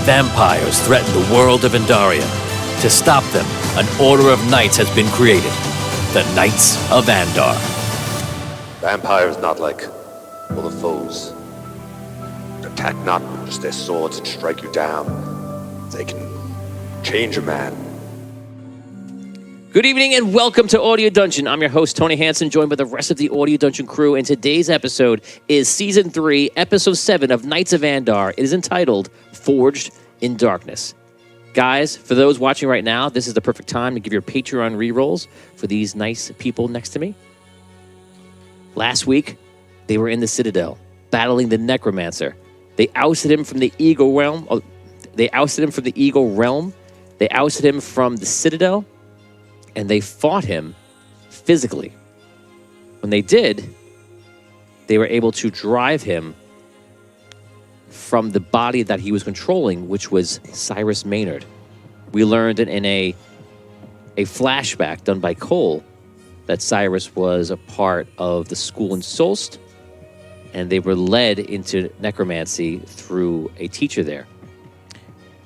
Vampires threaten the world of Andaria. To stop them, an order of knights has been created. The Knights of Andar. Vampires not like other foes. They attack not with just their swords and strike you down. They can change a man. Good evening and welcome to Audio Dungeon. I'm your host, Tony Hansen, joined by the rest of the Audio Dungeon crew. And today's episode is Season 3, Episode 7 of Knights of Andar. It is entitled Forged in Darkness. Guys, for those watching right now, this is the perfect time to give your Patreon rerolls for these nice people next to me. Last week, they were in the Citadel, battling the Necromancer. They ousted him from the Eagle Realm. They ousted him from the Citadel, and they fought him physically. When they did, they were able to drive him from the body that he was controlling, which was Cyrus Maynard. We learned in a flashback done by Cole that Cyrus was a part of the school in Solst, and they were led into necromancy through a teacher there.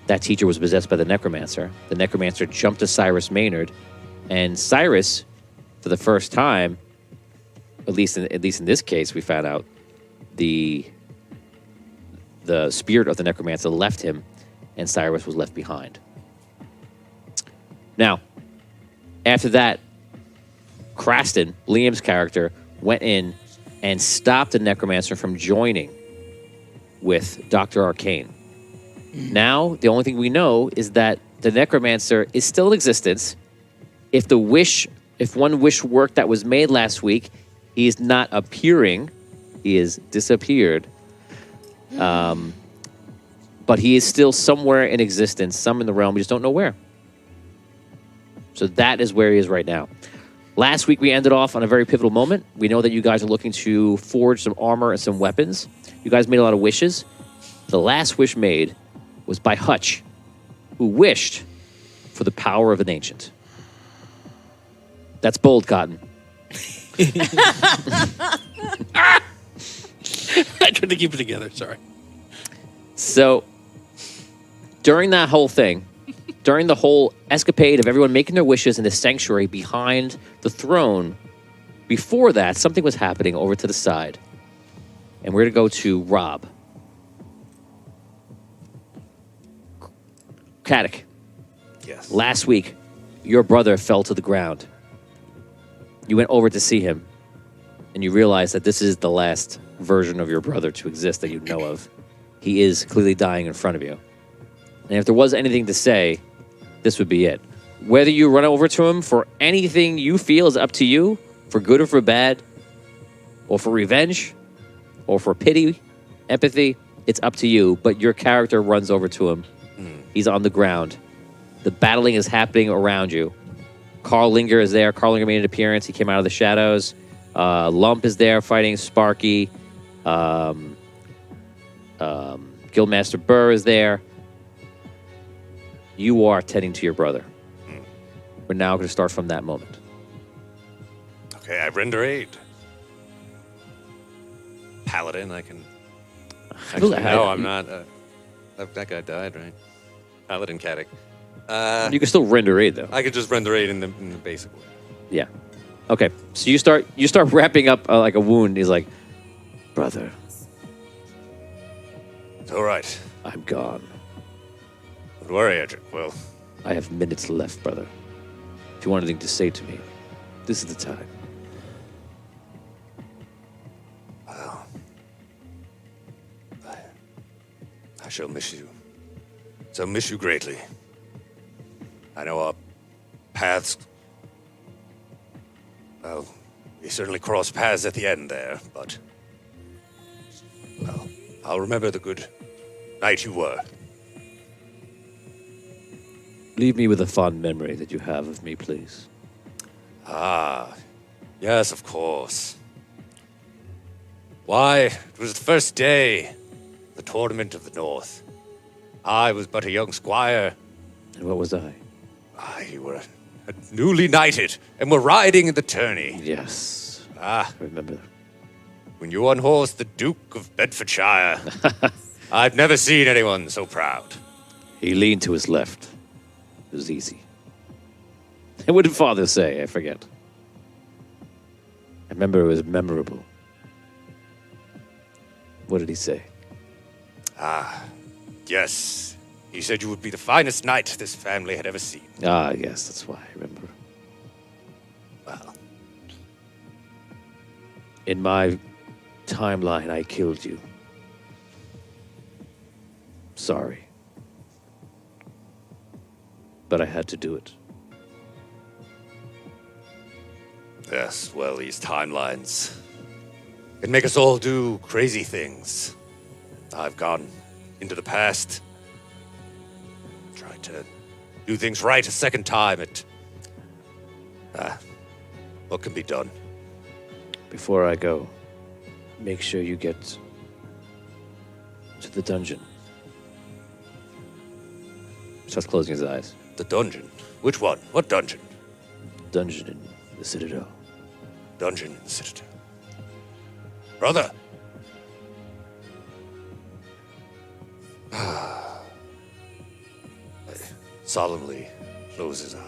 That teacher was possessed by the Necromancer. The Necromancer jumped to Cyrus Maynard, and Cyrus, for the first time, at least in this case, we found out the spirit of the Necromancer left him, and Cyrus was left behind. Now, after that, Craston, Liam's character, went in and stopped the Necromancer from joining with Dr. Arcane. Now, the only thing we know is that the Necromancer is still in existence. If one wish worked that was made last week, he is not appearing. He is disappeared. But he is still somewhere in existence, some in the realm, we just don't know where. So that is where he is right now. Last week, we ended off on a very pivotal moment. We know that you guys are looking to forge some armor and some weapons. You guys made a lot of wishes. The last wish made was by Hutch, who wished for the power of an ancient. That's bold, Cotton. I tried to keep it together, sorry. So, during that whole thing, during the whole escapade of everyone making their wishes in the sanctuary behind the throne, before that, something was happening over to the side. And we're going to go to Rob. Caddick. Yes. Last week, your brother fell to the ground. You went over to see him, and you realized that this is the last version of your brother to exist that you know of. He is clearly dying in front of you. And if there was anything to say, this would be it. Whether you run over to him for anything you feel is up to you, for good or for bad, or for revenge, or for pity, empathy, it's up to you. But your character runs over to him. He's on the ground. The battling is happening around you. Carl Linger is there. Carl Linger made an appearance. He came out of the shadows. Lump is there fighting Sparky. Guildmaster Burr is there. You are tending to your brother. We're now going to start from that moment. Okay, I render aid. Paladin, I can... Actually, no, I'm not. That guy died, right? Paladin Caddick. You can still render aid, though. I could just render aid in the basic way. Yeah. Okay. So you start wrapping up like a wound. He's like, brother, It's all right. I'm gone. Don't worry, Edric. Well, I have minutes left, brother. If you want anything to say to me, this is the time. well, I shall miss you. Shall miss you greatly. I know our paths... Well, we certainly crossed paths at the end there, but... Well, I'll remember the good knight you were. Leave me with a fond memory that you have of me, please. Ah, yes, of course. Why, it was the first day, the Tournament of the North. I was but a young squire. And what was I? You were newly knighted, and were riding in the tourney. Yes. Ah, I remember. when you unhorsed the Duke of Bedfordshire. I've never seen anyone so proud. He leaned to his left. It was easy. And what did Father say? I forget. I remember it was memorable. What did he say? Yes. He said you would be the finest knight this family had ever seen. Ah, yes, that's why I remember. Well, In my timeline, I killed you. Sorry. But I had to do it. yes, well, these timelines can make us all do crazy things. I've gone into the past, tried to do things right a second time. What can be done? Before I go, make sure you get to the dungeon. Starts closing his eyes. The dungeon? Which one? What dungeon? Dungeon in the Citadel. Dungeon in the Citadel. Brother! I solemnly close his eyes.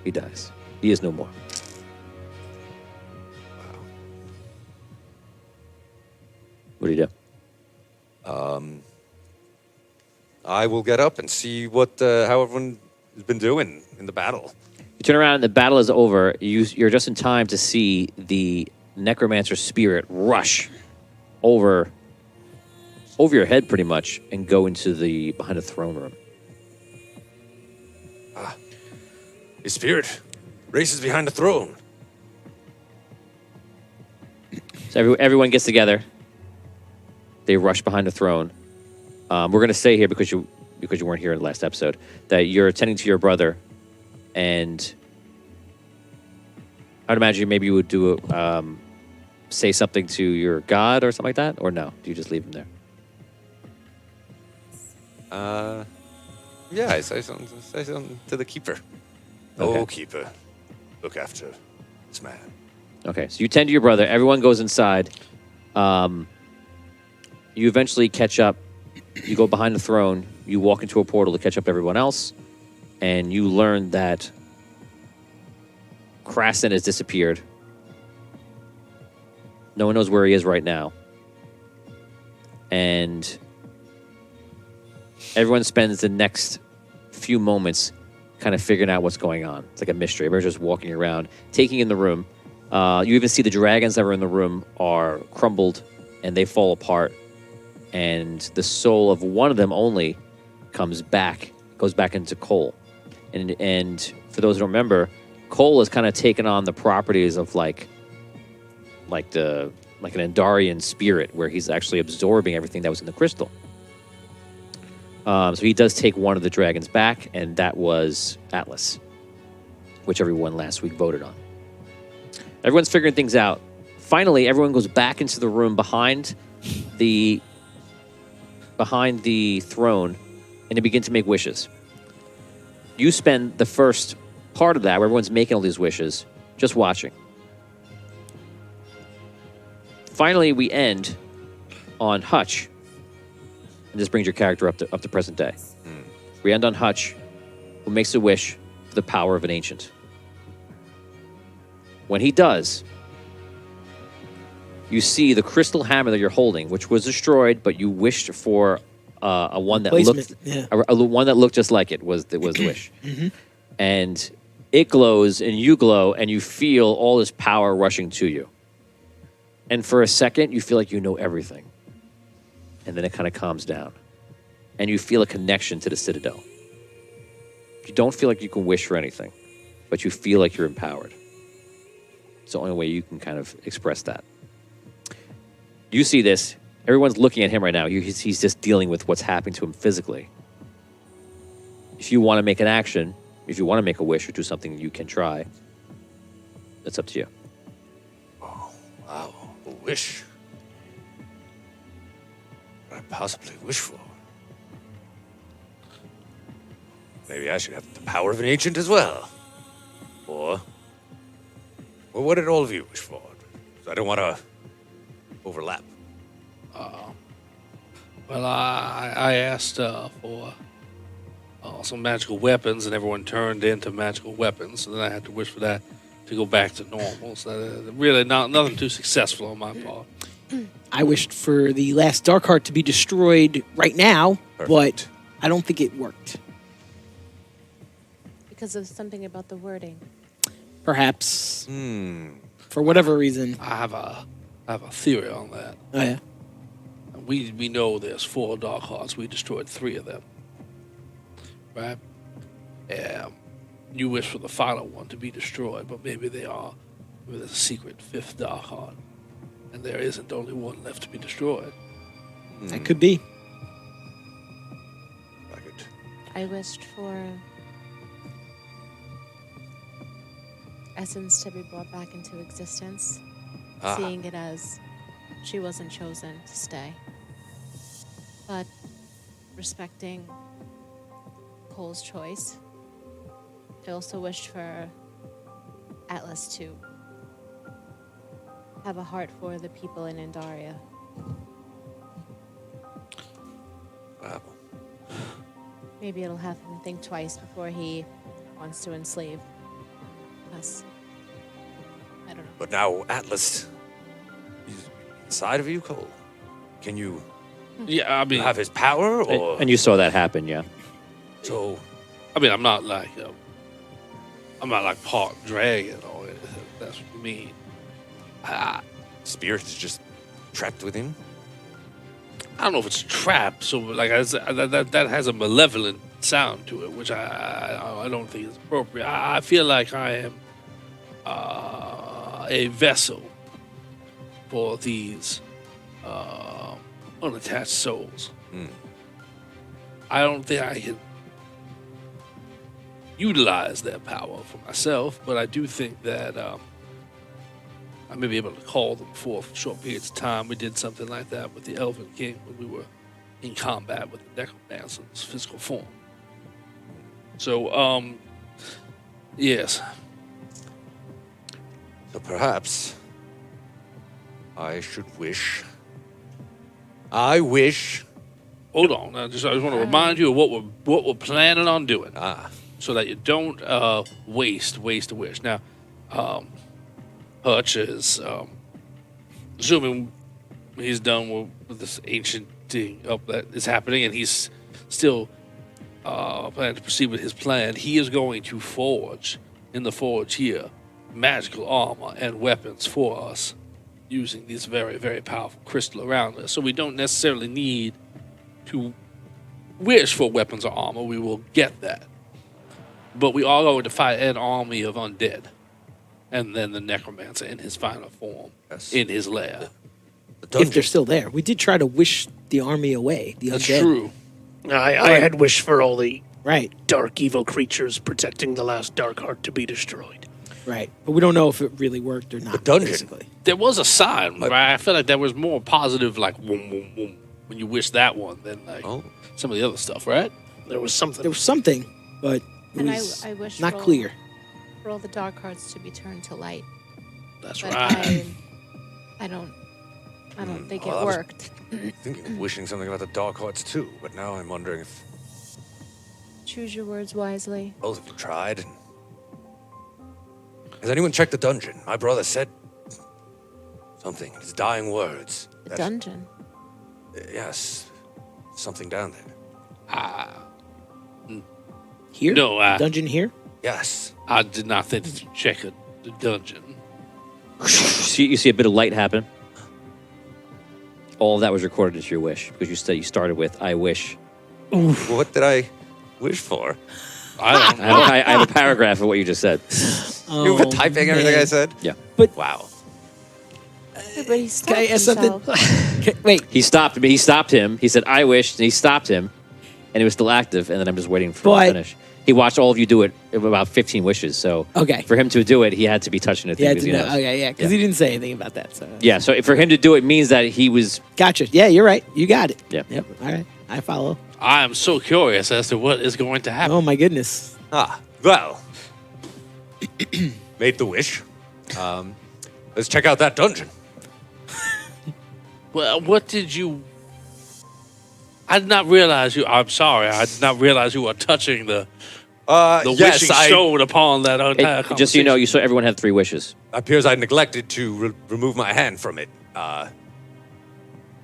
He dies. He is no more. What do you do? I will get up and see how everyone has been doing in the battle. You turn around and the battle is over. You're just in time to see the necromancer spirit rush over your head pretty much and go into the behind the throne room. His spirit races behind the throne. So everyone gets together. They rush behind the throne. We're going to say here because you weren't here in the last episode that you're attending to your brother, and I'd imagine maybe you would do say something to your god or something like that, or no? Do you just leave him there? Yeah, I say something to the keeper. Okay. Oh, keeper, look after this man. Okay, so you tend to your brother. Everyone goes inside. You eventually catch up. You go behind the throne. You walk into a portal to catch up to everyone else. And you learn that Krasen has disappeared. No one knows where he is right now. And everyone spends the next few moments kind of figuring out what's going on. It's like a mystery. Everyone's just walking around, taking in the room. You even see the dragons that were in the room are crumbled and they fall apart. And the soul of one of them only goes back into Cole. And for those who don't remember, Cole has kind of taken on the properties of like an Andarian spirit, where he's actually absorbing everything that was in the crystal. So he does take one of the dragons back, and that was Atlas, which everyone last week voted on. Everyone's figuring things out. Finally, everyone goes back into the room behind the throne, and they begin to make wishes. You spend the first part of that, where everyone's making all these wishes, just watching. Finally, we end on Hutch, and this brings your character up to present day. We end on Hutch, who makes a wish for the power of an ancient. When he does, you see the crystal hammer that you're holding, which was destroyed, but you wished for a one that looked, one that looked just like it was the wish, and it glows, and you glow, and you feel all this power rushing to you. And for a second, you feel like you know everything, and then it kind of calms down, and you feel a connection to the Citadel. You don't feel like you can wish for anything, but you feel like you're empowered. It's the only way you can kind of express that. You see this. Everyone's looking at him right now. He's just dealing with what's happening to him physically. If you want to make an action, if you want to make a wish or do something, you can try. That's up to you. Oh, wow. A wish. What I possibly wish for? Maybe I should have the power of an ancient as well. Or what did all of you wish for? I don't want to overlap. Well, I asked for some magical weapons, and everyone turned into magical weapons. So then I had to wish for that to go back to normal. So really, nothing too successful on my part. I wished for the last Dark Heart to be destroyed right now, Perfect. but I don't think it worked. Because of something about the wording. Perhaps for whatever reason. I have a theory on that. Oh yeah. We know there's 4 Dark Hearts. We destroyed 3 of them. Right? You wish for the final one to be destroyed, but maybe there's a secret 5th Dark Heart. And there isn't only one left to be destroyed. That could be. Like it. I wished for Essence to be brought back into existence, seeing it as she wasn't chosen to stay. But respecting Cole's choice, I also wished for Atlas to have a heart for the people in Andaria. Wow. Maybe it'll have him think twice before he wants to enslave us. I don't know. But now Atlas is inside of you, Cole. Can you Yeah, I mean, have his power, or And you saw that happen, yeah. so? I'm not like part dragon or anything. That's what you mean. Spirit is just trapped within. I don't know if it's a trap. So like that has a malevolent sound to it, which I don't think is appropriate. I feel like I am a vessel for these unattached souls. I don't think I can utilize their power for myself, but I do think that I may be able to call them forth for short periods of time. We did something like that with the Elven King when we were in combat with the Necromancer's physical form. So, yes. So perhaps I should wish. I wish. Hold on. I just want to remind you of what we're planning on doing, so that you don't waste a wish. Now, Hutch is assuming he's done with this ancient thing up that is happening, and he's still planning to proceed with his plan. He is going to forge in the forge here magical armor and weapons for us using this very, very powerful crystal around us. So we don't necessarily need to wish for weapons or armor. We will get that. But we are going to fight an army of undead. And then the necromancer in his final form, in his lair. If they're still there. We did try to wish the army away. The That's undead. true. I had wished for all the Right, dark evil creatures protecting the last Dark Heart to be destroyed. right. But we don't know if it really worked or not. The dungeon. Basically. There was a sign, right? I feel like there was more positive, like, whoom, whoom, whoom, when you wish that one than, like, some of the other stuff, right? There was something. There was something, but it And was I wish not for all- clear. For all the Dark Hearts to be turned to light. That's But right. I don't think well, it I was- worked. Thinking of wishing something about the Dark Hearts too, but now I'm wondering if Choose your words wisely. both of you tried. Has anyone checked the dungeon? My brother said something. His dying words. The dungeon. Yes, something down there. Here? No, Dungeon here? Yes. I did not think to check the dungeon. You see a bit of light happen. All of that was recorded as your wish because you started with "I wish." What did I wish for? I don't know. I have a paragraph of what you just said. You've been typing everything I said? Yeah. Wow. But he stopped Can I ask something? himself. Wait, He stopped me. He stopped him. He said, "I wish," and he stopped him, and it was still active. And then I'm just waiting for him But- to finish. He watched all of you do it about 15 wishes. So Okay. for him to do it, he had to be touching the thing. yeah, because he knows. okay, yeah, because he didn't say anything about that. So Yeah, so for him to do it means that he was. gotcha. Yeah, you're right. You got it. Yeah. Yep. All right. I follow. I am so curious as to what is going to happen. Oh my goodness. Well. Made the wish. Let's check out that dungeon. Well, what did you I did not realize you. I'm sorry. I did not realize you were touching the Yes, wishing stone upon that entire conversation. Just so you know, you saw everyone had 3 wishes. appears I neglected to remove my hand from it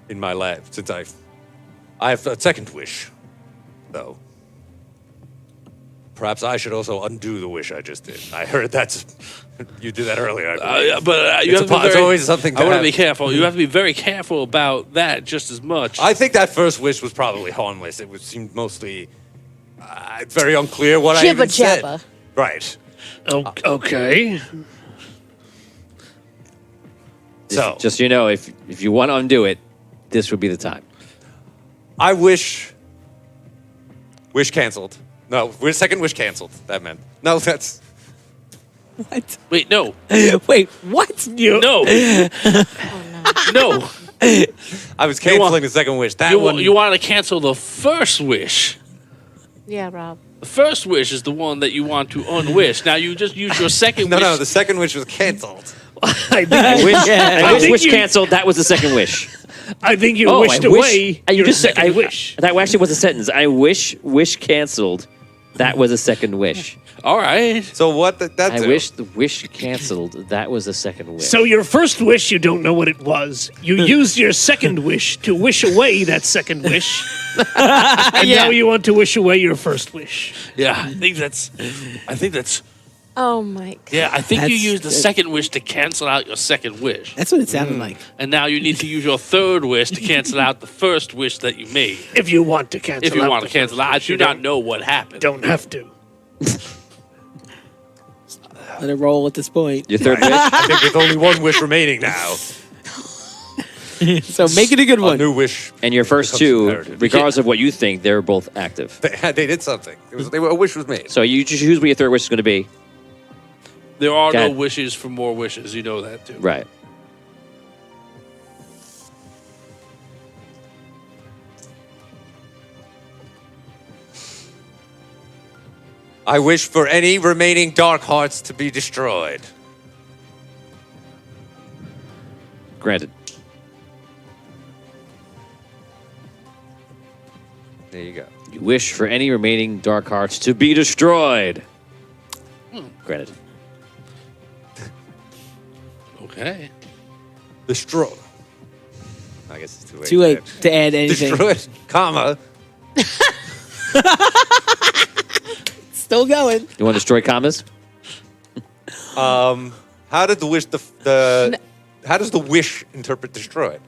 in my lab, since I have a second wish, though. Perhaps I should also undo the wish I just did. I heard you did that earlier. I believe. But you have to be it's very, always something to I want to have. be careful. You have to be very careful about that just as much. I think that first wish was probably harmless. It seemed mostly very unclear what I Jibba even said. jabba. Right. Okay. So Just so you know, if you want to undo it, this would be the time. I wish canceled. No, second wish canceled. That meant no. That's What? Wait, no, Wait, what? You, no, no. I was canceling the second wish. That You, one. you want to cancel the first wish. Yeah, Rob. The first wish is the one that you want to unwish. Now you just use your second wish. No, the second wish was canceled. I think, I wish think wish you- canceled. That was the second wish. I think you Oh, wished I wish- away you your just said- second I- wish. That actually was a sentence. I wish canceled. That was a second wish. All right. So what? That's I wish the wish canceled. That was a second wish. So your first wish, you don't know what it was. You used your second wish to wish away that second wish. And now you want to wish away your first wish. Yeah, I think that's. Oh my god. Yeah, I think you That's- used the second wish to cancel out your second wish, That's what it sounded like. and now you need to use your third wish to cancel out the first wish that you made. If you want to cancel If you out want the to cancel first out, I wish, do you not know what happened. Don't have to. Let it roll at this point. Your third wish. I think there's only one wish remaining now. So make it a good A one. new wish. And your first becomes two, imperative. regardless of what you think, they're both active. They did something. A wish was made. So you just choose what your third wish is going to be. There are Go no ahead. wishes for more wishes. You know that too. Right. I wish for any remaining dark hearts to be destroyed. Granted. There you go. You wish for any remaining dark hearts to be destroyed. Granted. Okay. Destroy. I guess it's too late. Too late to add anything. Destroyed, comma. Still going. You want to destroy commas? How did the wish how does the wish interpret destroyed?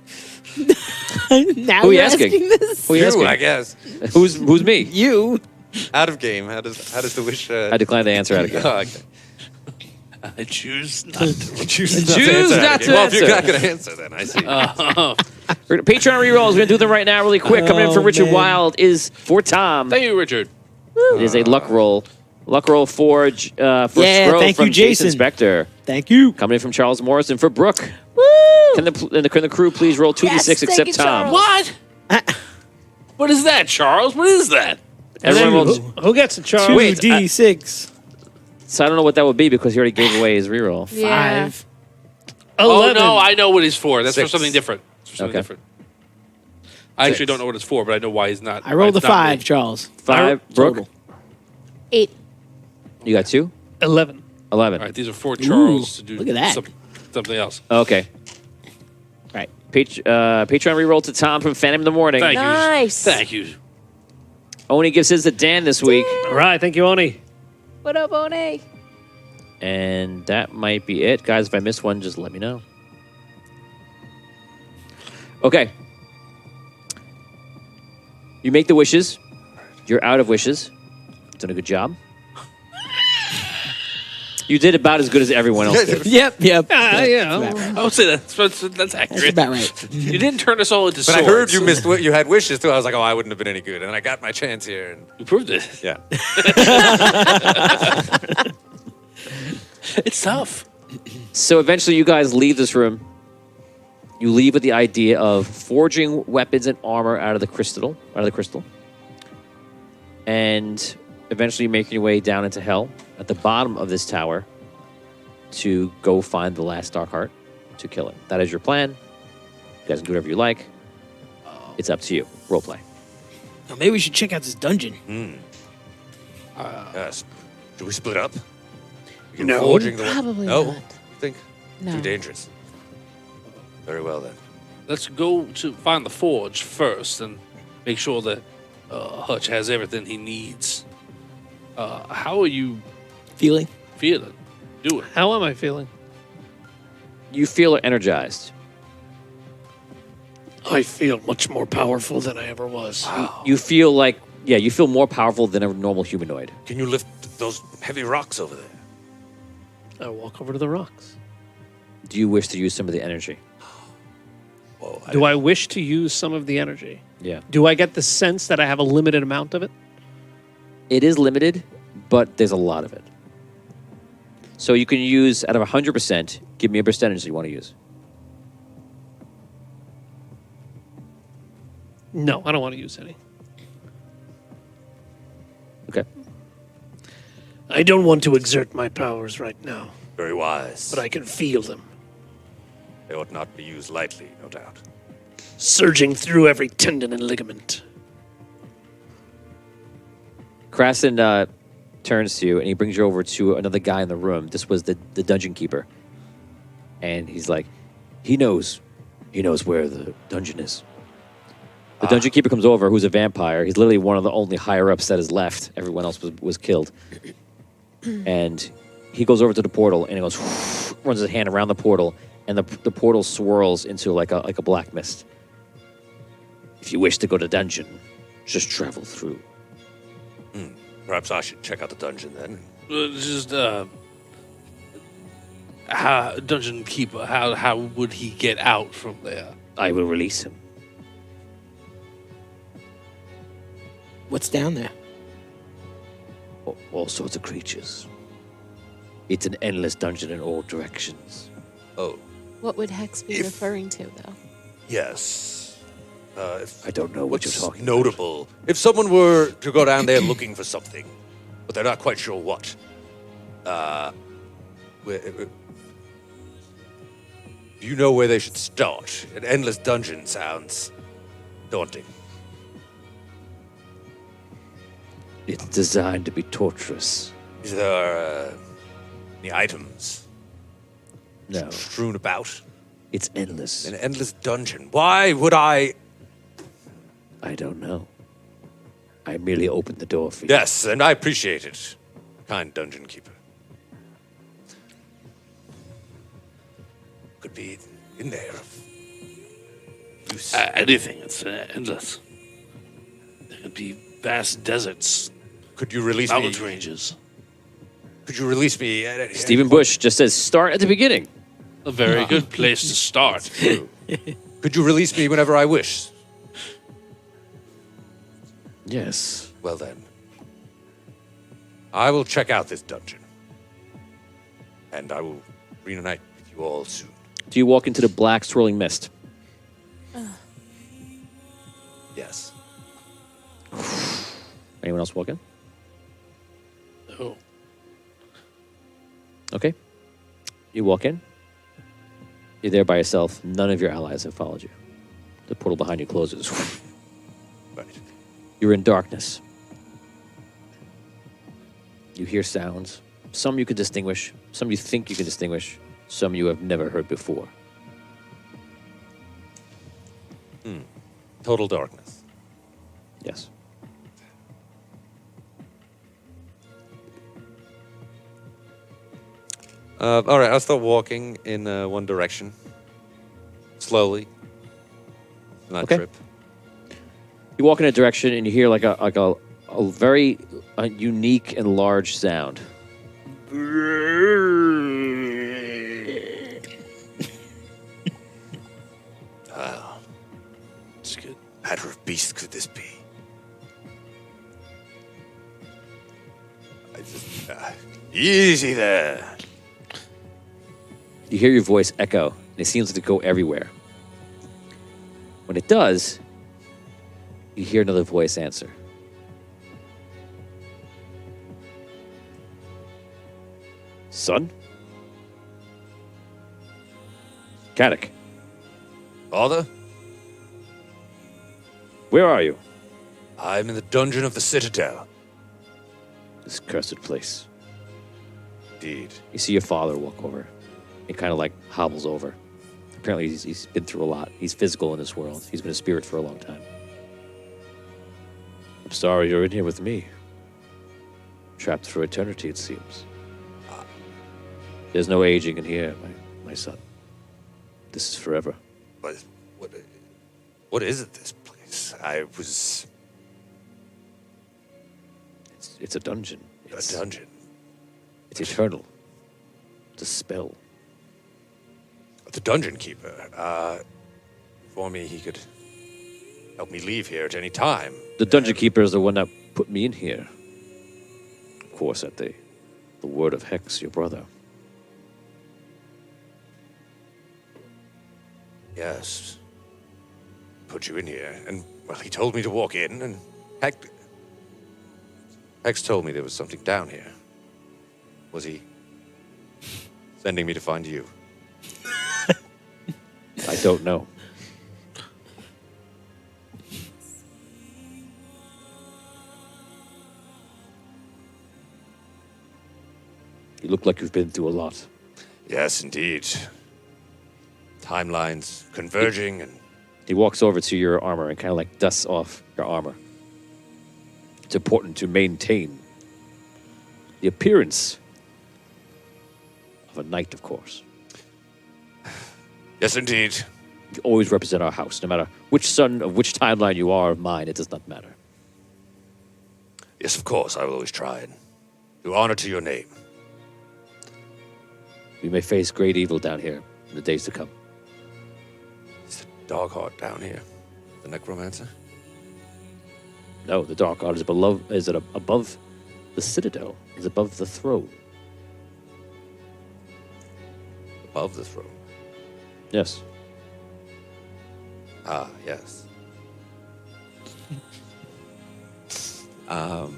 Now Who are you you're asking? this. Who are you asking? I guess. Who's me? You. Out of game. How does the wish? I decline the answer out again. Oh, okay. I choose not to. Choose Choose not to Well, if you're answer. not going to answer, then I see. We're gonna Patreon rerolls. We're going to do them right now really quick. Coming in for Oh, Richard man. Wild is for Tom. Thank you, Richard. It is a luck roll. Luck roll for Yeah, Scroll thank from you, Jason. Spector. Thank you. Coming in from Charles Morrison for Brooke. Woo! Can the crew please roll 2d6 Yes, thank except you, Tom? Charles. What? What is that, Charles? What is that? Everyone Who, rolled. who gets it, Charles? Wait, 2d6. So I don't know what that would be because he already gave away his reroll. Yeah. 5. 11. Oh no, I know what he's for. That's for 6. something different. It's for something Okay. different. I actually don't know what it's for, but I know why he's not. I rolled why a it's not 5, me. Charles. 5, Brooke. Total. 8. You got 2? 11. 11. All right, these are for Charles to do look at that. something else. Okay. Right. Patreon reroll to Tom from Phantom in the Morning. Thank Nice. you. Thank you. Oni gives his to Dan this week. All right. Thank you, Oni. What up, One? And that might be it. Guys, if I miss one, just let me know. Okay. You make the wishes. You're out of wishes. Done a good job. You did about as good as everyone else did. Yep. Yeah. I would say that's accurate. That's about right. You didn't turn us all into But swords. I heard you missed. You had wishes too. I was like, oh, I wouldn't have been any good, and I got my chance here. And You proved it. yeah, It's tough. So eventually you guys leave this room. You leave with the idea of forging weapons and armor out of the crystal. And eventually making your way down into hell at the bottom of this tower to go find the last Dark Heart to kill it. That is your plan. You guys can do whatever you like. It's up to you. Roleplay. Now, maybe we should check out this dungeon. Yes. Should we split up? We No. forging the Probably no. not. You think? No. Too dangerous. Very well then. Let's go to find the forge first and make sure that Hutch has everything he needs. How are you Feeling? feeling? Do it. How am I feeling? You feel energized. I feel much more powerful than I ever was. You feel like, yeah, you feel more powerful than a normal humanoid. Can you lift those heavy rocks over there? I walk over to the rocks. Do you wish to use some of the energy? Whoa. Do I wish to use some of the energy? Yeah. Do I get the sense that I have a limited amount of it? It is limited, but there's a lot of it. So you can use, out of 100%, give me a percentage that you want to use. No, I don't want to use any. Okay. I don't want to exert my powers right now, Very wise. but I can feel them They ought not be used lightly, no doubt. surging through every tendon and ligament. Krasin turns to you and he brings you over to another guy in the room. This was the dungeon keeper. And he's like, he knows where the dungeon is. The dungeon keeper comes over, who's a vampire. He's literally one of the only higher-ups that is left. Everyone else was killed. And he goes over to the portal and he goes, runs his hand around the portal, and the portal swirls into like a black mist. If you wish to go to dungeon, just travel through. Perhaps I should check out the dungeon then. Just dungeon keeper. How would he get out from there? I will release him. What's down there? All sorts of creatures. It's an endless dungeon in all directions. Oh, What would Hex be referring to, though? yes. If I don't know what you're what's talking notable, if someone were to go down there looking for something, but they're not quite sure what, do you know where they should start? An endless dungeon sounds daunting. It's designed to be torturous. Is there any items No, strewn about? it's endless. An endless dungeon. Why would I? I don't know. I merely opened the door for you. Yes, and I appreciate it, kind dungeon keeper. Could be in there. Use. Anything. It's endless. There could be vast deserts, Could you release mountain me? ranges. Could you release me? At any, Stephen Bush just says, start at the beginning. A very good place to start. Could you release me whenever I wish? Yes. Well then, I will check out this dungeon, and I will reunite with you all soon. Do you walk into the black swirling mist? Yes. Anyone else walk in? Oh. Okay. You walk in. You're there by yourself. None of your allies have followed you. The portal behind you closes. Right. You're in darkness. You hear sounds. Some you can distinguish. Some you think you can distinguish. Some you have never heard before. Total darkness. Yes. All right, I'll start walking in one direction, slowly. Not Okay. trip. You walk in a direction and you hear like a very unique and large sound. It's good. Matter of beast could this be? I just easy there. You hear your voice echo, and it seems to go everywhere. When it does, you hear another voice answer. Son? Caddick, Father, where are you? I'm in the dungeon of the Citadel. This cursed place. Indeed. You see your father walk over. He kind of like hobbles over. Apparently, he's been through a lot. He's physical in this world. He's been a spirit for a long time. I'm sorry you're in here with me. Trapped for eternity, it seems. There's no aging in here, my son. This is forever. What is it, this place? I was... It's a dungeon. A dungeon? It's eternal. It's a spell. The dungeon keeper, for me, he could help me leave here at any time. The dungeon keeper is the one that put me in here. Of course, at the word of Hex, your brother. Yes. Put you in here, and, well, he told me to walk in, and Hex told me there was something down here. Was he sending me to find you? I don't know. You look like you've been through a lot. Yes, indeed. Timelines converging and... He walks over to your armor and kind of like dusts off your armor. It's important to maintain the appearance of a knight, of course. Yes, indeed. You always represent our house, no matter which son of which timeline you are of mine, it does not matter. Yes, of course, I will always try and do honor to your name. We may face great evil down here in the days to come. Is the dog heart down here? The necromancer? No, the Dark God is above the citadel, is above the throne. Above the throne? Yes. Ah, yes. And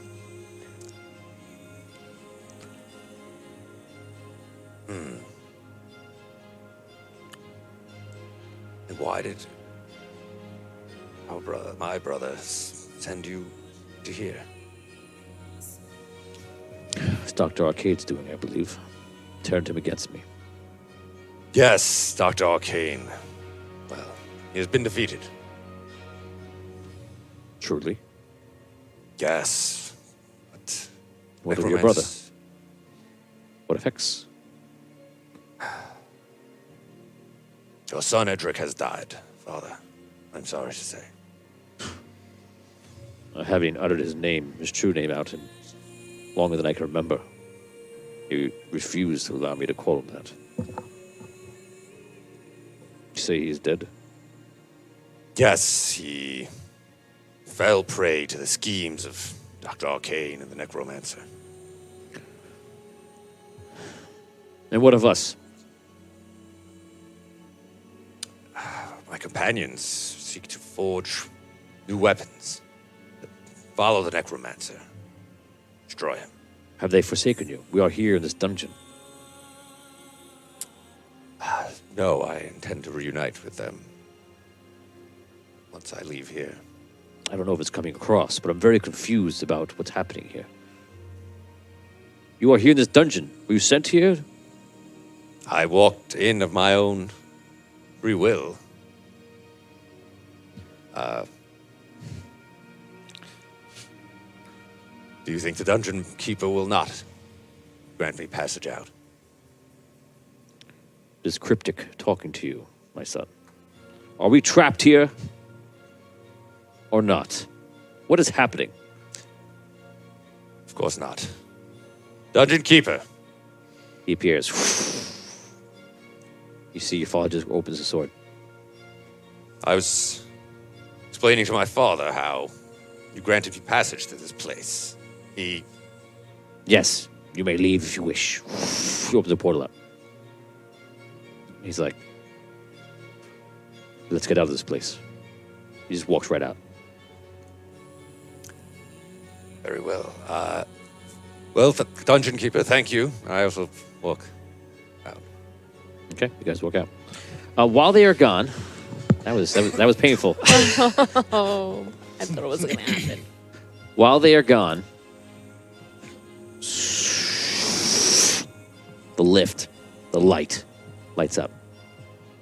why did my brother, send you to here? It's Dr. Arcade's doing, I believe. Turned him against me. Yes, Dr. Arcane. Well, he has been defeated. Truly. Yes. But What of your brother? What of Hex? Your son Edric has died, Father. I'm sorry to say. Having uttered his true name out, and longer than I can remember, he refused to allow me to call him that. You say he is dead? Yes, he fell prey to the schemes of Dr. Arcane and the Necromancer. And what of us? My companions seek to forge new weapons that follow the Necromancer. Destroy him. Have they forsaken you? We are here in this dungeon. No, I intend to reunite with them once I leave here. I don't know if it's coming across, but I'm very confused about what's happening here. You are here in this dungeon. Were you sent here? I walked in of my own free will. Do you think the dungeon keeper will not grant me passage out? It is cryptic talking to you, my son. Are we trapped here? Or not? What is happening? Of course not. Dungeon keeper. He appears. You see your father just opens the sword. I was explaining to my father how you granted me passage to this place. He... Yes, you may leave if you wish. He opens the portal up. He's like, let's get out of this place. He just walks right out. Very well. Well, Dungeon Keeper, thank you. I also walk out. Okay, you guys walk out. While they are gone, that was painful. Oh. I thought it was going to happen. While they are gone, the lift, the light, lights up.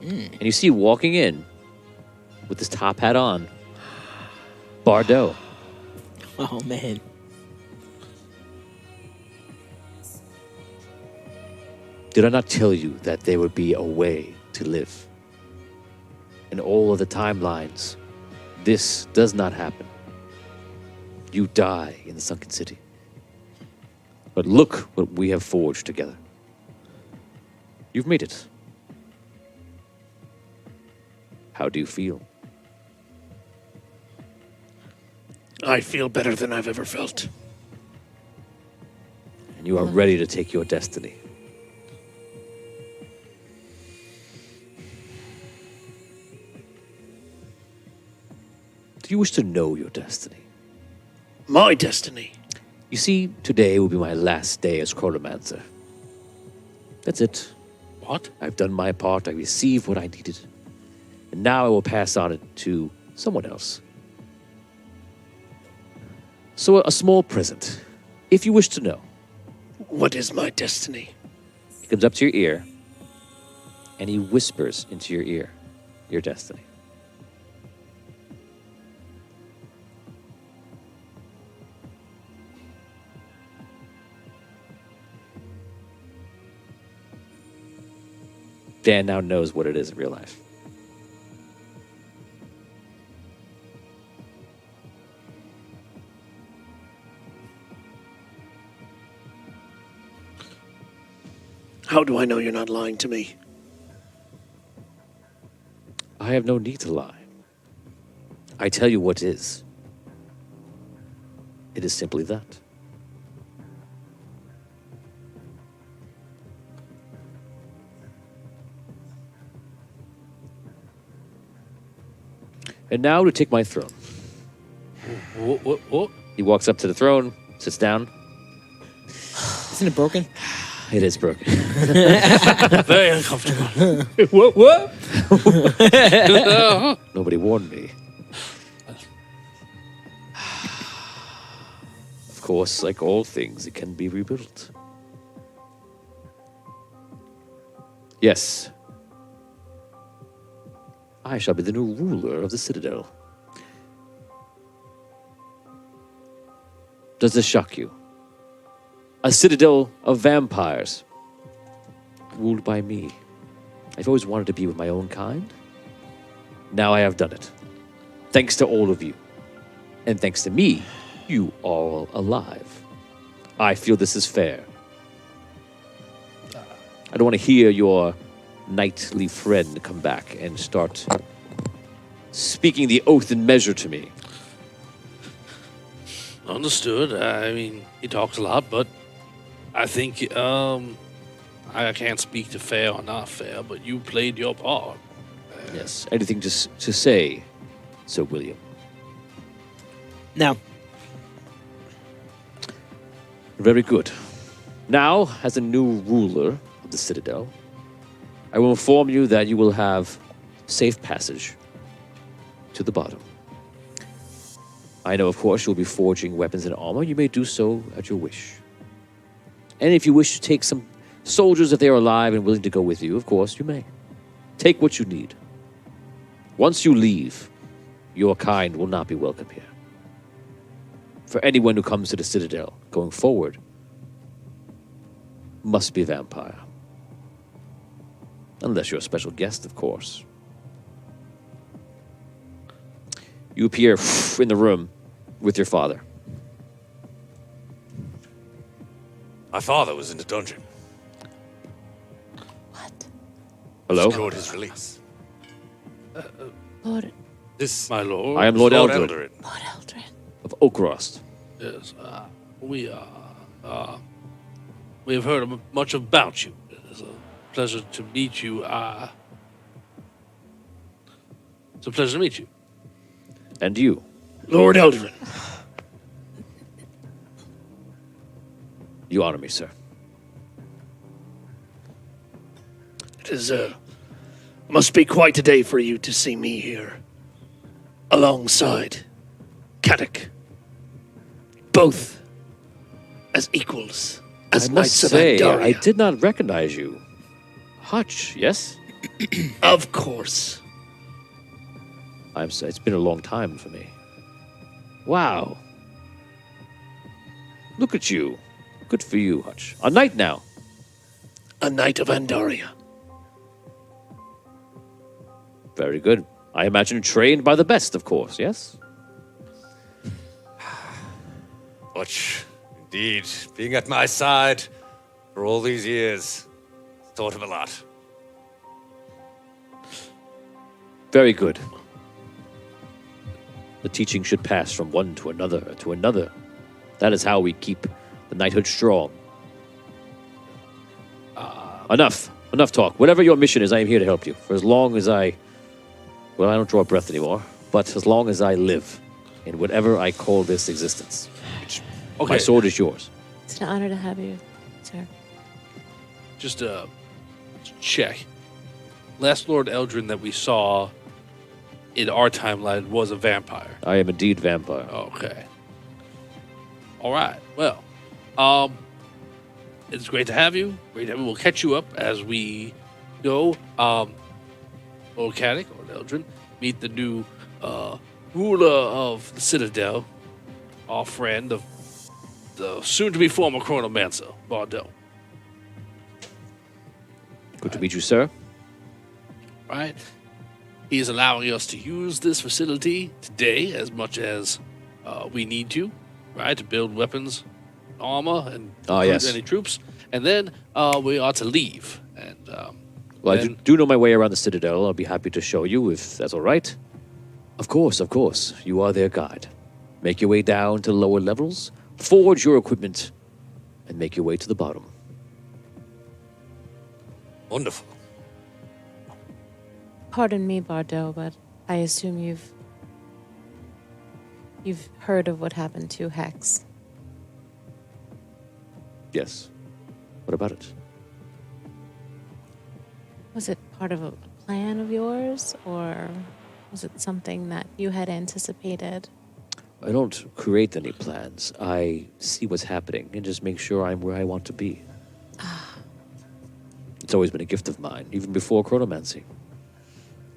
And you see walking in with his top hat on, Bardot. Oh, man. Did I not tell you that there would be a way to live? In all of the timelines, this does not happen. You die in the sunken city. But look what we have forged together. You've made it. How do you feel? I feel better than I've ever felt. And you are ready to take your destiny. Do you wish to know your destiny? My destiny. You see, today will be my last day as Chronomancer. That's it. What? I've done my part. I received what I needed. And now I will pass on it to someone else. So a small present, if you wish to know. What is my destiny? He comes up to your ear, and he whispers into your ear your destiny. Dan now knows what it is in real life. How do I know you're not lying to me? I have no need to lie. I tell you what is. It is simply that. And now to take my throne. What? He walks up to the throne, sits down. Isn't it broken? It is broken. Very uncomfortable. What? Nobody warned me. Of course, like all things, it can be rebuilt. Yes. I shall be the new ruler of the Citadel. Does this shock you? A citadel of vampires, ruled by me. I've always wanted to be with my own kind. Now I have done it. Thanks to all of you. And thanks to me, you are all alive. I feel this is fair. I don't want to hear your knightly friend come back and start speaking the oath and measure to me. Understood. I mean, he talks a lot, but I think I can't speak to fair or not fair, but you played your part. Yes. Anything to say, Sir William? No. Very good. Now, as a new ruler of the Citadel, I will inform you that you will have safe passage to the bottom. I know, of course, you'll be forging weapons and armor. You may do so at your wish. And if you wish to take some soldiers, if they are alive and willing to go with you, of course, you may. Take what you need. Once you leave, your kind will not be welcome here. For anyone who comes to the Citadel going forward, must be vampire. Unless you're a special guest, of course. You appear in the room with your father. My father was in the dungeon. What? Hello? Secured his release. Lord, This My lord. I am Lord Eldred Lord Eldrin. of Oakrost. Yes, we have heard much about you. It is a pleasure to meet you. It's a pleasure to meet you. And you. Lord Eldrin. You honor me, sir. It is, must be quite a day for you to see me here alongside Caddick. Both as equals, as I knights must say, of Andaria. I did not recognize you. Hutch, yes? Of course. It's been a long time for me. Wow. Look at you. Good for you, Hutch. A knight now. A knight of Andaria. Very good. I imagine trained by the best, of course, yes? Butch, indeed, being at my side for all these years, taught him a lot. Very good. The teaching should pass from one to another to another. That is how we keep the knighthood strong. Enough talk. Whatever your mission is, I am here to help you. For as long as I don't draw a breath anymore, but as long as I live in whatever I call this existence. Okay. My sword is yours. It's an honor to have you, sir. Just check. Last Lord Eldrin that we saw in our timeline was a vampire. I am indeed vampire. Okay. All right. Well, it's great to have you. Great to have you. We'll catch you up as we go. Old Caddick, or Eldrin, meet the new ruler of the Citadel, our friend of the soon-to-be former Chronomancer, Bardot. Good to meet you, sir. Right? He is allowing us to use this facility today as much as we need to, right? To build weapons, armor, and yes. any troops. And then we are to leave. And Well, I then- do know my way around the Citadel. I'll be happy to show you if that's all right. Of course. You are their guide. Make your way down to lower levels, forge your equipment, and make your way to the bottom. Wonderful. Pardon me, Bardot, but I assume you've heard of what happened to Hex. Yes. What about it? Was it part of a plan of yours, or was it something that you had anticipated? I don't create any plans. I see what's happening and just make sure I'm where I want to be. It's always been a gift of mine, even before chronomancy.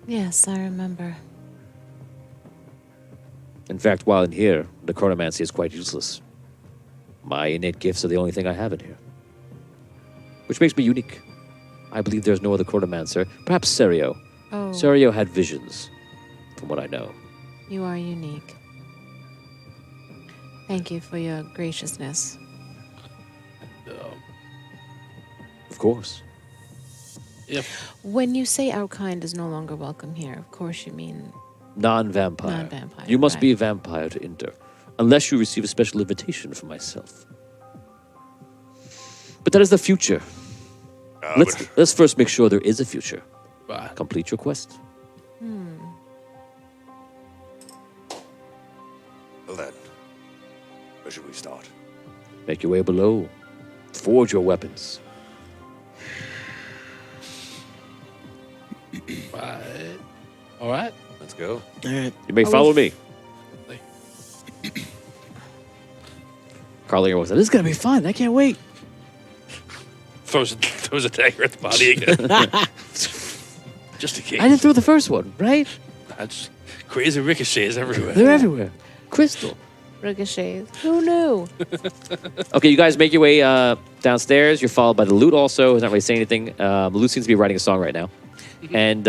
Yes, I remember. In fact, while in here, the chronomancy is quite useless. My innate gifts are the only thing I have in here. Which makes me unique. I believe there's no other chronomancer. Perhaps Serio. Oh, Serio had visions, from what I know. you are unique. Thank you for your graciousness. Of course. if When you say our kind is no longer welcome here, of course you mean Non-vampire. Non-vampire, You must be a right. vampire to enter, unless you receive a special invitation from myself. But that is the future. Let's first make sure there is a future. Complete your quest. Well then, where should we start? Make your way below. Forge your weapons. right. All right. Let's go. All right. You may follow me. Carlinger was like, this is going to be fun. I can't wait. Throws a dagger at the body again. Just in case. I didn't throw the first one, right? That's crazy ricochets everywhere. They're everywhere. Crystal. ricochets. Who knew? Okay, you guys make your way downstairs. You're followed by the Lute also. He's not really saying anything. The Lute seems to be writing a song right now. And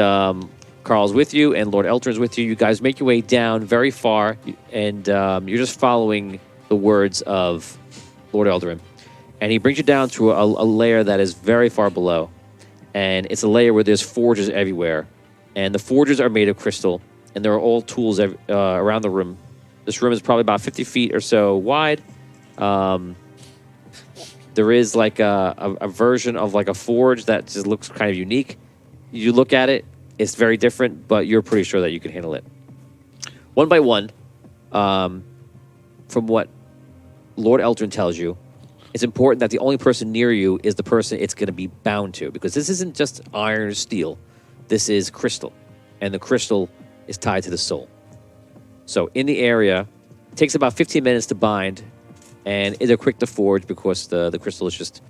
Carl's with you, and Lord Eltern's with you. You guys make your way down very far, and you're just following the words of Lord Eldarin. And he brings you down to a layer that is very far below. And it's a layer where there's forges everywhere. And the forges are made of crystal, and there are all tools around the room. This room is probably about 50 feet or so wide. There is like a version of like a forge that just looks kind of unique. You look at it, it's very different, but you're pretty sure that you can handle it. One by one, from what Lord Eltern tells you, it's important that the only person near you is the person it's going to be bound to, because this isn't just iron or steel. This is crystal, and the crystal is tied to the soul. So in the area, It takes about 15 minutes to bind, and they're quick to forge because the crystal is just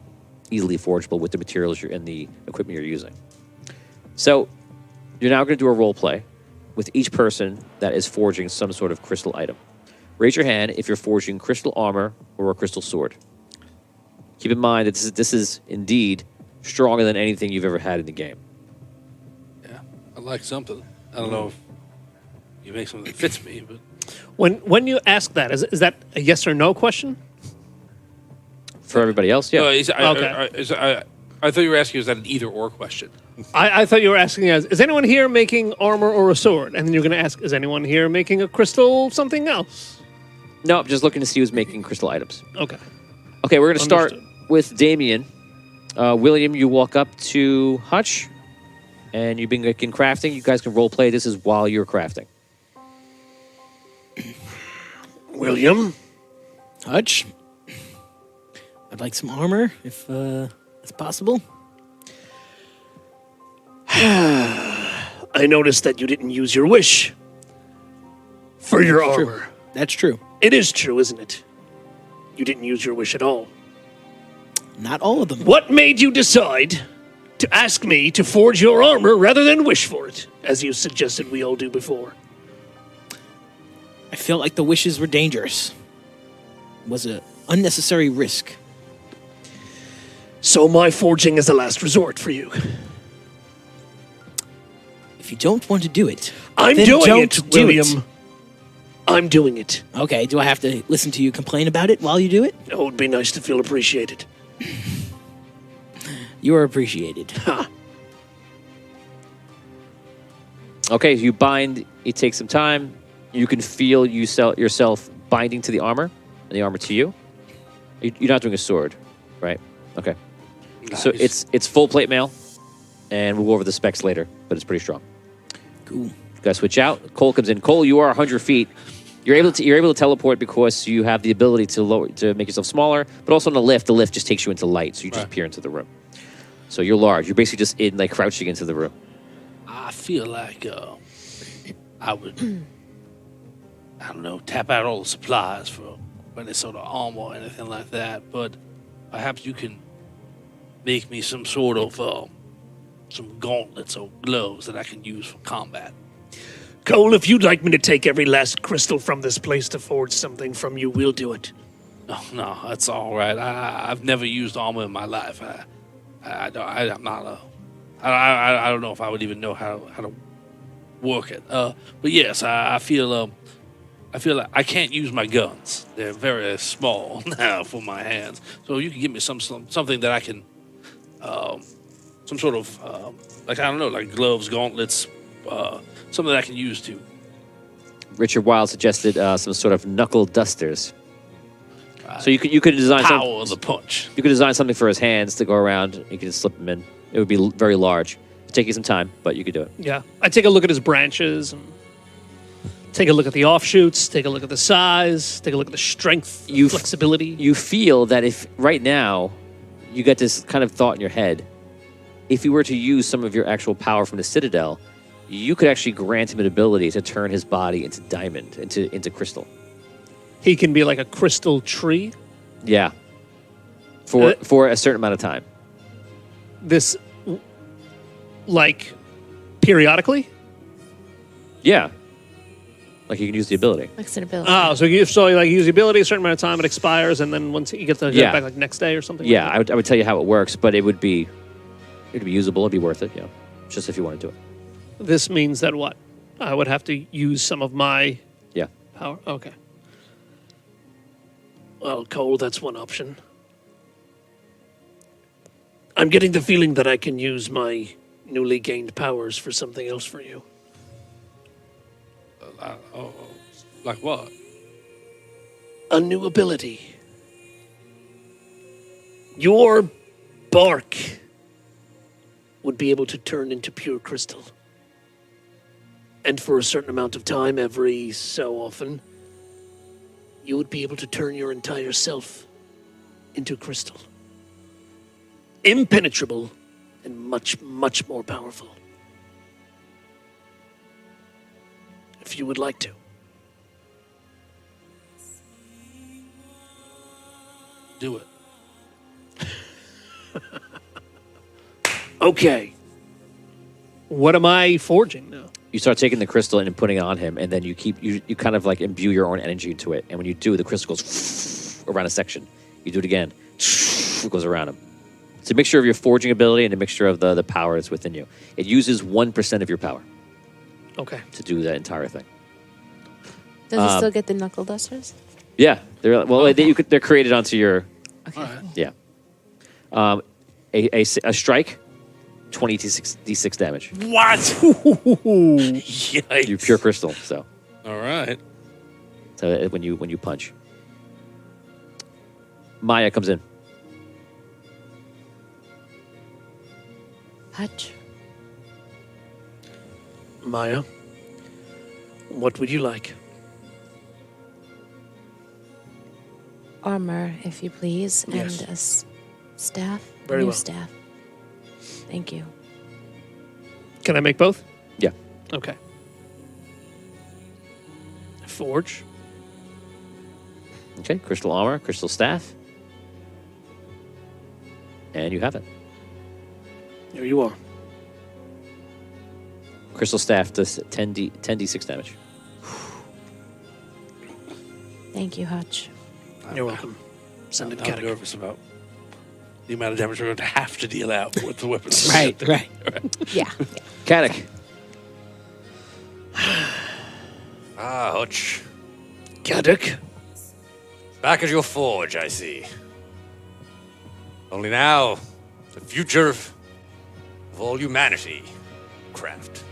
easily forgeable with the materials and the equipment you're using. So you're now going to do a role play with each person that is forging some sort of crystal item. Raise your hand if you're forging crystal armor or a crystal sword. Keep in mind that this is indeed stronger than anything you've ever had in the game. Yeah, I like something. I don't know if you make something that fits me, but When you ask that, is that a yes or no question? For everybody else, yeah. I thought you were asking, is that an either or question? I thought you were asking us, is anyone here making armor or a sword? And then you're going to ask, is anyone here making a crystal something else? No, I'm just looking to see who's making crystal items. Okay. Okay, we're going to start Understood. with Damien. William, you walk up to Hutch, and you've been making crafting. You guys can role play. This is while you're crafting. William? Hutch, I'd like some armor, if it's possible. I noticed that you didn't use your wish for your True. armor. That's true. It is true, isn't it? You didn't use your wish at all. Not all of them. What made you decide to ask me to forge your armor rather than wish for it, as you suggested we all do before? I felt like the wishes were dangerous. It was an unnecessary risk. So my forging is a last resort for you. If you don't want to do it, I'm then doing don't it, do William. it. I'm doing it. Okay, do I have to listen to you complain about it while you do it? Oh, it'd be nice to feel appreciated. You are appreciated. Ha. Okay, you bind. It takes some time. You can feel yourself binding to the armor, and the armor to you. You're not doing a sword, right? Okay. So Nice. it's full plate mail, and we'll go over the specs later, but it's pretty strong. Cool. You guys switch out. Cole comes in. Cole, you are 100 feet. You're able to teleport because you have the ability to make yourself smaller, but also on the lift just takes you into light, so you just appear into the room. So you're large. You're basically just crouching into the room. I feel like I would, I don't know, tap out all the supplies for any sort of armor or anything like that. But perhaps you can make me some sort of some gauntlets or gloves that I can use for combat. Cole, if you'd like me to take every last crystal from this place to forge something from you, we'll do it. Oh, no, that's all right. I've never used armor in my life. I don't know if I would even know how to work it. But yes, I feel like I can't use my guns. They're very small now for my hands. So you can give me something that I can, some sort of like gloves, gauntlets, something that I can use to. Richard Wilde suggested some sort of knuckle dusters. So you could design Power of the punch. You could design something for his hands to go around. You could just slip them in. It would be very large. It'd take you some time, but you could do it. Yeah. I take a look at his branches, and take a look at the offshoots, take a look at the size, take a look at the strength, flexibility. You feel that if right now you get this kind of thought in your head, if you were to use some of your actual power from the Citadel, you could actually grant him an ability to turn his body into diamond, into crystal. He can be like a crystal tree. Yeah. For a certain amount of time. This, like, periodically? Yeah. Like you can use the ability. Like an ability. Oh, so you use the ability a certain amount of time, it expires, and then once you get the Yeah. back like next day or something. Yeah, like I would tell you how it works, but it'd be usable. It'd be worth it. Yeah, just if you want to do it. that? This means that what? I would have to use some of my Yeah. power. Okay. Well, Cole, that's one option. I'm getting the feeling that I can use my newly gained powers for something else for you. Like what? A new ability. Your bark would be able to turn into pure crystal. And for a certain amount of time, every so often, you would be able to turn your entire self into crystal. Impenetrable and much, much more powerful. If you would like to. do it. Okay. What am I forging now? You start taking the crystal and putting it on him, and then you kind of like imbue your own energy into it. And when you do, the crystal goes around a section. You do it again, it goes around him. It's a mixture of your forging ability and a mixture of the power that's within you. It uses 1% of your power Okay. to do that entire thing. Does it still get the knuckle dusters? Yeah, they're created onto your yeah. A strike, 20 d6 damage. What? Yikes. You pure crystal, so All right. when you punch. Maya comes in. Hutch. Maya, what would you like? Armor, if you please, Yes. and a staff. Very New well. staff. Thank you. Can I make both? Yeah. Okay. Forge. Okay, crystal armor, crystal staff. And you have it. Here you are. Crystal staff does 10d6 damage. Thank you, Hutch. You're welcome. Send it, I'm Caddick. nervous about the amount of damage we're going to have to deal out with the weapons. Right. Yeah. Caddick. Ah, Hutch. Caddick. Back at your forge, I see. Only now, the future of all humanity, craft.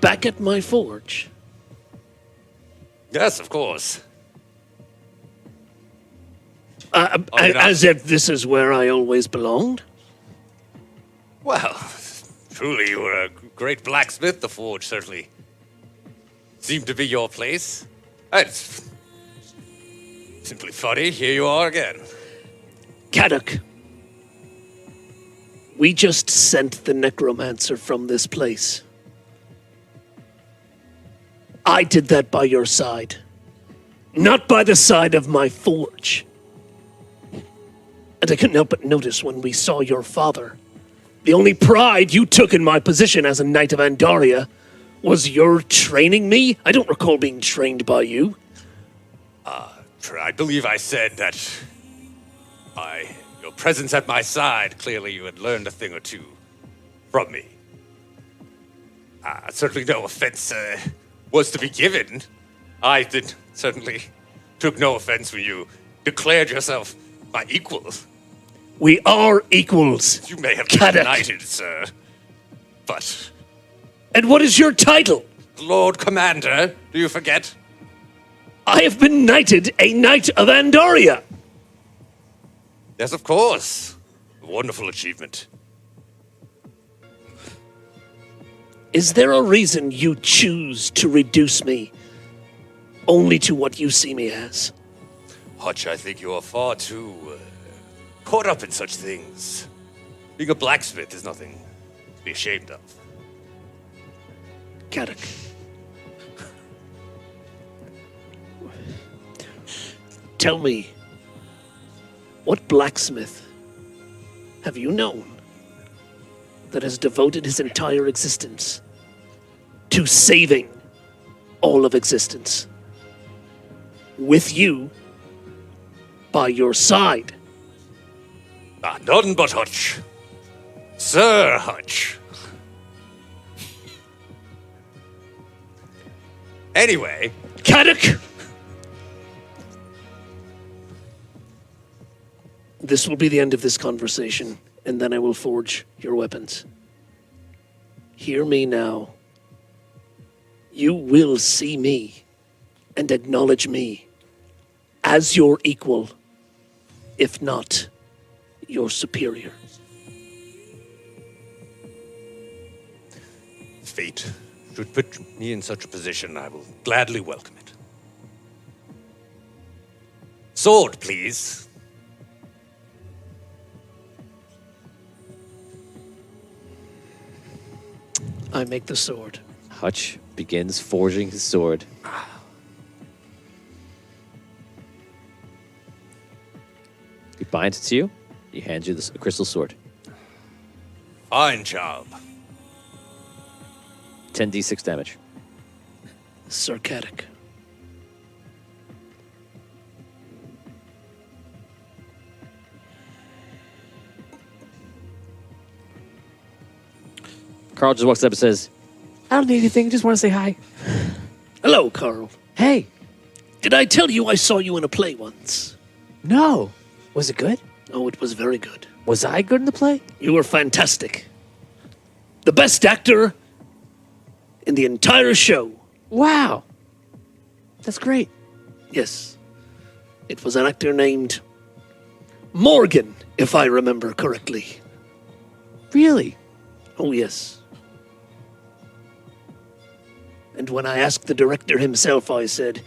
Back at my forge. Yes, of course. As if this is where I always belonged. Well, truly, you were a great blacksmith. The forge certainly seemed to be your place. It's simply funny. Here you are again. Caddick. We just sent the necromancer from this place. I did that by your side, not by the side of my forge. And I couldn't help but notice when we saw your father, the only pride you took in my position as a Knight of Andaria was your training me. I don't recall being trained by you. I believe I said that by your presence at my side, clearly you had learned a thing or two from me. Certainly no offense was to be given. I certainly took no offense when you declared yourself my equal. We are equals. You may have been Caddick. knighted, sir, but And what is your title? Lord Commander, do you forget? I have been knighted a Knight of Andaria. Yes, of course. A wonderful achievement. Is there a reason you choose to reduce me only to what you see me as? Hutch, I think you are far too caught up in such things. Being a blacksmith is nothing to be ashamed of. Caddick. Tell me, what blacksmith have you known that has devoted his entire existence to saving all of existence? With you by your side. None but Hutch. Sir Hutch. Anyway, Caddick! This will be the end of this conversation, and then I will forge your weapons. Hear me now. You will see me and acknowledge me as your equal, if not your superior. fate should put me in such a position, I will gladly welcome it. Sword, please. I make the sword. Hutch begins forging his sword. He binds it to you. He hands you the crystal sword. Fine job. 10d6 damage. Sarcastic. Carl just walks up and says, I don't need anything. Just want to say hi. Hello, Carl. Hey. Did I tell you I saw you in a play once? No. Was it good? Oh, it was very good. Was I good in the play? You were fantastic. The best actor in the entire show. Wow. That's great. Yes. It was an actor named Morgan, if I remember correctly. Really? Oh, yes. And when I asked the director himself, I said,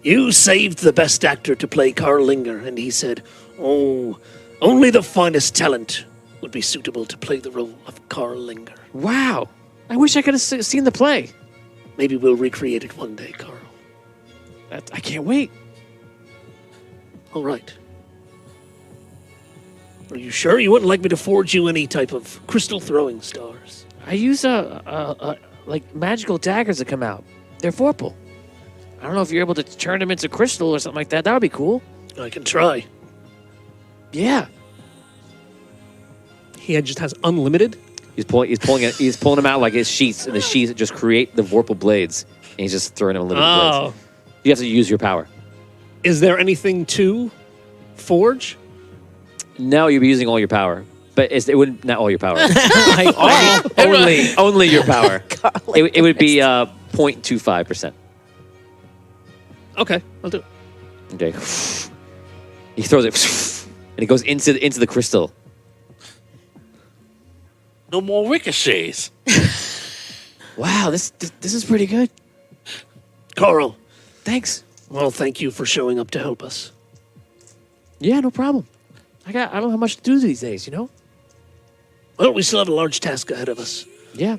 you saved the best actor to play Carl Linger. And he said, oh, only the finest talent would be suitable to play the role of Carl Linger. Wow. I wish I could have seen the play. Maybe we'll recreate it one day, Carl. I can't wait. All right. Are you sure you wouldn't like me to forge you any type of crystal throwing stars? I use like magical daggers that come out. They're vorpal. I don't know if you're able to turn them into crystal or something like that. That would be cool. I can try. Yeah. He just has unlimited. He's pulling them out like his sheets, and the sheets just create the vorpal blades, and he's just throwing them unlimited blades. You have to use your power. Is there anything to forge? No, you'll be using all your power, but it wouldn't not all your power. Like, only your power. It would be 0.25%. okay, I'll do it. Okay. He throws it, and it goes into the crystal. No more ricochets. Wow, this is pretty good. Carl, Thanks. well, thank you for showing up to help us. Yeah, no problem. I don't have much to do these days, you know? Well, we still have a large task ahead of us, Yeah.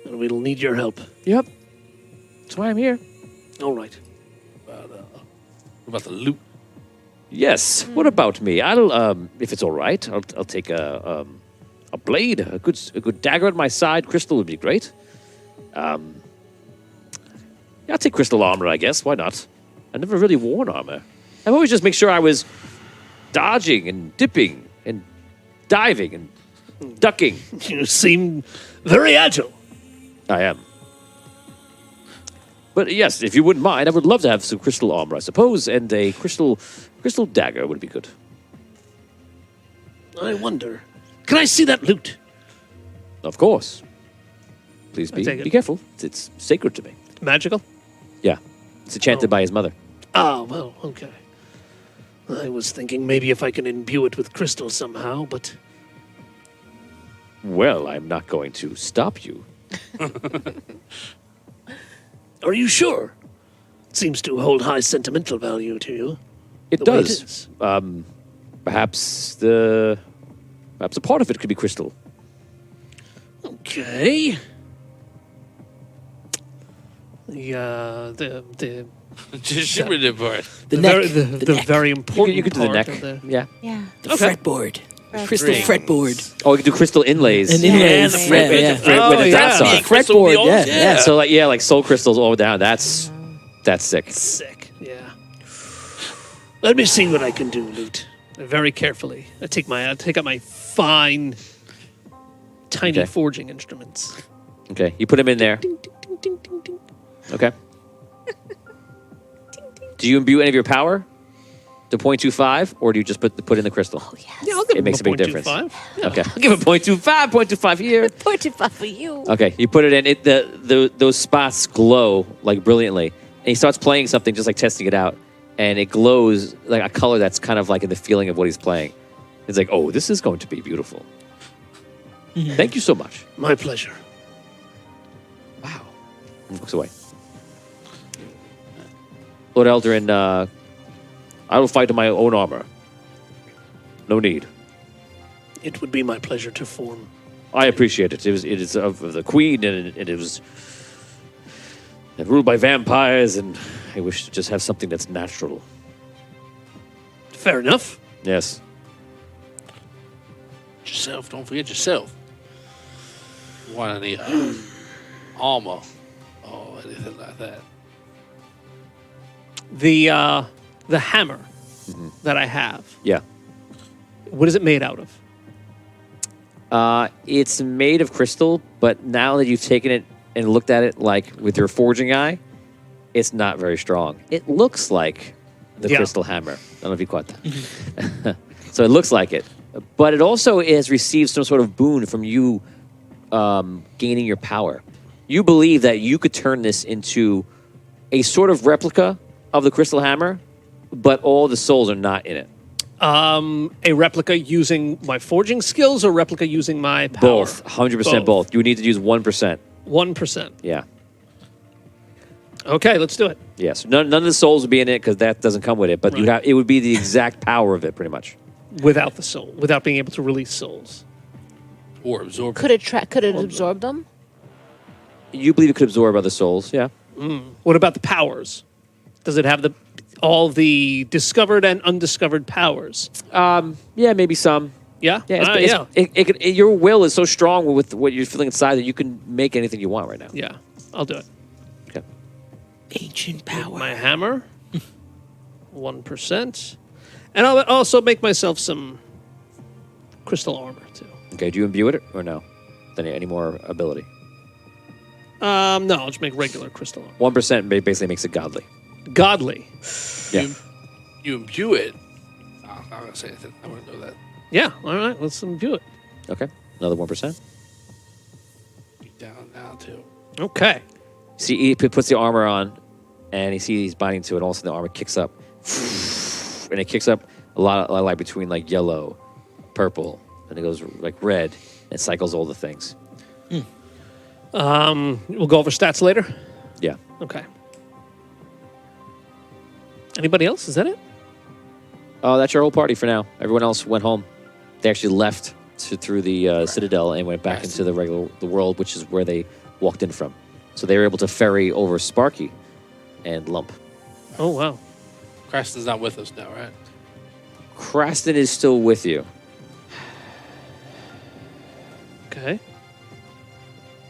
and we'll need your help. Yep. That's why I'm here. All right. What about the loot? Yes. What about me? I'll if it's all right, I'll take a blade, a good dagger at my side. Crystal would be great. Yeah, I'll take crystal armor, I guess. Why not? I never really worn armor. I've always just make sure I was dodging and dipping and diving and ducking. You seem very agile. I am. But yes, if you wouldn't mind, I would love to have some crystal armor, I suppose, and a crystal dagger would be good. I wonder. Can I see that loot? Of course. Please take it. be careful. It's sacred to me. Magical. Yeah. It's enchanted by his mother. Ah, well, okay. I was thinking maybe if I can imbue it with crystal somehow, but Well, I'm not going to stop you. are you sure? It seems to hold high sentimental value to you. It The way it does. is. Perhaps a part of it could be crystal. Okay. The Just shimmer the part. the neck, very, the neck. very important You could do the part neck. of the Yeah. Yeah. The fretboard. Crystal Rings. fretboard. Oh, we could do crystal inlays. And Yeah, inlays. the Yeah, fret- yeah. with the dots on yeah. it. Crystal Fretboard, wheels? yeah. Yeah. So like soul crystals all down. That's sick. Sick. yeah. Let me see what I can do, Loot. Very carefully. I take out my fine, tiny Okay. forging instruments. Okay. You put him in there. Ding, ding, ding, ding, ding, ding. Okay. Do you imbue any of your power to 0.25, or do you just put in the crystal? Oh, yes. Yeah, I'll give It him makes a big 0.25. Okay. I'll give it 0.25, 0.25 here. Portify for you. Okay, you put it in. Those spots glow like brilliantly, and he starts playing something, just like testing it out, and it glows like a color that's kind of like in the feeling of what he's playing. It's like, oh, this is going to be beautiful. Thank you so much. My pleasure. Wow. He looks away. Lord Eldarin, I will fight in my own armor. No need. It would be my pleasure to form. I appreciate it. It is of the queen, and it was ruled by vampires, and I wish to just have something that's natural. Fair enough. Yes. Yourself. Don't forget yourself. You want any armor or anything like that? The hammer that I have. Yeah. What is it made out of? It's made of crystal, but now that you've taken it and looked at it like with your forging eye, it's not very strong. It looks like the crystal hammer. I don't know if you caught that. So it looks like it. But it also has received some sort of boon from you gaining your power. You believe that you could turn this into a sort of replica of the crystal hammer, but all the souls are not in it. A replica using my forging skills or replica using my power? Both. 100% both. You would need to use 1%. 1%. Yeah. Okay, let's do it. Yes. None of the souls would be in it because that doesn't come with it, but Right. it would be the exact power of it, pretty much. Without the soul, without being able to release souls. Or absorb. Could it absorb them? You believe it could absorb other souls, yeah. What about the powers? Does it have all the discovered and undiscovered powers? Yeah, maybe some. Yeah? Yeah, your will is so strong with what you're feeling inside that you can make anything you want right now. Yeah, I'll do it. Okay. Ancient power. My hammer, 1%. And I'll also make myself some crystal armor, too. Okay, do you imbue it or no? Any more ability? No, I'll just make regular crystal armor. 1% basically makes it godly. Godly. Yeah. You imbue it. I'm not going to say anything. I want to know that. Yeah, all right, let's imbue it. Okay, another 1%. Down now, too. Okay. See, he puts the armor on, and he sees he's binding to it. All of a sudden, the armor kicks up, and it kicks up a lot of light between like yellow, purple, and it goes like red, and cycles all the things. We'll go over stats later. Yeah. Okay. Anybody else? Is that it? Oh, that's your whole party for now. Everyone else went home. They actually left through the Citadel and went back into the world, which is where they walked in from. So they were able to ferry over Sparky and Lump. Oh, wow. Cranston's not with us now, right? Craston is still with you. Okay.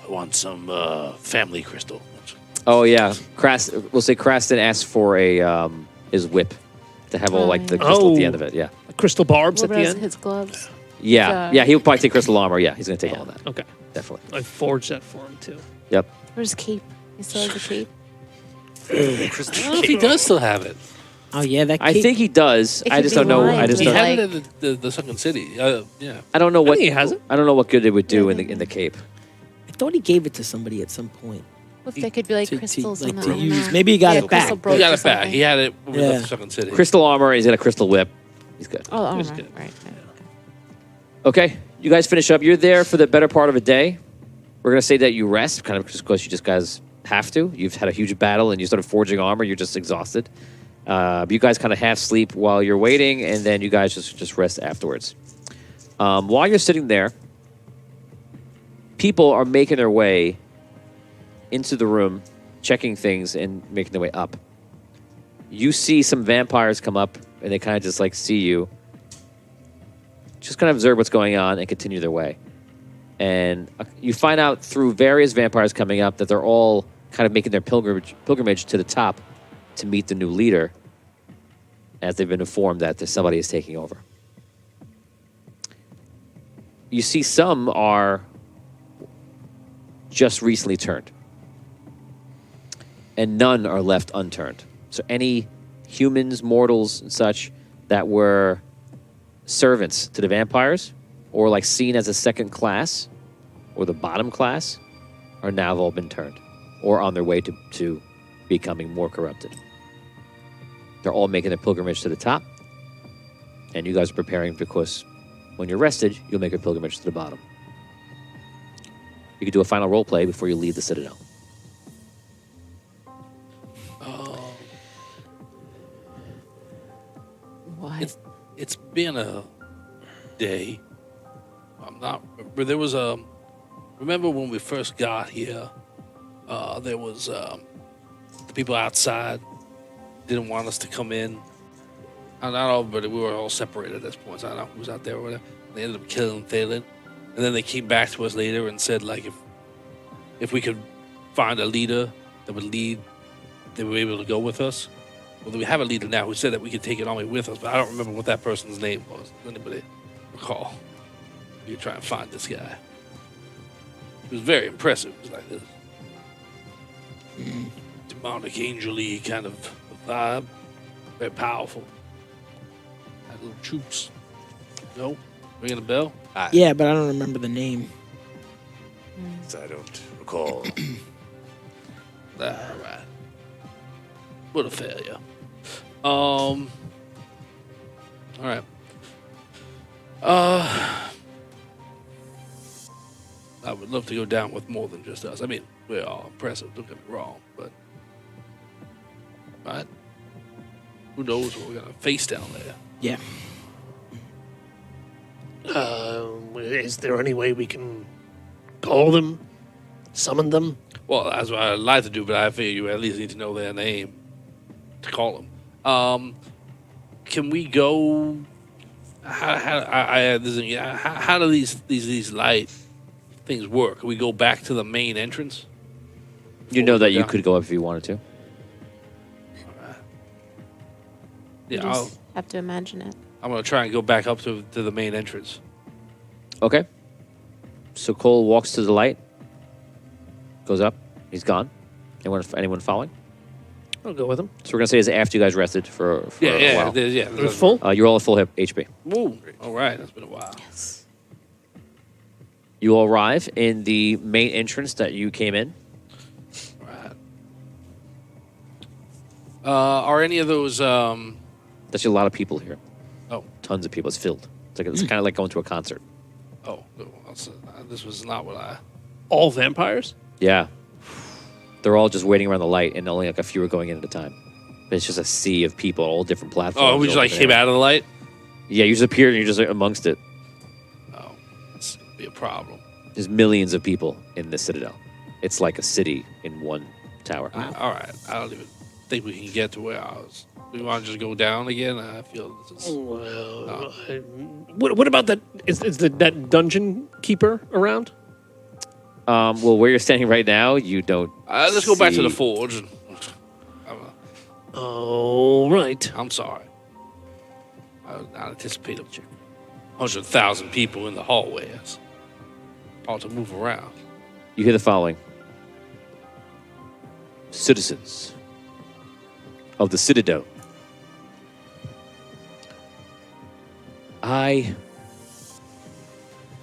I want some family crystal. Oh yeah, we'll say Craston asked for his whip to have all like the crystal at the end of it. Yeah. Crystal barbs What at the about end? his gloves? Yeah, yeah. He would probably take crystal armor. Yeah, he's gonna take all that. Okay. Definitely. I forged that for him, too. Yep. Where's his cape? He still has a cape. I don't know if he does still have it. Oh yeah, that. I cape- think he does. It I could just be don't know. lined I just He don't. with, had like- it in the Sunken City. Yeah. I don't know what think he has it. I don't know what good it would do in the cape. I thought he gave it to somebody at some point. What if they could be like To- crystals like in the to use. armor? Maybe he got Yeah, it crystal back. brooch He got or it back. something. He had it when we Yeah. left the Sunken City. Crystal armor. He's got a crystal whip. He's good. Oh, armor. It was good. Right. Okay, you guys finish up. You're there for the better part of a day. We're gonna say that you rest, kind of just because you just guys have to. You've had a huge battle and you started forging armor. You're just exhausted. You guys kind of half sleep while you're waiting, and then you guys just rest afterwards. While you're sitting there, people are making their way into the room, checking things and making their way up. You see some vampires come up, and they kind of just like see you. Just kind of observe what's going on and continue their way. And you find out through various vampires coming up that they're all kind of making their pilgrimage to the top to meet the new leader, as they've been informed that somebody is taking over. You see some are just recently turned, and none are left unturned. So any humans, mortals, and such that were servants to the vampires, or like seen as a second class, or the bottom class, are now all been turned, or on their way to becoming more corrupted. They're all making their pilgrimage to the top, and you guys are preparing because when you're rested, you'll make a pilgrimage to the bottom. You can do a final role play before you leave the Citadel. What? It's been a day. I'm not. But there was a. Remember when we first got here? There was the people outside didn't want us to come in. Not all, but we were all separated at this point. So I don't know who was out there or whatever. They ended up killing Thalen. And then they came back to us later and said, like, if we could find a leader that would lead, they were able to go with us. Well, we have a leader now who said that we could take an army with us, but I don't remember what that person's name was. Does anybody recall? We could try and find this guy. It was very impressive. It was like this demonic, angel-y kind of vibe. Very powerful. Had little troops. No? Ringing a bell? Yeah, but I don't remember the name. I don't recall. All right. What a failure. All right. I would love to go down with more than just us. I mean, we're all impressive, don't get me wrong, but right? Who knows what we're gonna face down there? Yeah. Is there any way we can call them, summon them? Well, that's what I'd like to do, but I figure you at least need to know their name to call them. Can we go? How do these light things work? Can we go back to the main entrance? You know that you could go up if you wanted to. You Yeah, just have to imagine it. I'm gonna try and go back up to the main entrance. Okay. So Cole walks to the light, goes up, he's gone. Anyone following? I'll go with them. So we're gonna say is after you guys rested for a while. They're full? You're all at full HP. Woo! All right, that's been a while. Yes. You all arrive in the main entrance that you came in. All right. Are any of those? That's a lot of people here. Oh, Tons of people. It's filled. It's kind of like going to a concert. oh, this was not what I. All vampires? Yeah. They're all just waiting around the light, and only like a few are going in at a time. But it's just a sea of people, all different platforms. Oh, we just like came out of the light. Yeah, you just appeared and you're just like, amongst it. Oh, this would be a problem. There's millions of people in the Citadel. It's like a city in one tower. All right, I don't even think we can get to where I was. We want to just go down again. I feel this is. Well, what about that? Is that dungeon keeper around? Well, where you're standing right now, you don't. Let's go back to the see- forge. Oh, right. I'm sorry. I was not anticipating 100,000 people in the hallways. All to move around. You hear the following: citizens of the Citadel, I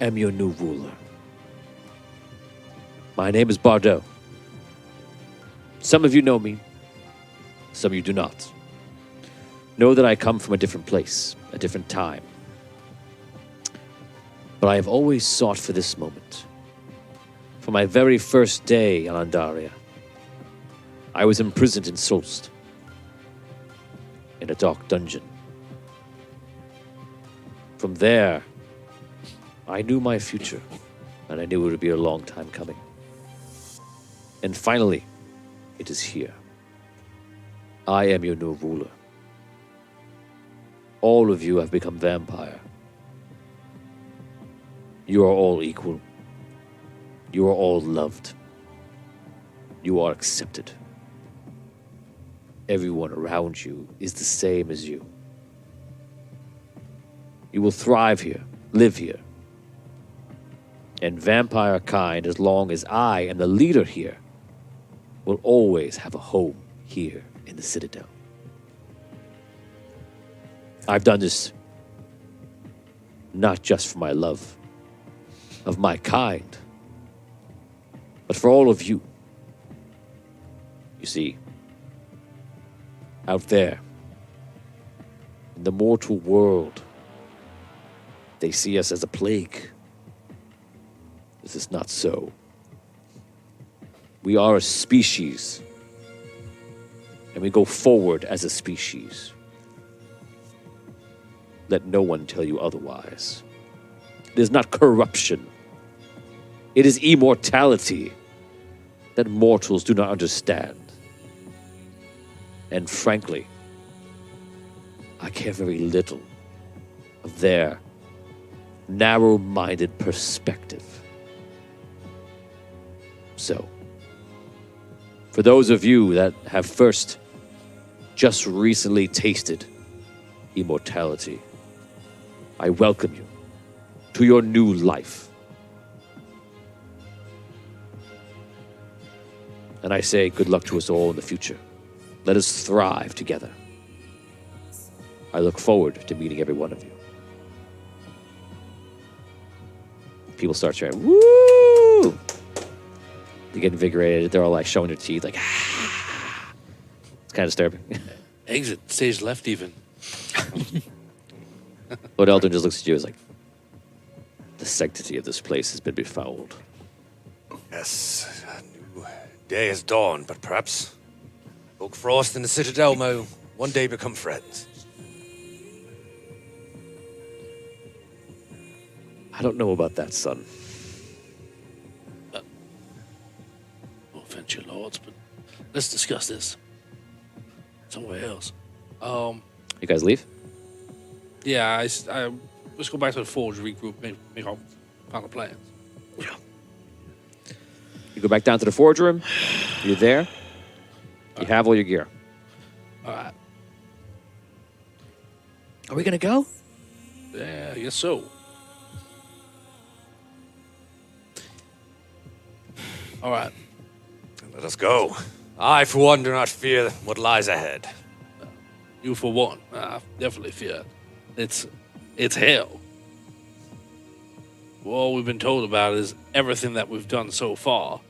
am your new ruler. My name is Bardot. Some of you know me, some of you do not. Know that I come from a different place, a different time. But I have always sought for this moment. From my very first day on Andaria, I was imprisoned in Solst, in a dark dungeon. From there, I knew my future, and I knew it would be a long time coming. And finally, it is here. I am your new ruler. All of you have become vampire. You are all equal. You are all loved. You are accepted. Everyone around you is the same as you. You will thrive here, live here. And vampire kind, as long as I am the leader here, will always have a home here in the Citadel. I've done this not just for my love of my kind, but for all of you. You see, out there, in the mortal world, they see us as a plague. This is not so. We are a species, and we go forward as a species. Let no one tell you otherwise. It is not corruption. It is immortality that mortals do not understand. And frankly, I care very little of their narrow-minded perspective. So, for those of you that have first just recently tasted immortality, I welcome you to your new life. And I say good luck to us all in the future. Let us thrive together. I look forward to meeting every one of you. People start chanting, woo! They get invigorated. They're all like showing their teeth, like, ah. It's kind of disturbing. Exit stage left even. Lord Eldrin just looks at you as like, the sanctity of this place has been befouled. Yes, a new day has dawned, but perhaps Oak Frost and the Citadel may one day become friends. I don't know about that, son. No offense, your lords, but let's discuss this somewhere else. You guys leave? Yeah, let's go back to the forge, regroup, make our final plans. You go back down to the forge room. You're there. You have all your gear. All right. Are we gonna go? Yeah, I guess so. All right. Let us go. I, for one, do not fear what lies ahead. You for one. I definitely fear it. It's hell. All we've been told about is everything that we've done so far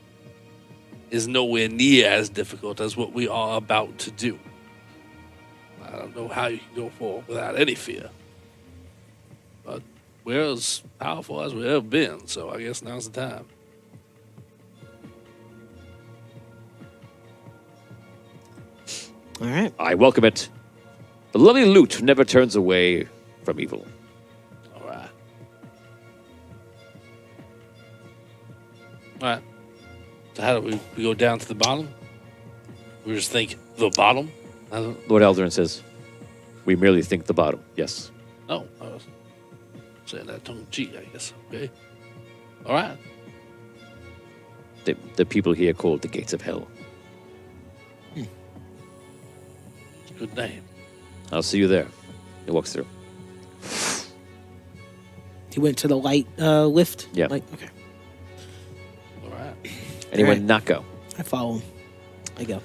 is nowhere near as difficult as what we are about to do. I don't know how you can go forward without any fear. But we're as powerful as we've ever been, so I guess now's the time. All right. I welcome it. The lovely loot never turns away from evil. All right. All right. So how do we go down to the bottom? We just think the bottom? Lord Eldrin says, we merely think the bottom. Yes. Oh, I was saying that tongue in cheek, I guess. Okay. All right. The people here call it the gates of hell. Good name. I'll see you there. He walks through. He went to the light lift. Yeah. Like, okay. All right. Anyone Alright. not go? I follow him. I go.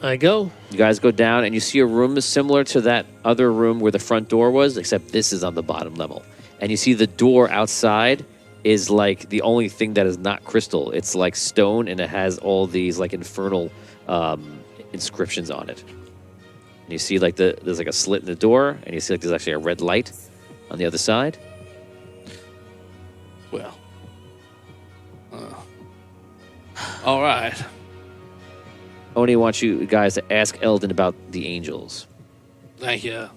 I go. You guys go down and you see a room similar to that other room where the front door was, except this is on the bottom level. And you see the door outside is like the only thing that is not crystal. It's like stone and it has all these like infernal inscriptions on it. And you see like there's like a slit in the door and you see like there's actually a red light on the other side. Well. All right. Oni wants you guys to ask Eldon about the angels. Thank you.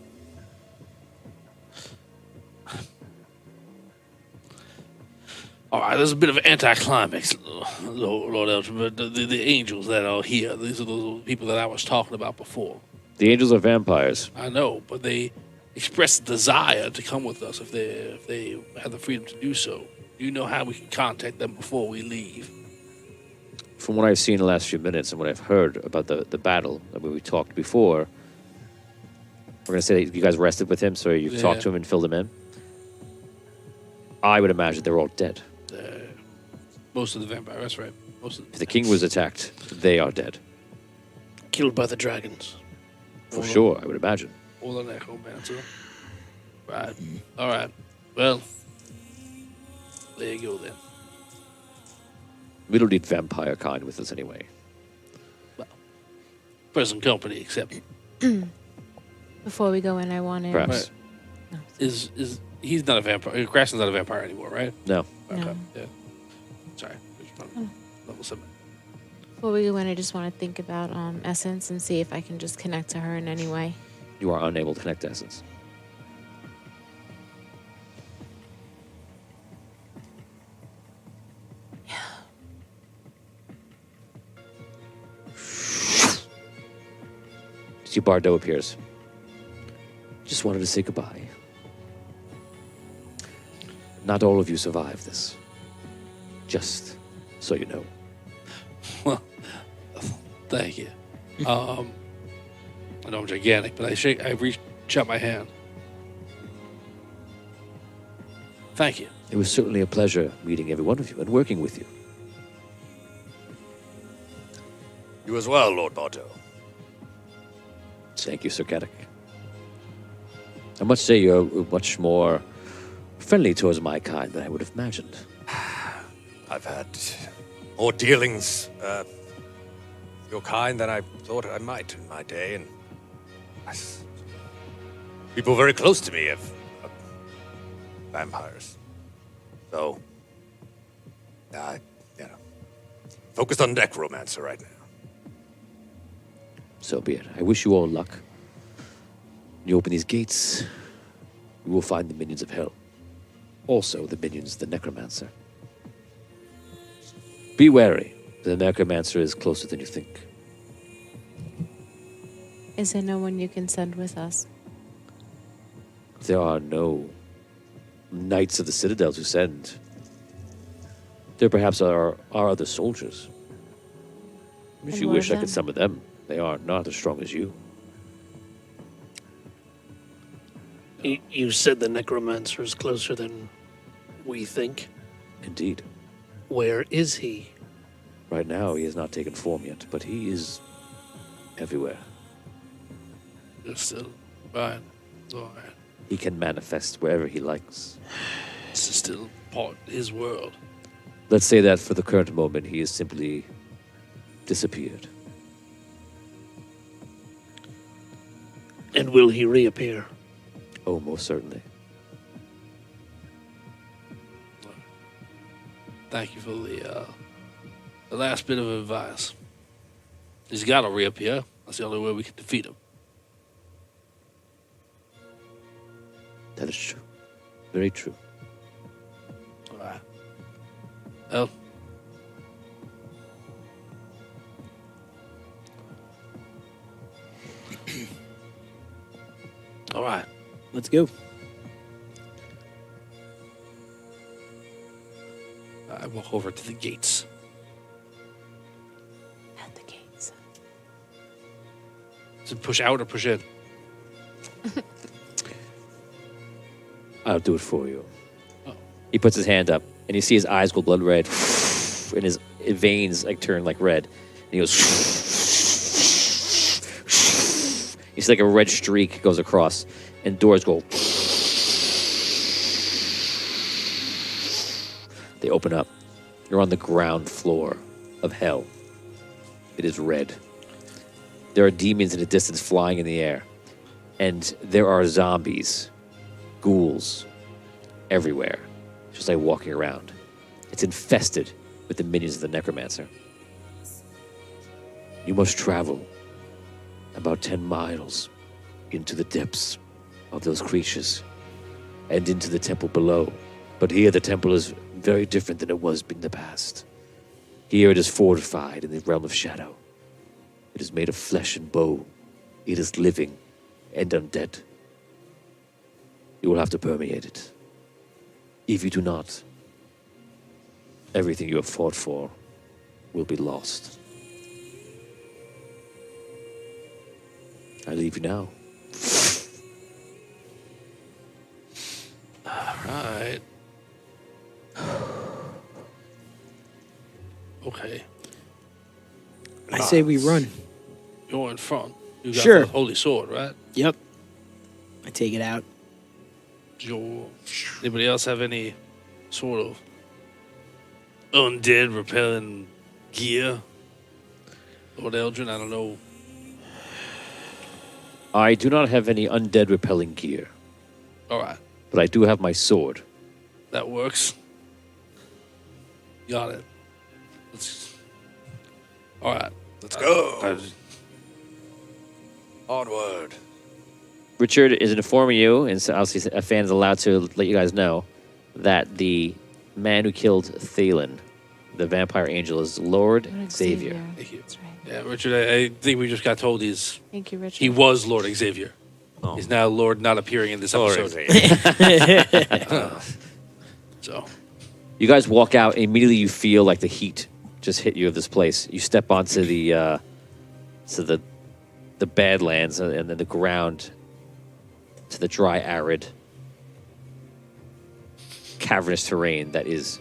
All right, there's a bit of an anticlimax, Lord Eldrin, but the angels that are here, these are those people that I was talking about before. The angels are vampires. I know, but they express a desire to come with us if they have the freedom to do so. Do you know how we can contact them before we leave? From what I've seen in the last few minutes and what I've heard about the battle that we talked before, we're going to say that you guys rested with him, so you've talked to him and filled him in. I would imagine they're all dead. Most of the vampires, that's right. If the king was attacked, they are dead. Killed by the dragons. For sure, I would imagine. Or the necromancer. Right. All right. Well, there you go then. We don't need vampire kind with us anyway. Well, present company, except Before we go in, I want to. Perhaps. is he's not a vampire. Graston's not a vampire anymore, right? No. Okay. No. Yeah. Sorry. Level 7. Before we go in, I just want to think about Essence and see if I can just connect to her in any way. You are unable to connect to Essence. See Bardo appears. Just wanted to say goodbye. Not all of you survived this. Just so you know. Well, thank you. I know I'm gigantic, but I reach out my hand. Thank you. It was certainly a pleasure meeting every one of you and working with you. You as well, Lord Bardo. Thank you, Sir Caddock. I must say you're much more friendly towards my kind than I would have imagined. I've had more dealings with your kind than I thought I might in my day, and people very close to me have vampires. So, focused on necromancer right now. So be it. I wish you all luck. When you open these gates, you will find the minions of hell. Also, the minions of the necromancer. Be wary. The necromancer is closer than you think. Is there no one you can send with us? There are no knights of the citadel to send. There perhaps are other soldiers. If And you what wish, of I could them? summon them. They are not as strong as you. You said the necromancer is closer than we think. Indeed. Where is he? Right now, he has not taken form yet, but he is everywhere. You're still fine. It's all right. He can manifest wherever he likes. This is still part of his world. Let's say that for the current moment, he has simply disappeared. And will he reappear? Oh, most certainly. Thank you for the last bit of advice. He's got to reappear. That's the only way we can defeat him. That is true. Very true. All right. Well, all right. Let's go. I walk over to the gates. At the gates. Does it push out or push in? I'll do it for you. Oh. He puts his hand up, and you see his eyes go blood red, and his veins turn red. And he goes. You see a red streak goes across, and doors go. They open up. You're on the ground floor of hell. It is red. There are demons in the distance flying in the air, and there are zombies. Ghouls everywhere, just walking around. It's infested with the minions of the necromancer. You must travel about 10 miles into the depths of those creatures and into the temple below. But here the temple is very different than it was in the past. Here it is fortified in the realm of shadow. It is made of flesh and bone. It is living and undead. You will have to permeate it. If you do not, everything you have fought for will be lost. I leave you now. All right. Okay. I say we run. You're in front. You got Sure. the holy sword, right? Yep. I take it out. Anybody else have any sort of undead repelling gear? Lord Eldrin, I don't know. I do not have any undead repelling gear, All right. but I do have my sword. That works. Got it. All right. Let's go. Onward. Richard is informing you, and so obviously a fan is allowed to let you guys know, that the man who killed Thalen, the vampire angel, is Lord Xavier. Thank you. That's right. Yeah, Richard, I think we just got told Thank you, Richard. he was Lord Xavier. He's now Lord not appearing in this episode. So, You guys walk out, and immediately you feel like the heat just hit you of this place. You step onto the badlands and then the ground to the dry, arid, cavernous terrain that is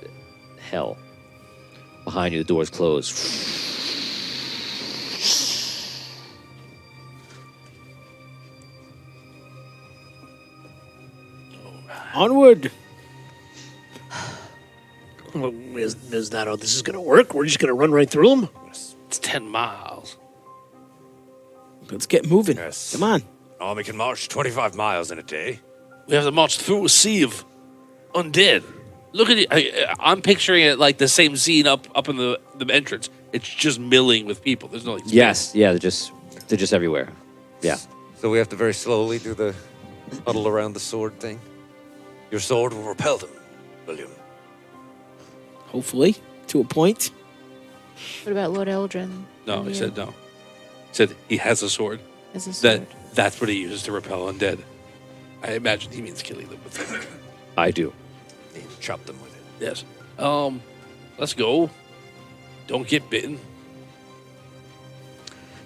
hell. Behind you, the doors close. Onward. Well, is that how this is going to work? We're just going to run right through them? it's 10 miles. Let's get moving. Yes. Come on. Army can march 25 miles in a day. We have to march through a sea of undead. Look at it. I'm picturing it like the same scene up in the entrance. It's just milling with people. There's no like space. Yes, yeah, they're just everywhere. Yeah. So we have to very slowly do the huddle around the sword thing. Your sword will repel them, William. Hopefully, to a point. What about Lord Eldrin? No, And he you? said no. He said he has a sword. As a sword. That's what he uses to repel undead. I imagine he means killing them with it. I do. You chop them with it. Yes. Let's go. Don't get bitten.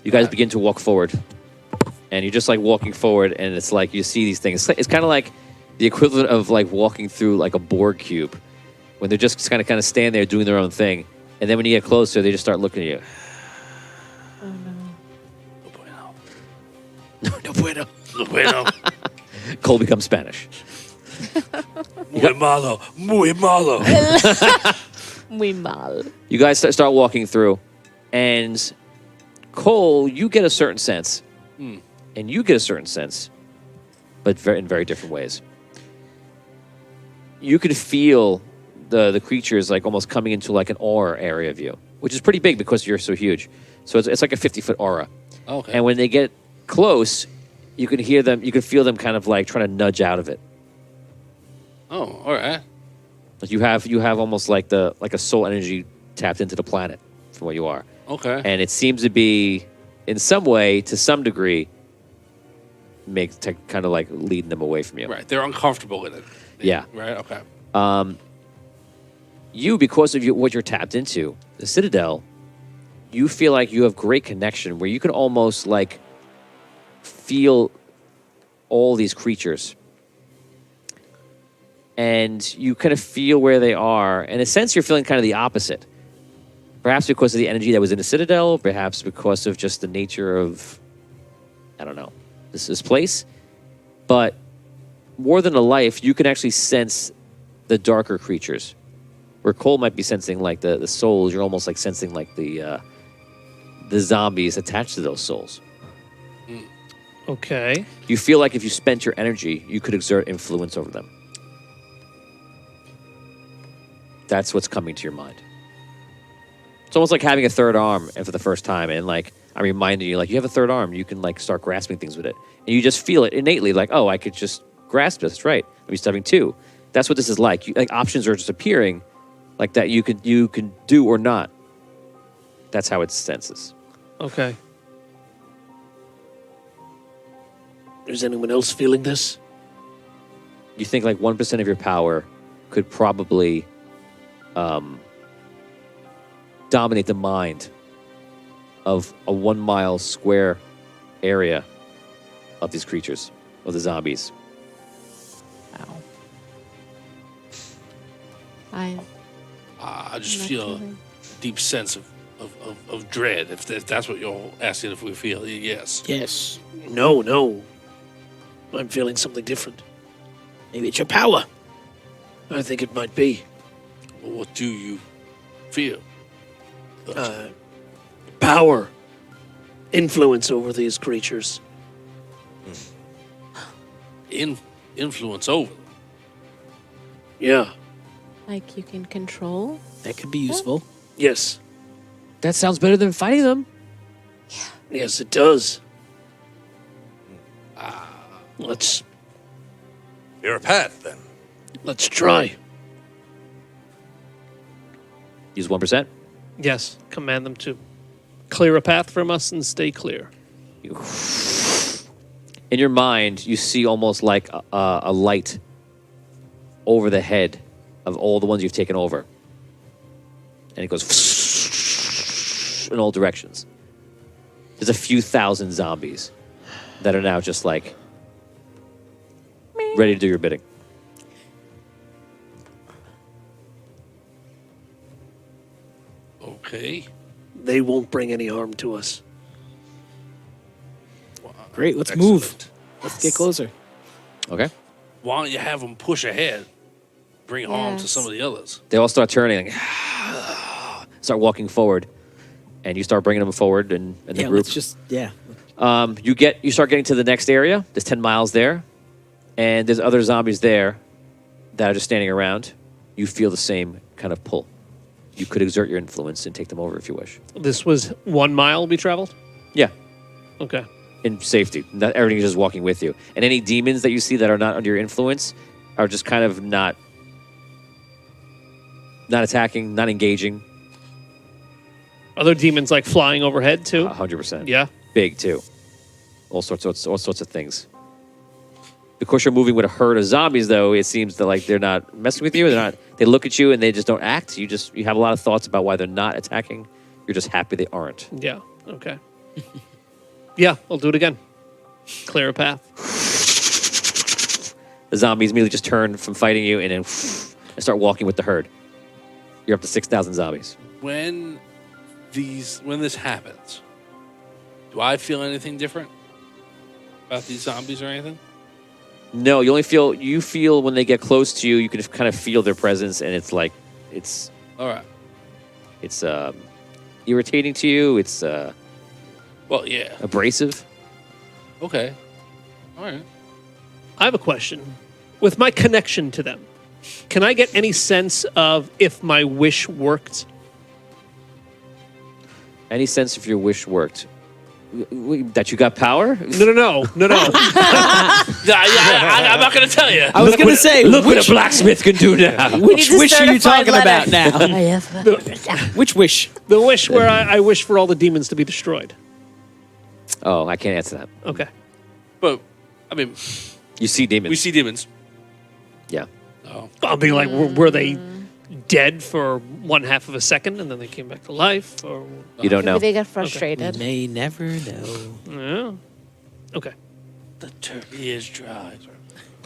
You guys begin to walk forward, and you're just like walking forward, and it's like you see these things. It's kind of like the equivalent of like walking through like a Borg cube, when they're just kind of stand there doing their own thing, and then when you get closer, they just start looking at you. Oh no. No bueno. No bueno. Cole becomes Spanish. Muy malo. Muy malo. Muy mal. You guys start walking through, and Cole, you get a certain sense, and you get a certain sense, but in very different ways. You can feel the creatures like almost coming into like an aura area of you, which is pretty big because you're so huge. So it's like a 50-foot aura. Okay. And when they get close, you can hear them, you can feel them kind of like trying to nudge out of it. Oh, all right. Like you have almost like a soul energy tapped into the planet from what you are. Okay. And it seems to be, in some way, to some degree, kind of like leading them away from you. Right. They're uncomfortable with it. Yeah. Right. Okay. You, because of what you're tapped into, the Citadel, you feel like you have great connection where you can almost like feel all these creatures. And you kind of feel where they are. In a sense, you're feeling kind of the opposite. Perhaps because of the energy that was in the Citadel, perhaps because of just the nature of, I don't know, this place. But more than a life, you can actually sense the darker creatures. Where Cole might be sensing like the souls, you're almost like sensing like the zombies attached to those souls. Okay. You feel like if you spent your energy, you could exert influence over them. That's what's coming to your mind. It's almost like having a third arm for the first time, and like I'm reminding you, like you have a third arm, you can like start grasping things with it, and you just feel it innately, like oh, I could just grasp this. Right? I'm used to having two. That's what this is like. Like options are just appearing, like that you can do or not. That's how it senses. Okay. Is anyone else feeling this? You think like 1% of your power could probably dominate the mind of a 1 mile square area of these creatures, of the zombies. Wow. I just not feel a feeling- deep sense of dread. If that's what you're asking, if we feel, yes. Yes. No. I'm feeling something different. Maybe it's your power. I think it might be. Well, what do you feel? Power. Influence over these creatures. Influence over them. Yeah. Like you can control. That could be useful. Yes. That sounds better than fighting them. Yes, it does. Let's You're a path, then. try. Use 1%. Yes, command them to clear a path from us and stay clear. In your mind, you see almost like a light over the head of all the ones you've taken over. And it goes in all directions. There's a few thousand zombies that are now just like ready to do your bidding. Okay. They won't bring any harm to us. Great, let's Excellent. move. Let's get closer. Okay? Why don't you have them push ahead? Bring harm to Yes. some of the others. They all start turning, like, start walking forward. And you start bringing them forward in the Yeah, group. let's just, yeah. You start getting to the next area. There's 10 miles there. And there's other zombies there that are just standing around. You feel the same kind of pull. You could exert your influence and take them over if you wish. This was 1 mile we traveled? Yeah, Okay. in safety. Not everything is just walking with you. And any demons that you see that are not under your influence are just kind of not attacking, not engaging. Are there demons like flying overhead too? 100%. Yeah. Big too. All sorts of things. Because you're moving with a herd of zombies, though, it seems that like they're not messing with you. They look at you and they just don't act. You have a lot of thoughts about why they're not attacking. You're just happy they aren't. Yeah. Okay. Yeah, I'll do it again. Clear a path. The zombies immediately just turn from fighting you and then and start walking with the herd. You're up to 6,000 zombies. When this happens, do I feel anything different about these zombies or anything? No, you feel when they get close to you, you can kind of feel their presence, and it's like it's All right. Irritating to you. It's Well, yeah. abrasive. Okay. All right. I have a question. With my connection to them, can I get any sense of if my wish worked? Any sense if your wish worked? That you got power? No. I'm not going to tell you. I was going to say, Look what a blacksmith can do now. which wish are you talking about now? I have. Which wish? The wish where I wish for all the demons to be destroyed. Oh, I can't answer that. Okay. But, I mean, You see demons. we see demons. Yeah. Oh. I'll be like, were they dead for 1/2 of a second and then they came back to life? Or You don't know. Maybe they get frustrated. May never know. yeah. Okay. The turkey is dry.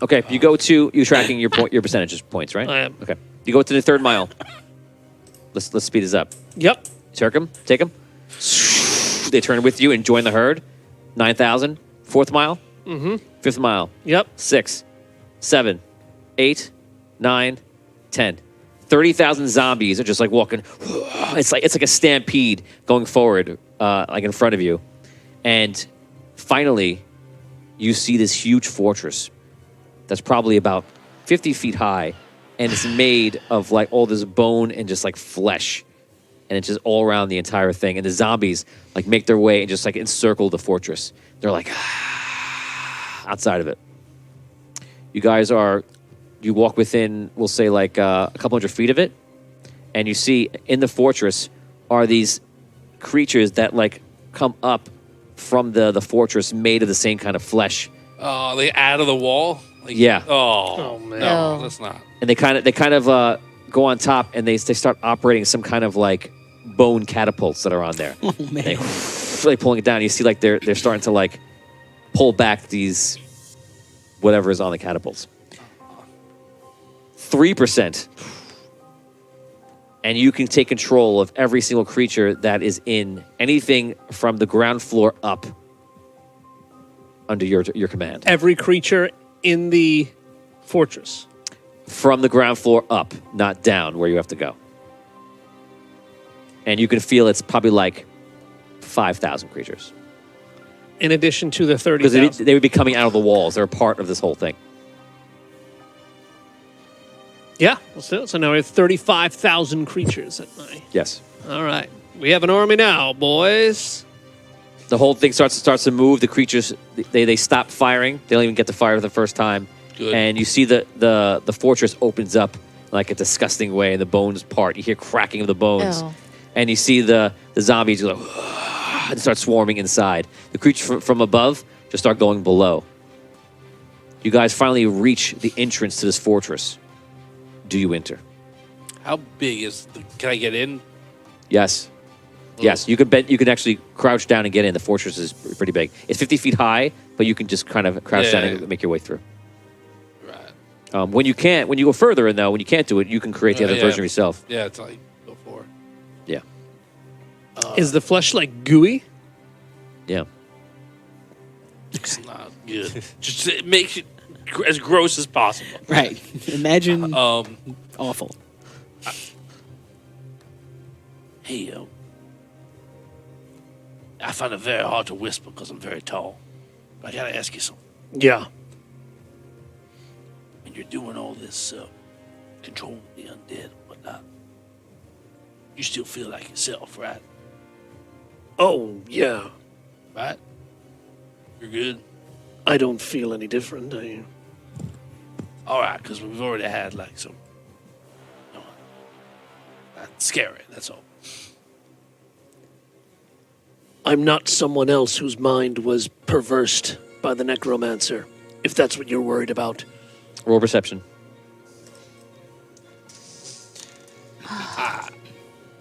Okay, you go to you're tracking your percentages points, right? I am. Okay. You go to the 3rd mile. Let's speed this up. Yep. Take them. They turn with you and join the herd. 9,000. 4th mile. Mm-hmm. 5th mile. Yep. 6, 7, 8, 9, 10. 30,000 zombies are just like walking. It's like a stampede going forward, like in front of you. And finally, you see this huge fortress that's probably about 50 feet high, and it's made of like all this bone and just like flesh, and it's just all around the entire thing. And the zombies like make their way and just like encircle the fortress. They're like outside of it. You walk within, we'll say, like a couple hundred feet of it, and you see in the fortress are these creatures that like come up from the fortress, made of the same kind of flesh. Oh, they out of the wall? Like, Yeah. Oh, man. No, No. that's not. And they kind of go on top, and they start operating some kind of like bone catapults that are on there. Oh, man. They really pulling it down. You see, like they're starting to like pull back these whatever is on the catapults. 3%, and you can take control of every single creature that is in anything from the ground floor up under your command. Every creature in the fortress. From the ground floor up, not down where you have to go. And you can feel it's probably like 5,000 creatures. In addition to the Because 30,000. they would be coming out of the walls. They're a part of this whole thing. Yeah. So now we have 35,000 creatures at my. Yes. All right. We have an army now, boys. The whole thing starts to move. The creatures, they stop firing. They don't even get to fire the first time. Good. And you see the fortress opens up like a disgusting way, and the bones part. You hear cracking of the bones. Ew. And you see the zombies go and start swarming inside. The creatures from above just start going below. You guys finally reach the entrance to this fortress. Do you enter? How big is the... Can I get in? Yes. Yes, you can actually crouch down and get in. The fortress is pretty big. It's 50 feet high, but you can just kind of crouch down and make your way through. Right. When you go further in, though, when you can't do it, you can create the other version yourself. Yeah, it's like, go for it. Yeah. Is the flesh like gooey? Yeah. It's not good. Just make it as gross as possible. Right. Imagine awful. Hey, I find it very hard to whisper because I'm very tall. But I gotta ask you something. Yeah. When you're doing all this controlling the undead and whatnot, you still feel like yourself, right? Oh, yeah. Right? You're good? I don't feel any different. All right, because we've already had like some... scary, that's all. I'm not someone else whose mind was perversed by the necromancer, if that's what you're worried about. Roll perception.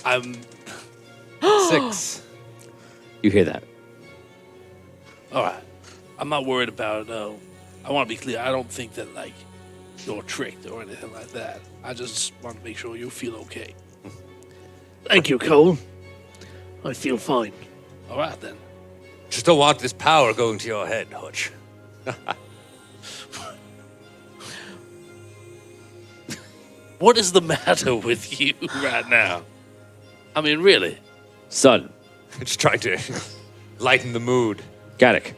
I'm... 6. You hear that? All right. I'm not worried about I want to be clear. I don't think that, like, you're tricked or anything like that. I just want to make sure you feel okay. Thank you, Cole. I feel fine. All right, then. Just don't want this power going to your head, Hutch. What is the matter with you right now? I mean, really? Son, Just trying to lighten the mood. Gaddock,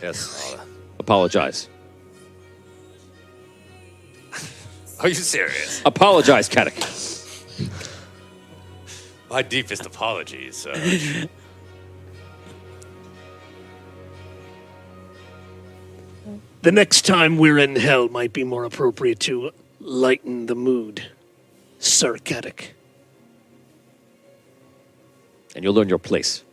Yes. apologize. Are you serious? Apologize, Gaddock. My deepest apologies. The next time we're in hell might be more appropriate to lighten the mood, Sir Caddick. And you'll learn your place.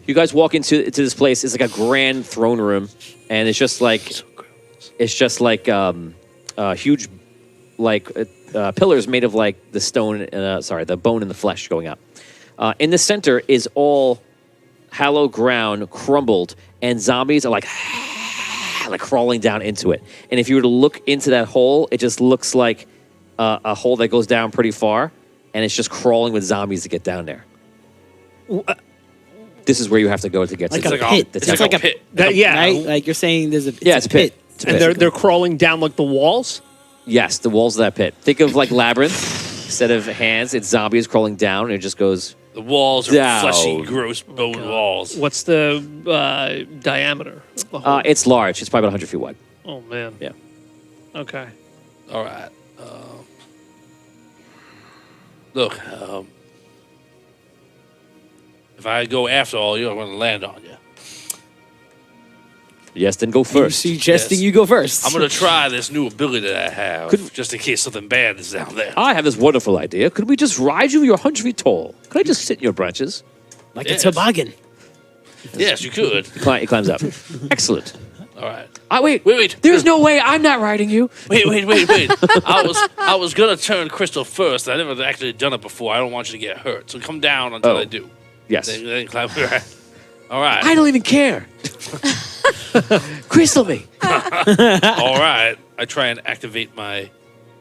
You guys walk into this place. It's like a grand throne room, and it's just like huge, pillars made of like the stone. The bone and the flesh going up. In the center is all hallowed ground, crumbled, and zombies are like crawling down into it. And if you were to look into that hole, it just looks like a hole that goes down pretty far, and it's just crawling with zombies to get down there. This is where you have to go to get Like to a pit. It's like a pit. Right? Like you're saying there's a Yeah, it's a pit. It's a And pit. they're crawling down like the walls? Yes, the walls of that pit. Think of like Labyrinth. Instead of hands, it's zombies crawling down, and it just goes... The walls are Down. fleshy, gross bone walls. What's the diameter of the hole? It's large. It's probably about 100 feet wide. Oh, man. Yeah. Okay. All right. Look, if I go after all you, I'm going to land on you. Yes, then go You're first. suggesting Yes. you go first. I'm going to try this new ability that I have, Could- just in case something bad is down there. I have this wonderful idea. Could we just ride you? You're 100 feet tall. Could I just sit in your branches? like Yes. a toboggan. Yes, you could. He climbs up. Excellent. All right. Wait. There's no way I'm not riding you. Wait. I was gonna turn Crystal first. I never actually done it before. I don't want you to get hurt. So come down until I do. Yes. Then climb. All right. I don't even care. Crystal me. All right. I try and activate my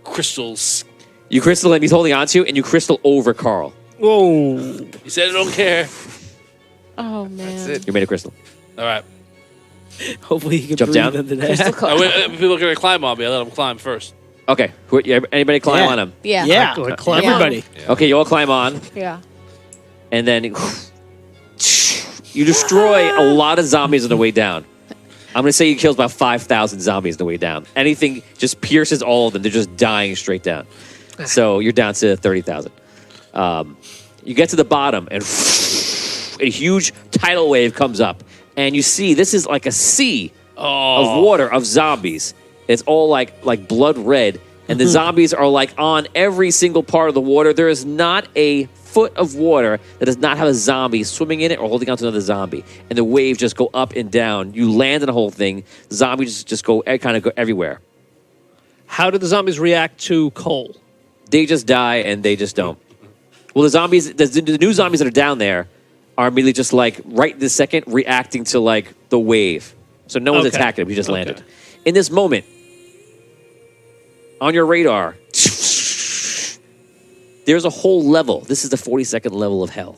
crystals. You crystal him. He's holding on to you, and you crystal over Carl. Whoa. You said I don't care. Oh man. That's it. You made a crystal. All right. Hopefully you can Jump breathe down? under that. People are gonna climb on me. I let them climb first. Okay. Anybody climb Yeah. on him? Yeah. Yeah. Like climb Yeah. Everybody. Okay, you all climb on, Yeah. and then you destroy a lot of zombies on the way down. I'm going to say you kills about 5,000 zombies on the way down. Anything just pierces all of them. They're just dying straight down. So you're down to 30,000. You get to the bottom, and a huge tidal wave comes up. And you see, this is like a sea of water of zombies. It's all like blood red. And the zombies are like on every single part of the water. There is not a foot of water that does not have a zombie swimming in it or holding on to another zombie. And the waves just go up and down. You land in the whole thing. Zombies just go kind of go everywhere. How do the zombies react to Cole? They just die and they just don't. Well, the zombies, the new zombies that are down there are immediately just like right this second reacting to like the wave. So no one's Okay. attacking them. We just landed. Okay. In this moment, on your radar, there's a whole level. This is the 42nd level of hell.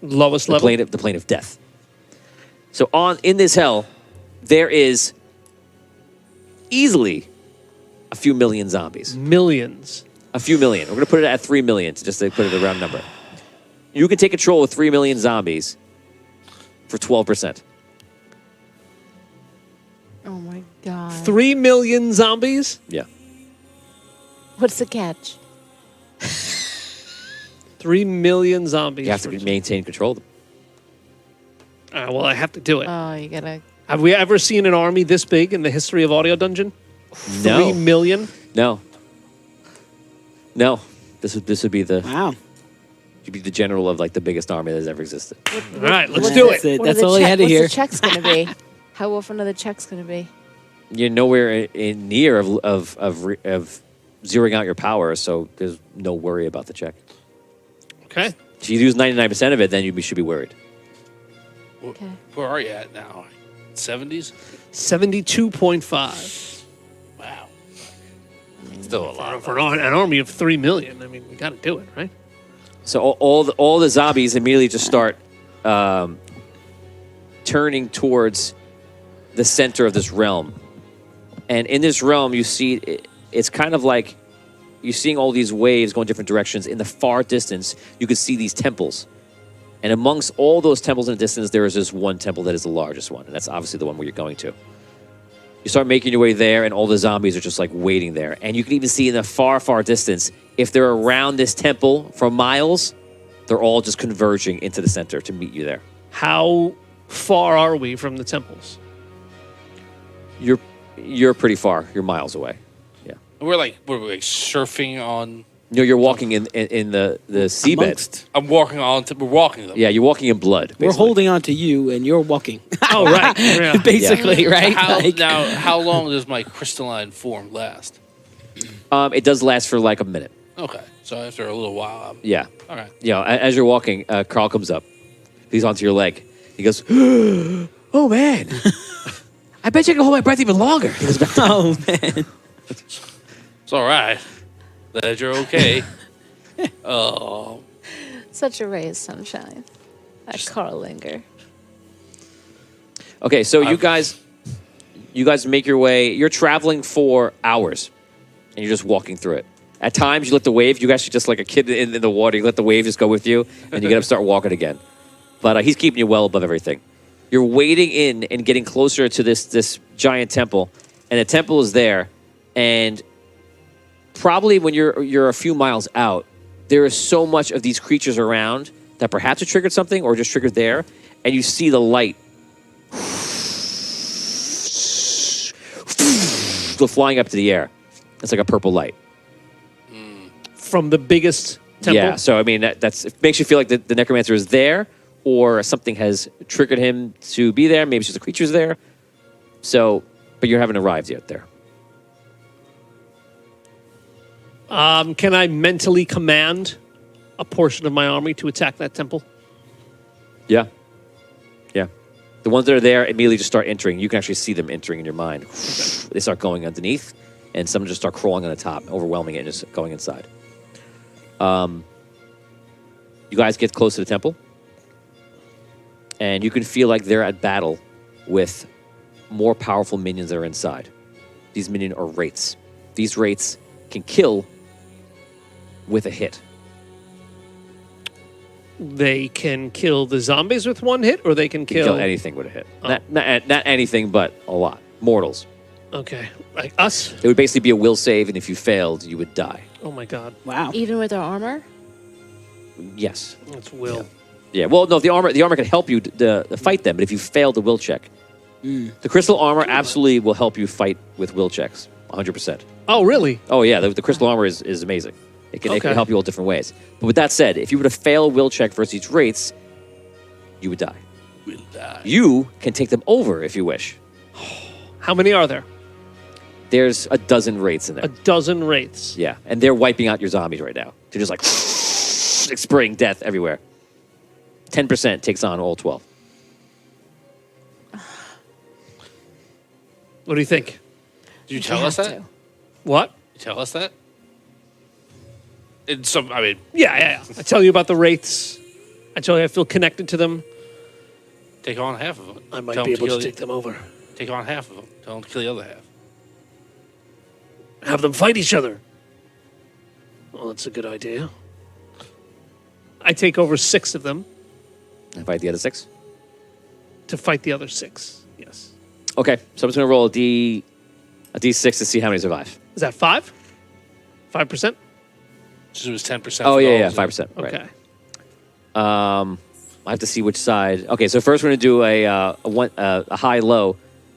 Lowest The level? plane of death. So in this hell, there is easily a few million zombies. Millions. A few million. We're going to put it at 3 million just to put it a round number. You can take control of 3 million zombies for 12%. Oh my god. 3 million zombies? Yeah. What's the catch? 3 million zombies. You have to maintain control of them. Well, I have to do it. Oh, you gotta. Have we ever seen an army this big in the history of Audio Dungeon? No. 3 million? No. No. This would be the Wow. you'd be the general of like the biggest army that's ever existed. All right, let's do That's it. it. What are That's the all I had to what's hear. the checks gonna be? How often are the checks gonna be? You're nowhere in near of zeroing out your power, so there's no worry about the check. Okay. If you use 99% of it, then you should be worried. Okay. Where are you at now? 70s? 72.5. Wow. Still a lot. For an army of 3 million, I mean, we got to do it, right? So all the zombies immediately just start turning towards the center of this realm. And in this realm, you see it's kind of like you're seeing all these waves going different directions. In the far distance, you could see these temples. And amongst all those temples in the distance, there is this one temple that is the largest one. And that's obviously the one where you're going to. You start making your way there, and all the zombies are just like waiting there. And you can even see in the far, far distance, if they're around this temple for miles, they're all just converging into the center to meet you there. How far are we from the temples? You're pretty far. You're miles away. Yeah. We're like surfing on. No, you're walking in the seabed. Amongst. I'm walking on. We're walking them. Yeah, you're walking in blood. We're basically. holding on to you, and you're walking. Oh, right. Yeah. Basically, right? How long does my crystalline form last? It does last for like a minute. Okay, so after a little while, Yeah. all right. Yeah. As you're walking, Carl comes up. He's onto your leg. He goes, "Oh man, I bet you can hold my breath even longer." He goes back down. Oh man. It's all right. That you're okay. Oh, Such a ray of sunshine. That Carl Linger. Okay, so you guys make your way. You're traveling for hours, and you're just walking through it. At times, you let the wave. You guys are just like a kid in the water. You let the wave just go with you, and you get up, start walking again. But he's keeping you well above everything. You're wading in and getting closer to this giant temple, and the temple is there. And probably when you're a few miles out, there is so much of these creatures around that perhaps it triggered something or just triggered there, and you see the light go flying up to the air. It's like a purple light. From the biggest temple? Yeah, so I mean, it makes you feel like the necromancer is there, or something has triggered him to be there. Maybe it's just the creature's there. So, but you haven't arrived yet there. Can I mentally command a portion of my army to attack that temple? Yeah. Yeah. The ones that are there immediately just start entering. You can actually see them entering in your mind. They start going underneath, and some just start crawling on the top, overwhelming it, and just going inside. You guys get close to the temple, and you can feel like they're at battle with more powerful minions that are inside. These minions are wraiths. These wraiths can kill with a hit. They can kill the zombies with one hit, or they can Kill kill... anything with a hit. Oh. Not anything, but a lot. Mortals. Okay. Like us? It would basically be a will save, and if you failed, you would die. Oh, my God. Wow. Even with our armor? Yes. That's will. Yeah. Well, no. The armor can help you to fight them, but if you fail the will check, the crystal armor absolutely will help you fight with will checks. 100%. Oh, really? Oh yeah. The crystal armor is amazing. It can help you all different ways. But with that said, if you were to fail a will check versus each rates, you would die. We'll die. You can take them over if you wish. How many are there? There's a dozen rates in there. A dozen wraiths. Yeah, and they're wiping out your zombies right now. They're just like spraying death everywhere. 10% takes on all 12. What do you think? Did you tell us have that? to. What? You tell us that? It's some. I mean, Yeah. I tell you about the wraiths. I tell you I feel connected to them. take on half of them. I might Tell be them able to kill take them over. Take on half of them. Tell them to kill the other half. Have them fight each other. Well, that's a good idea. I take over 6 of them And fight the other 6. to fight the other 6. Yes. Okay, so I'm just going to roll a D6 to see how many survive. Is that 5? 5%? So it was 10%. Oh, for yeah, those. 5%. Okay. Right. I have to see which side. Okay, so first we're going to do a high-low.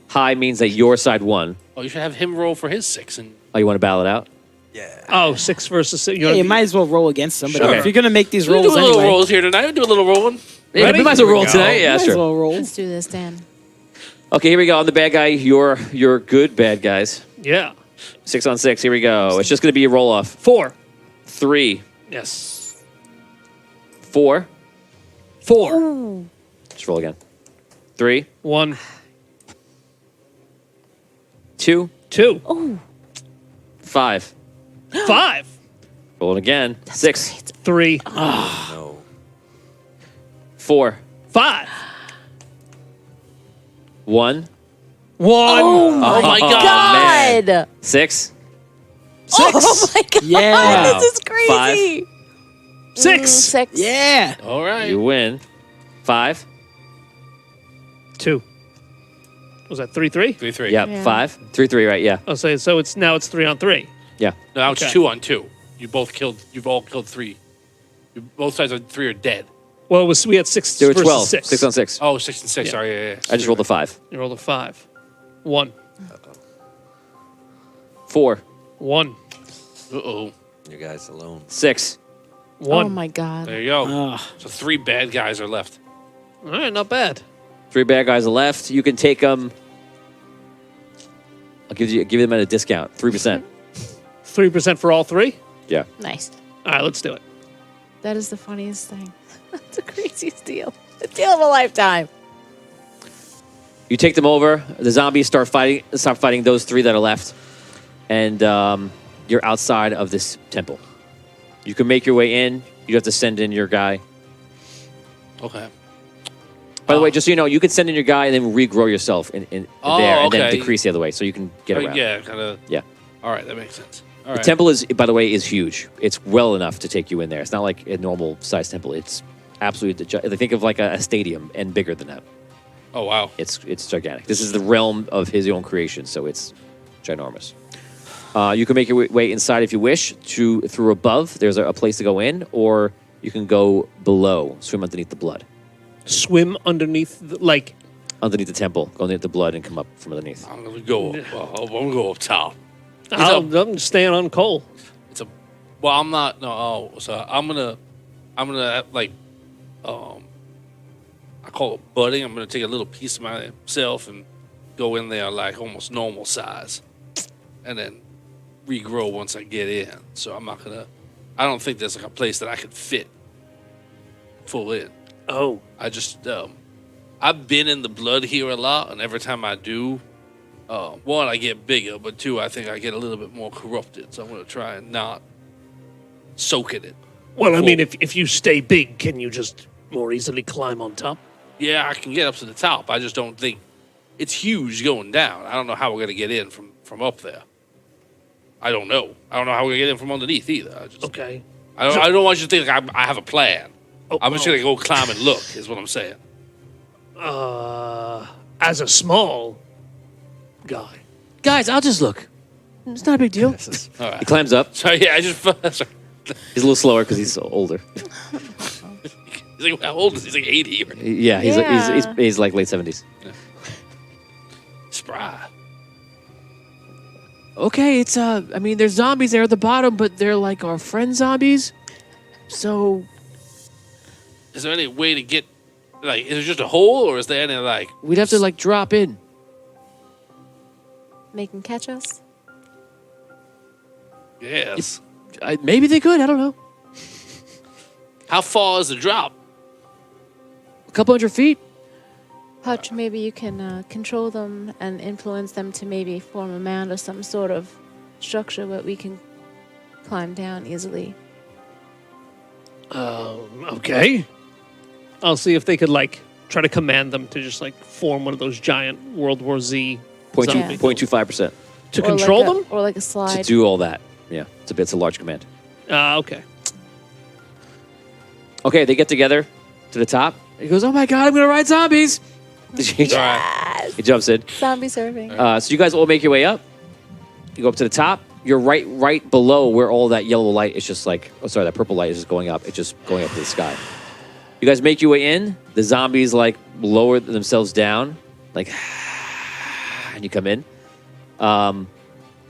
High means that your side won. Oh, you should have him roll for his 6 and Oh, you want to battle it out? Oh, 6 versus 6. Yeah, you might as well roll against somebody. Sure. If you're gonna make these we'll rolls do a little anyway, rolls here tonight. We'll do a little rolling. Yeah, Ready? we might as well roll Here we go. tonight. Yeah, might as sure. well roll. Let's do this, Dan. Okay, here we go. I'm the bad guy. You're good bad guys. Yeah. 6 on 6. Here we go. It's just going to be a roll off. 4. 3, Yes. 4. 4. Just roll again. 3, 1. 2, 2. 5. 5. Roll it again. 6, 3. No. 4, 5. 1, 1. Oh my man. God! 6, Oh my God! Yeah. This is crazy. 6. 6. Yeah. All right. you win. 5, 2. Was that 3-3? 3-3. yep, Yeah. 5, 3, 3, right? Yeah, Oh, so it's now it's 3 on 3. yeah. Now it's Okay. 2 on 2. You've all killed 3. Both sides of 3 are dead. Well, we had 6 There were versus 12. 6. 6 on 6. Oh, 6 and 6. Yeah. Sorry, yeah. I just rolled a 5. You rolled a 5. 1. 4, 1. Uh-oh. You guys alone. 6, 1. Oh my God. There you go. Ugh. So 3 bad guys are left. All right, not bad. 3 bad guys are left. You can take them. I'll give them at a discount. 3%. 3% for all 3? Yeah. Nice. All right, let's do it. That is the funniest thing. That's the craziest deal. The deal of a lifetime. You take them over. The zombies stop fighting those 3 that are left, and you're outside of this temple. You can make your way in. You have to send in your guy. Okay. By the way, just so you know, you can send in your guy and then regrow yourself in Oh, there, and then okay. decrease the other way, so you can get around. Yeah, kind of. Yeah. All right, that makes sense. All The right. temple is, by the way, is huge. It's well enough to take you in there. It's not like a normal size temple. It's absolutely. Think of like a stadium and bigger than that. Oh, wow. It's gigantic. This is the realm of his own creation, so it's ginormous. You can make your way inside if you wish. Through above, there's a place to go in, or you can go below, swim underneath the blood, Swim underneath, underneath the temple, go underneath the blood, and come up from underneath. I'm going to go up. I'm going to go up top. I'm staying on coal. It's a. Well, I'm not. No. Oh, so I'm gonna like, I call it budding. I'm gonna take a little piece of myself and go in there like almost normal size, and then regrow once I get in. So I'm not gonna. I don't think there's like a place that I could fit full in. Oh. I just. I've been in the blood here a lot, and every time I do, one, I get bigger, but 2, I think I get a little bit more corrupted. So I'm going to try and not soak in it. Well, I Cool. mean, if you stay big, can you just more easily climb on top? Yeah, I can get up to the top. I just don't think it's huge going down. I don't know how we're going to get in from up there. I don't know. I don't know how we're going to get in from underneath either. Okay. I don't want you to think like I have a plan. Oh, I'm just going to go climb and look, is what I'm saying. As a small guy. Guys, I'll just look. It's not a big deal. All He right. climbs up. So, yeah, I just. Sorry. He's a little slower because he's older. He's like, how old is he? He's like 80 or Yeah, he's like late 70s. spry. Okay, it's I mean, there's zombies there at the bottom, but they're like our friend zombies. So Is there any way to get, like, is it just a hole, or is there any, like... we'd have to like drop in. Make them catch us? Yes. Maybe they could. I don't know. How far is the drop? A couple hundred feet. Hutch, maybe you can control them and influence them to maybe form a mound or some sort of structure where we can climb down easily. Okay. I'll see if they could like try to command them to just like form one of those giant World War Z zombie 0.25% to Or control like them. or like a to slide. do all that. Yeah, it's a large command. Okay. Okay, they get together to the top. He goes, "Oh my god, I'm gonna ride zombies!" he jumps in. Zombie surfing. So you guys all make your way up. You go up to the top. You're right below where all that yellow light is just like, that purple light is just going up. It's just going up to the sky. You guys make your way in. The zombies like lower themselves down, like, and you come in.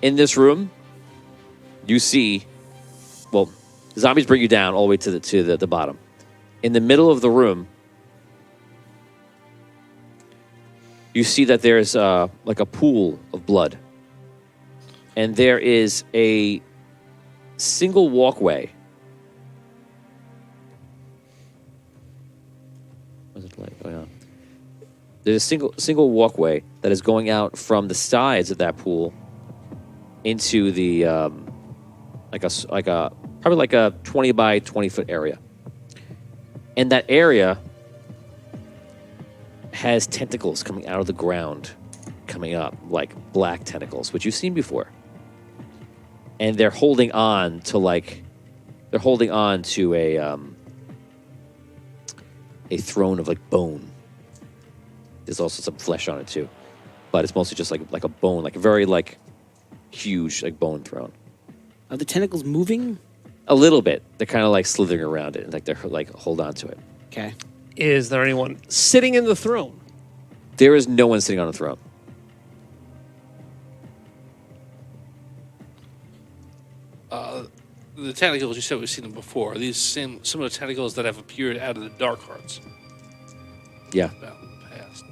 In this room, you see, the zombies bring you down all the way to the bottom. In the middle of the room, you see that there's like a pool of blood. And there is a single walkway. What's it like? Oh, yeah. There's a single walkway that is going out from the sides of that pool into the probably like a 20 by 20 foot area. And that area has tentacles coming out of the ground, coming up like black tentacles, which you've seen before. And they're holding on to a throne of like bone. There's also some flesh on it too, but it's mostly just like a bone, like a very like huge like bone throne. Are the tentacles moving? A little bit. They're kind of like slithering around it, like they're like hold on to it. Okay. Is there anyone sitting in the throne? There is no one sitting on the throne. The tentacles, you said we've seen them before. Are these similar tentacles that have appeared out of the Dark Hearts? Yeah. Well, in the past.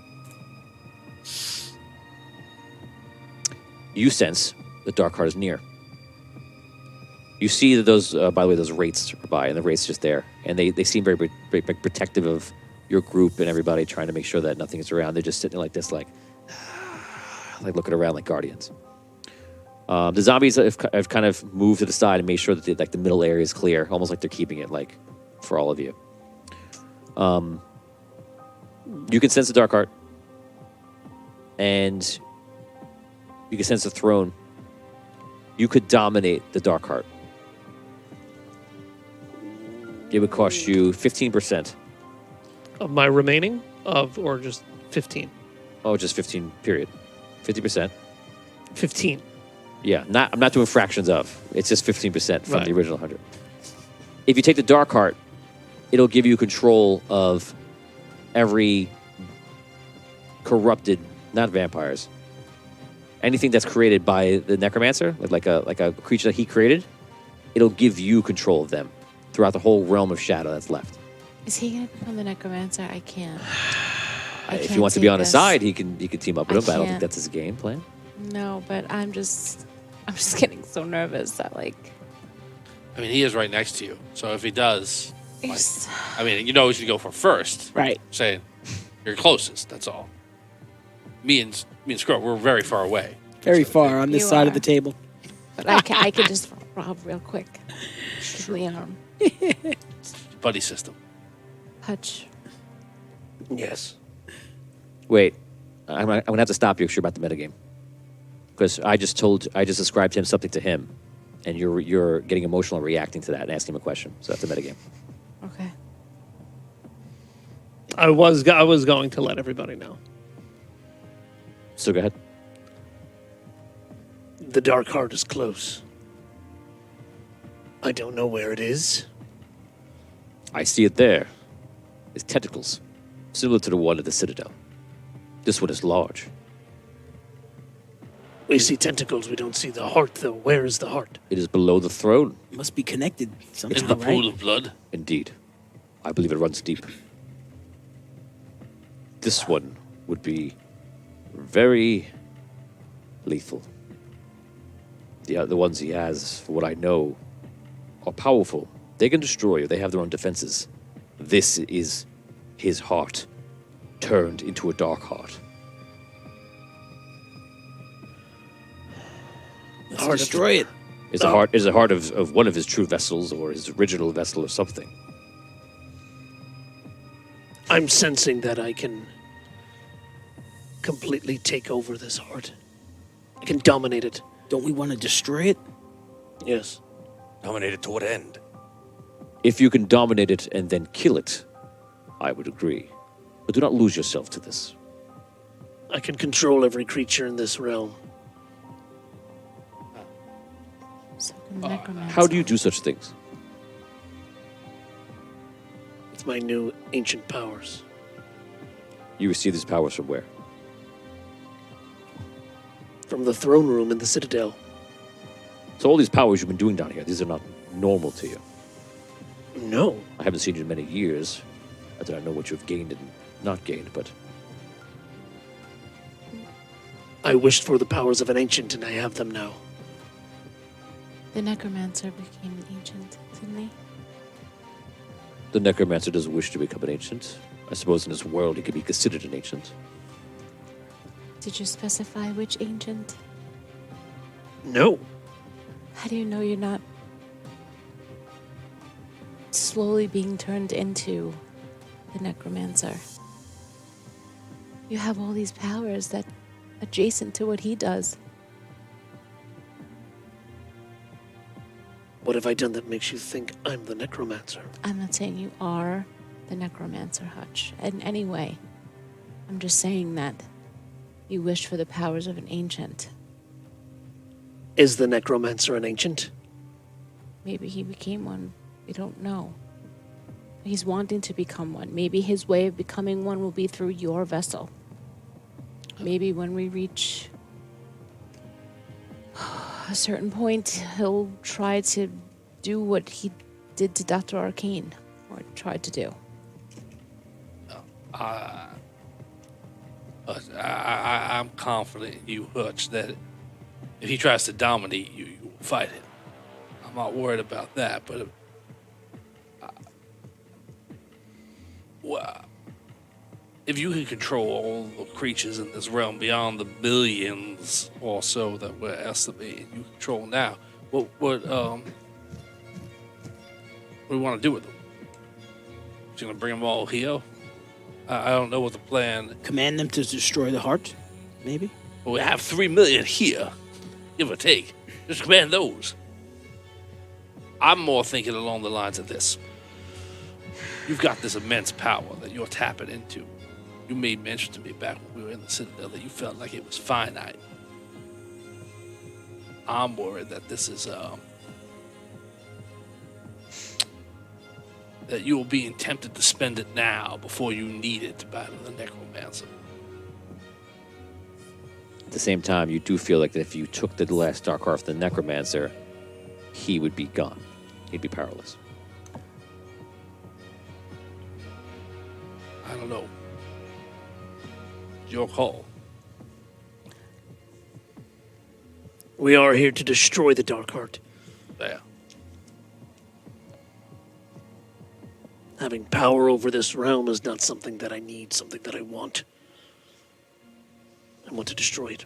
You sense the Dark Heart is near. You see that those, by the way, those wraiths are by, and the wraith's just there. And they seem very protective of your group and everybody, trying to make sure that nothing is around. They're just sitting like this, like looking around like guardians. The zombies have kind of moved to the side and made sure that the middle area is clear, almost like they're keeping it like for all of you. You can sense the Dark Heart, and you can sense the throne. You could dominate the Dark Heart. It would cost you 15%. Of my remaining or just 15? Oh, just 15, period. 50%. 15. Yeah, I'm not doing fractions of. It's just 15% from Right. the original 100. If you take the Dark Heart, it'll give you control of every corrupted, not vampires, anything that's created by the Necromancer, like a creature that he created. It'll give you control of them throughout the whole realm of shadow that's left. Is he gonna become the necromancer? I can't. If he wants to be on his this. side, he can team up with him, but I don't think can't. that's his game plan. No, but I'm just getting so nervous that like. I mean, he is right next to you. So if he does, like, It's- I mean, you know who should go for first. Right. Saying you're closest. That's all. Me and Scrub, we're very far away. Very far on this You side of are. the table. But I can just rob real quick. Give me an arm. Buddy system. Hutch. Yes. Wait, I'm gonna have to stop you because you're about the metagame. Because I just described him something to him, and you're getting emotional and reacting to that and asking him a question. So that's a metagame. Okay. I was going to let everybody know. So go ahead. The Dark Heart is close. I don't know where it is. I see it there. It's tentacles, similar to the one at the Citadel. This one is large. We see tentacles, we don't see the heart, though. Where is the heart? It is below the throne. Must be connected somehow, In the pool right? of blood. Indeed. I believe it runs deep. This one would be very lethal. The ones he has, for what I know, are powerful. They can destroy you. They have their own defenses. This is his heart turned into a dark heart. Let's destroy it. Is a heart of one of his true vessels or his original vessel or something. I'm sensing that I can completely take over this heart. I can dominate it. Don't we want to destroy it? Yes. Dominated to what end? If you can dominate it and then kill it, I would agree. But do not lose yourself to this. I can control every creature in this realm. So can the necromancer. How do you do such things? With my new ancient powers. You receive these powers from where? From the throne room in the Citadel. So all these powers you've been doing down here, these are not normal to you. No. I haven't seen you in many years. I do not know what you've gained and not gained, but I wished for the powers of an ancient, and I have them now. The necromancer became an ancient, didn't he? the necromancer doesn't wish to become an ancient. I suppose in this world he could be considered an ancient. Did you specify which ancient? No. How do you know you're not slowly being turned into the necromancer? You have all these powers that adjacent to what he does. What have I done that makes you think I'm the necromancer? I'm not saying you are the necromancer, Hutch, in any way. I'm just saying that you wish for the powers of an ancient. Is the necromancer an ancient? Maybe he became one. We don't know. He's wanting to become one. Maybe his way of becoming one will be through your vessel. Maybe when we reach a certain point, he'll try to do what he did to Dr. Arcane, or tried to do. I'm confident in you, Hutch, that if he tries to dominate you, you will fight him. I'm not worried about that, but if you can control all the creatures in this realm beyond the billions or so that we're estimating you control now, what do you want to do with them? You gonna bring them all here? I don't know what the plan. Command them to destroy the heart, maybe? Well, we have 3 million here, give or take. Just command those. I'm more thinking along the lines of this. You've got this immense power that you're tapping into. You made mention to me back when we were in the Citadel that you felt like it was finite. I'm worried that this is, that you will be tempted to spend it now before you need it to battle the necromancer. At the same time, you do feel like that if you took the last dark heart from the necromancer, he would be gone. He'd be powerless. I don't know. Your call. We are here to destroy the Dark Heart. There. Having power over this realm is not something that I need, something that I want. I want to destroy it.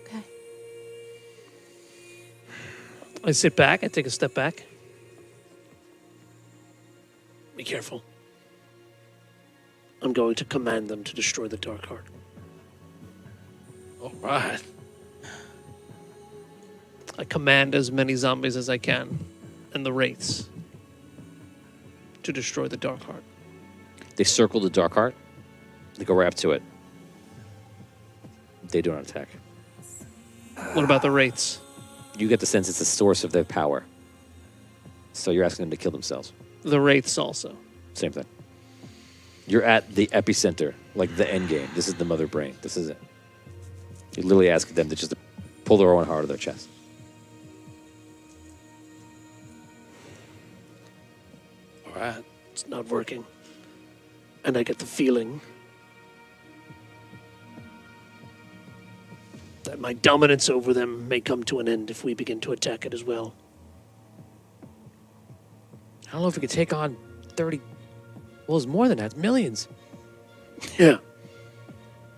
Okay. I sit back, I take a step back. Be careful. I'm going to command them to destroy the Dark Heart. All right. I command as many zombies as I can, and the wraiths, to destroy the Dark Heart. They circle the dark heart. They go right up to it. They do not attack. What about the wraiths? You get the sense it's the source of their power. So you're asking them to kill themselves. The wraiths also. Same thing. You're at the epicenter, like the end game. This is the mother brain. This is it. You literally ask them to just pull their own heart out of their chest. All right. It's not working. And I get the feeling that my dominance over them may come to an end if we begin to attack it as well. I don't know if we could take on 30. Well, it's more than that. It's millions. Yeah.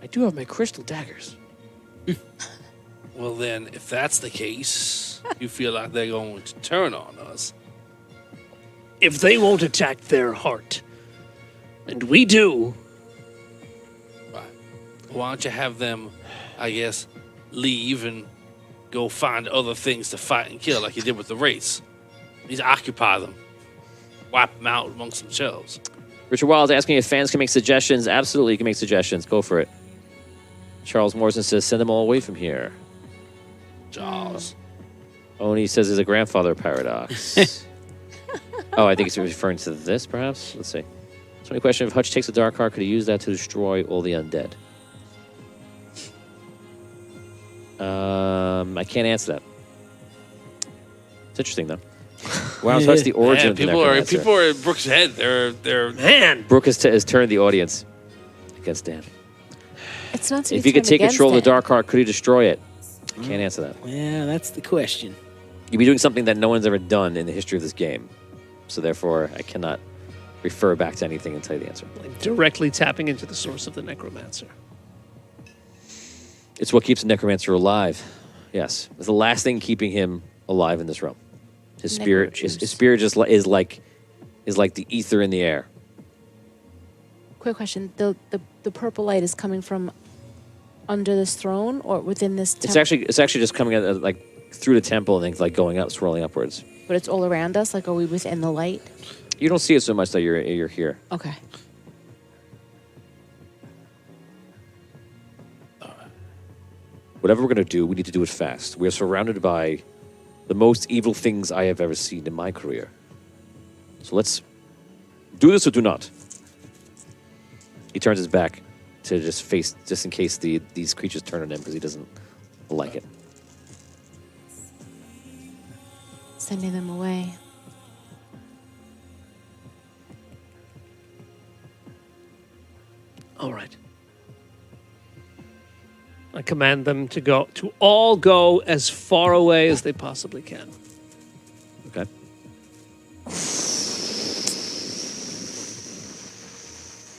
I do have my crystal daggers. Well, then, if that's the case, you feel like they're going to turn on us. If they won't attack their heart, and we do, Right. Why don't you have them, I guess, leave and go find other things to fight and kill like you did with the race? Just occupy them. Wipe them out amongst themselves. Richard Wild is asking if fans can make suggestions. Absolutely, you can make suggestions. Go for it. Charles Morrison says, send them all away from here. Jaws. Oni says there's a grandfather paradox. Oh, I think he's referring to this, perhaps? Let's see. So any question, if Hutch takes a dark heart, could he use that to destroy all the undead? I can't answer that. It's interesting, though. Wow, so that's the origin of the necromancer. People are in Brooke's head. They're man, Brooke has turned the audience against Dan. It's not to If be he could turned take control of the against it. dark heart, could he destroy it? I can't answer that. Yeah, that's the question. You'd be doing something that no one's ever done in the history of this game. So therefore, I cannot refer back to anything and tell you the answer. like directly tapping into the source of the necromancer. It's what keeps the necromancer alive. Yes. It's the last thing keeping him alive in this realm. His spirit, his spirit just is like the ether in the air. Quick question: the purple light is coming from under this throne or within this temple? It's actually just coming out like through the temple and then like going up, swirling upwards. But it's all around us. Like, are we within the light? You don't see it so much that you're here. Okay. Whatever we're gonna do, we need to do it fast. We are surrounded by the most evil things I have ever seen in my career. So let's do this or do not. He turns his back to just face, just in case these creatures turn on him because he doesn't like it. Sending them away. All right. I command them to all go as far away as they possibly can. Okay.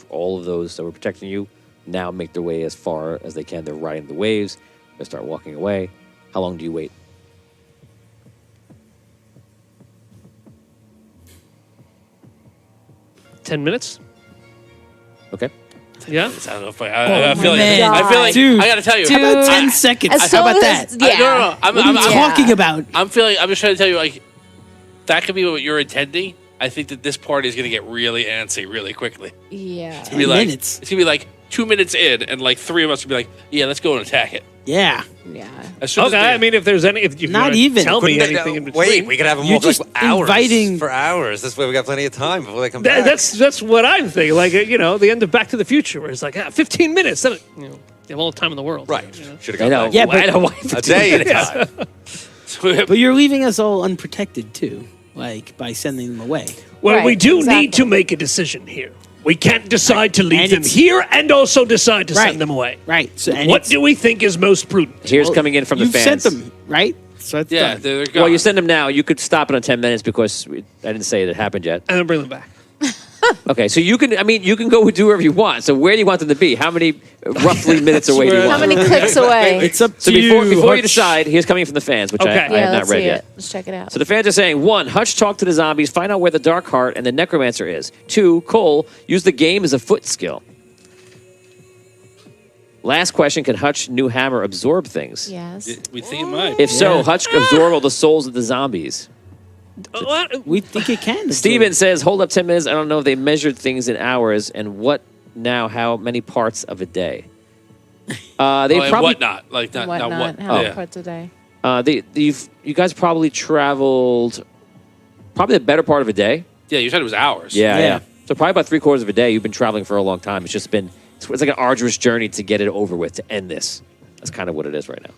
All of those that were protecting you now make their way as far as they can. They're riding the waves. They start walking away. How long do you wait? $10 minutes. Okay. Yeah. I don't know if I feel like man. I feel like Dude. I gotta tell you. How about Dude. 10 seconds? As How soon about as- that? Yeah. No. I'm What are you talking about? I'm just trying to tell you, like, that could be what you're intending. I think that this party is going to get really antsy really quickly. Yeah. It's gonna be like, minutes. It's going to be like 2 minutes in, and like 3 of us will be like, yeah, let's go and attack it. Yeah. Yeah. As soon as Okay. they- I mean, if there's any, if you Not wanna even. tell me Couldn't they- anything in between. Wait, we could have them You're walk like just hours inviting- for hours. This way we got plenty of time before they come back. That's what I'm thinking. Like, the end of Back to the Future, where it's like 15 minutes. Then, you have all the time in the world. Right. You know? Should I have know. got Yeah, I but- know why. a day at a time. But you're leaving us all unprotected, too, like, by sending them away. Well, Right, we do exactly. need to make a decision here. We can't decide to leave And them it's- here and also decide to Right. send them away. Right. So, and What it's- do we think is most prudent? Here's coming in from the You've fans. sent them, right? So it's yeah, done. they're gone. Well, you send them now. You could stop it on 10 minutes because I didn't say it happened yet. And then bring them back. Okay, so you can go do wherever you want. So where do you want them to be? How many roughly minutes away do you How How want? many clicks away? It's up So to before you Hutch. decide, here's coming from the fans, which Okay. I yeah, have not let's read see yet. it. Let's check it out. So the fans are saying, 1, Hutch talk to the zombies, find out where the Dark Heart and the Necromancer is. 2, Cole, use the game as a foot skill. Last question, can Hutch new hammer absorb things? Yes. We think it might. If so, Hutch can absorb all the souls of the zombies. We think it can. Steven says, hold up 10 minutes. I don't know if they measured things in hours and what now, how many parts of a day. They and probably whatnot. Like, not what. How many Yeah. parts a day? you guys probably traveled probably the better part of a day. Yeah, you said it was hours. Yeah. So probably about 3/4 of a day. You've been traveling for a long time. It's just been, it's like an arduous journey to get it over with, to end this. That's kind of what it is right now.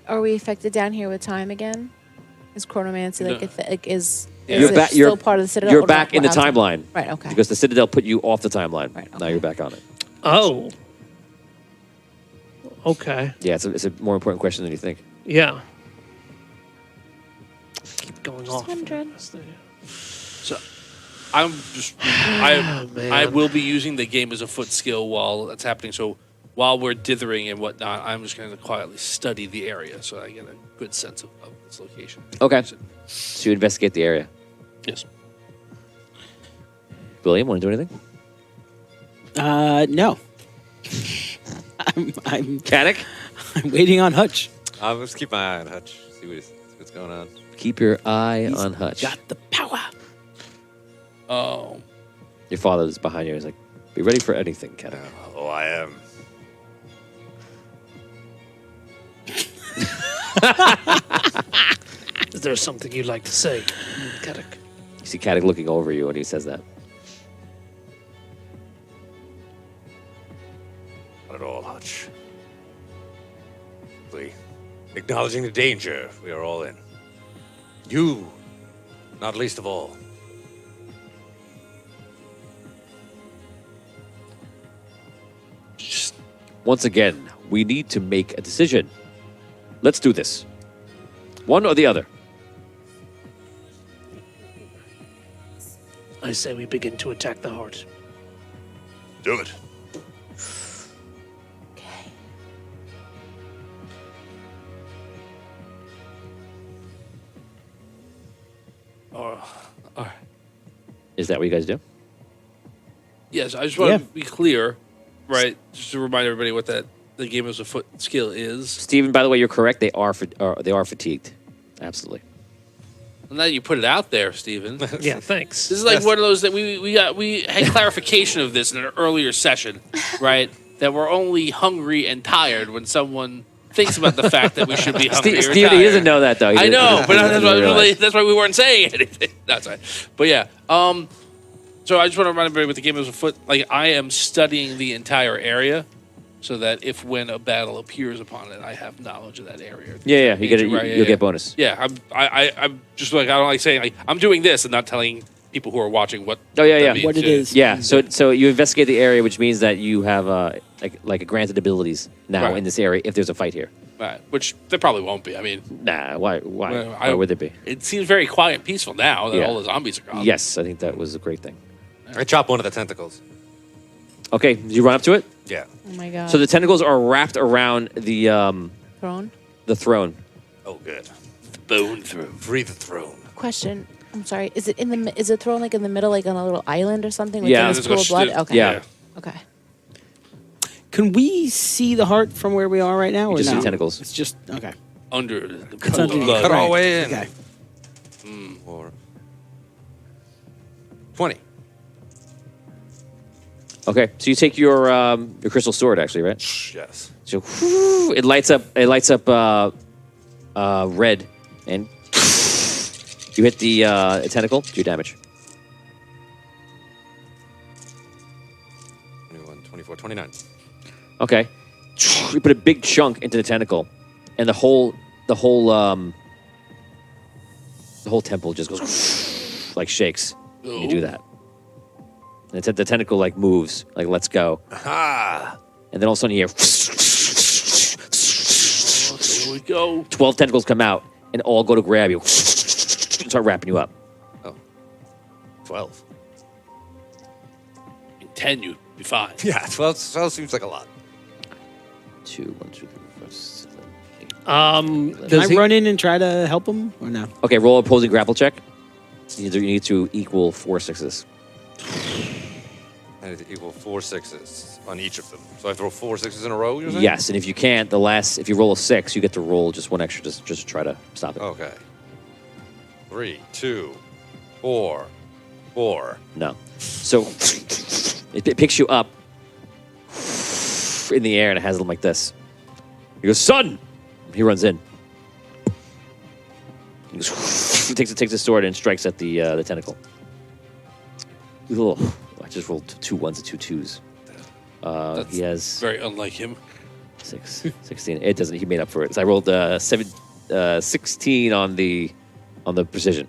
Are we affected down here with time again? Is chronomancy is You're it back. still part of the Citadel? You're or back not? in the We're outside? timeline. Right. Okay. Because the Citadel put you off the timeline. Right, Now okay. you're back on it. Oh. Okay. Yeah, it's a more important question than you think. Yeah. Keep going off. 100. So I'm just I man. will be using the game as a foot skill while that's happening. So while we're dithering and whatnot, I'm just going to quietly study the area so I get a good sense of this location. Okay. So you investigate the area. Yes. William, want to do anything? No. I'm Caddick? waiting on Hutch. I'll just keep my eye on Hutch, see what's going on. Keep your eye on Hutch. Got the power. Oh. Your father is behind you. He's like, be ready for anything, Caddick. Oh, I am. Is there something you'd like to say, Kadek? You see Caddick looking over you when he says that. Not at all, Hutch. Simply acknowledging the danger we are all in. You, not least of all. Once again, we need to make a decision. Let's do this. One or the other. I say we begin to attack the heart. Do it. Okay. All right. Is that what you guys do? Yes, I just want Yeah. to be clear, right? Just to remind everybody what the game as a foot skill is. Stephen, by the way, you're correct. They are fatigued. Absolutely. And now you put it out there, Stephen. Yeah, thanks. This is like one of those that we had clarification of this in an earlier session, right? That we're only hungry and tired when someone thinks about the fact that we should be hungry or Stephen, tired. he doesn't know that, though. I know, but realize. that's why we weren't saying anything. That's right. But yeah, so I just want to remind everybody with the game as a foot, like I am studying the entire area, so that if when a battle appears upon it, I have knowledge of that area. Yeah, you get it. Right, You'll get bonus. Yeah, I'm just like I don't like saying like I'm doing this and not telling people who are watching what. Oh, yeah, that yeah. means. What it is. Yeah, so you investigate the area, which means that you have like a granted abilities now Right. in this area if there's a fight here. Right, which there probably won't be. I mean, Nah, why Well, why would there be? it seems very quiet and peaceful now that Yeah. all the zombies are gone. Yes, I think that was a great thing. I chop one of the tentacles. Okay, you run up to it. Yeah. Oh my god. So the tentacles are wrapped around the throne. throne. Oh, good. Bone through. Free the throne. Question. I'm sorry. Is it is it thrown like in the middle, like on a little island or something? Like Yeah. in this pool of blood. Okay. Yeah. Okay. Can we see the heart from where we are right now? Or just see no? the tentacles. It's just okay. Under the It's pool under of blood. Cut right. all the way in. Okay. Or 20. Okay, so you take your crystal sword, actually, right? Yes. So whoo, it lights up. It lights up red, and you hit the tentacle. Do your damage. 21, 24, 29. Okay, you put a big chunk into the tentacle, and the whole temple just goes like shakes. You do that, and the tentacle like moves, like let's go. Aha! And then all of a sudden you hear Here we go. 12 tentacles come out and all go to grab you. Start wrapping you up. 12. In 10, you'd be fine. Yeah, 12 seems like a lot. 2, 1, 2, 3, 4, 7, 8. Can I run in and try to help him or no? Okay, roll opposing grapple check. You need to equal 4 6s. I need to equal 4 6s on each of them. So I throw 4 6s in a row, you're saying? Yes, and if you can't, if you roll a 6, you get to roll just one extra just to try to stop it. Okay. 3, 2, 4, 4. No. So it picks you up in the air and it has him like this. He goes, "Son!" He runs in. He takes his sword and strikes at the tentacle. Ugh, I just rolled 2 1s and 2 2s. He has Very unlike him. 16. It doesn't. He made up for it. So I rolled 16 on the precision.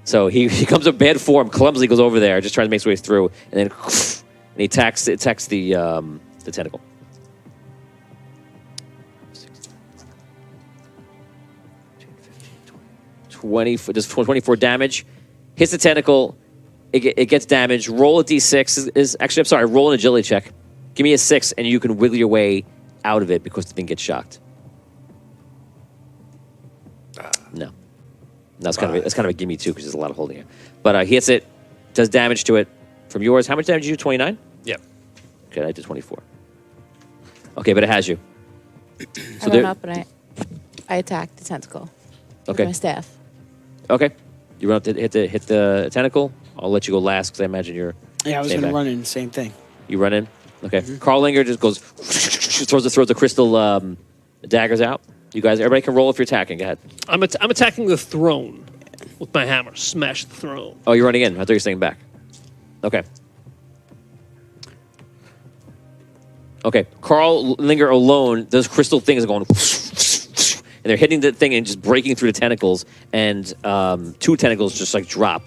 So he comes up bad form, clumsily goes over there, just trying to make his way through, and then and he attacks the tentacle. 20 does 24 damage. Hits the tentacle. It gets damaged. Roll a d6. Actually, I'm sorry. Roll an agility check. Give me a 6, and you can wiggle your way out of it because the thing gets shocked. No. That's kind of a gimme too because there's a lot of holding it. But he hits it, does damage to it. From yours, how much damage did you do? 29? Yep. Okay, I did 24. Okay, but it has you. I run up and I attack the tentacle with my staff. Okay. You run up to hit the tentacle. I'll let you go last because I imagine you're. Yeah, I was going to run in. Same thing. You run in. Okay. Carl Linger just goes throws the crystal daggers out. You guys, everybody can roll if you're attacking. Go ahead. I'm attacking the throne with my hammer. Smash the throne. Oh, you're running in. I thought you were staying back. Okay. Okay. Carl Linger alone, those crystal things are going, and they're hitting the thing and just breaking through the tentacles, and 2 tentacles just like drop.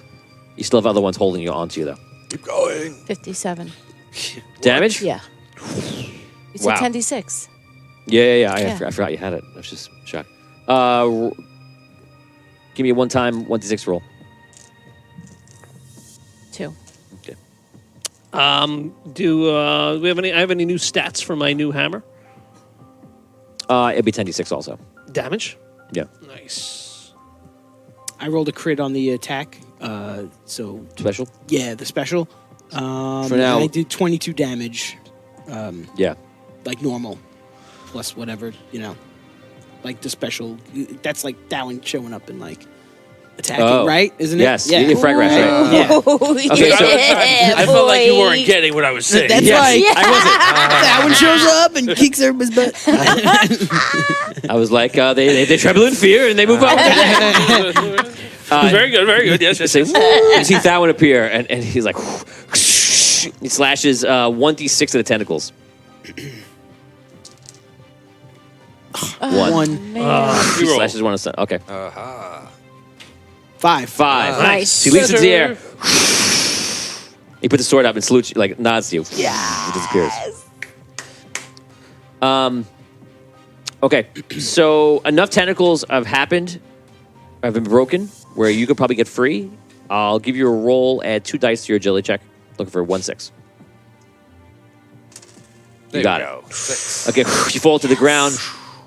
You still have other ones holding you onto you though. Keep going. 57. Damage? Yeah. You said Wow. 10d6. Yeah. I forgot you had it. I was just shocked. Give me a one-time 1d6 roll. 2. Okay. Do we have any? I have any new stats for my new hammer? It'd be 10d6 also. Damage. Yeah. Nice. I rolled a crit on the attack. So Special? yeah, the special. For now- I did 22 damage, Yeah. like normal, plus whatever, like the special. That's like Dowling showing up and like attacking, Oh. right? Isn't it? Yes. You frag rash, right? Yeah. Okay, so I felt like you weren't getting what I was saying. That's Yes, right. I wasn't. That one shows up and kicks everybody's butt. I was like, they tremble in fear and they move on. Very good, very good. Yes, yes, Say, yes. "Woo," you see Thawin appear, and he's like, he slashes 1d6 of the tentacles. 1. He Reroll. slashes 1 of the Okay. 5. 5. Nice. So he leaps into the air. He puts the sword up and salutes you, like nods to you. Yeah. He disappears. Okay. So enough tentacles have happened, have been broken, where you could probably get free. I'll give you a roll, add 2 dice to your agility check. Looking for 1-6. You got it. 6. Okay, you fall to the ground.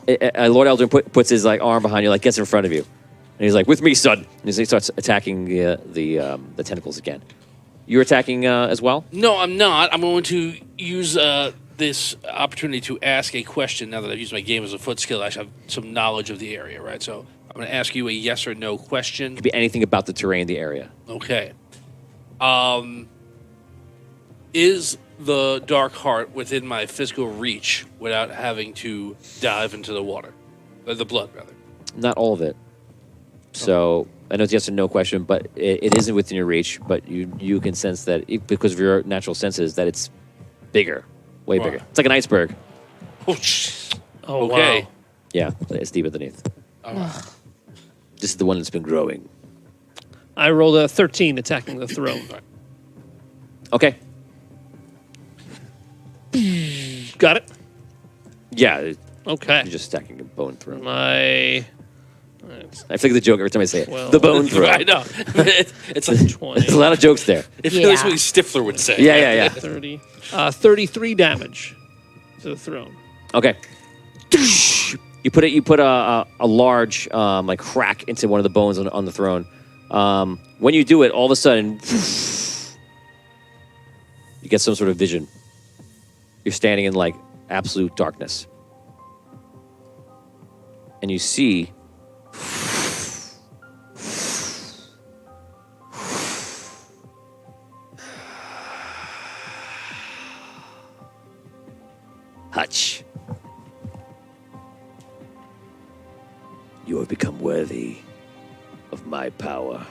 Lord Eldrin puts his like arm behind you, like gets in front of you, and he's like, "With me, son." And he starts attacking the tentacles again. You're attacking as well. No, I'm not. I'm going to use this opportunity to ask a question now that I've used my game as a foot skill. I should have some knowledge of the area, right? So I'm going to ask you a yes or no question. Could be anything about the terrain, the area. Okay. Is the Dark Heart within my physical reach without having to dive into the water? The blood, rather. Not all of it. So I know it's yes or no question, but it isn't within your reach. But you can sense that because of your natural senses that it's bigger, way bigger. It's like an iceberg. Oh, sh- Oh, okay. wow. Yeah, it's deep underneath. Alright. This is the one that's been growing. I rolled a 13 attacking the throne. Okay. Got it? Yeah, you're Okay. just stacking a bone through. My I feel like the joke every time I say it. Well, The bone throw. I know. It's like 20, There's a lot of jokes there. it feels like something Stifler would say. Yeah. 30, 33 damage to the throne. Okay. You put a large like crack into one of the bones on the throne. When you do it, all of a sudden you get some sort of vision. You're standing in like absolute darkness. And you see Hutch. You have become worthy of my power.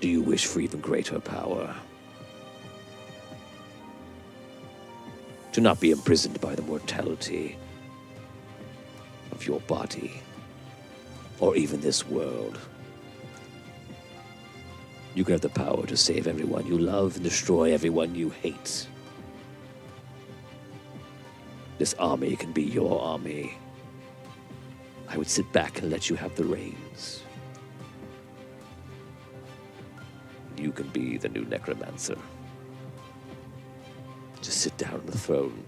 do you wish for even greater power? To not be imprisoned by the mortality of your body, or even this world. You can have the power to save everyone you love and destroy everyone you hate. This army can be your army. I would sit back and let you have the reins. You can be the new necromancer. Just sit down on the throne,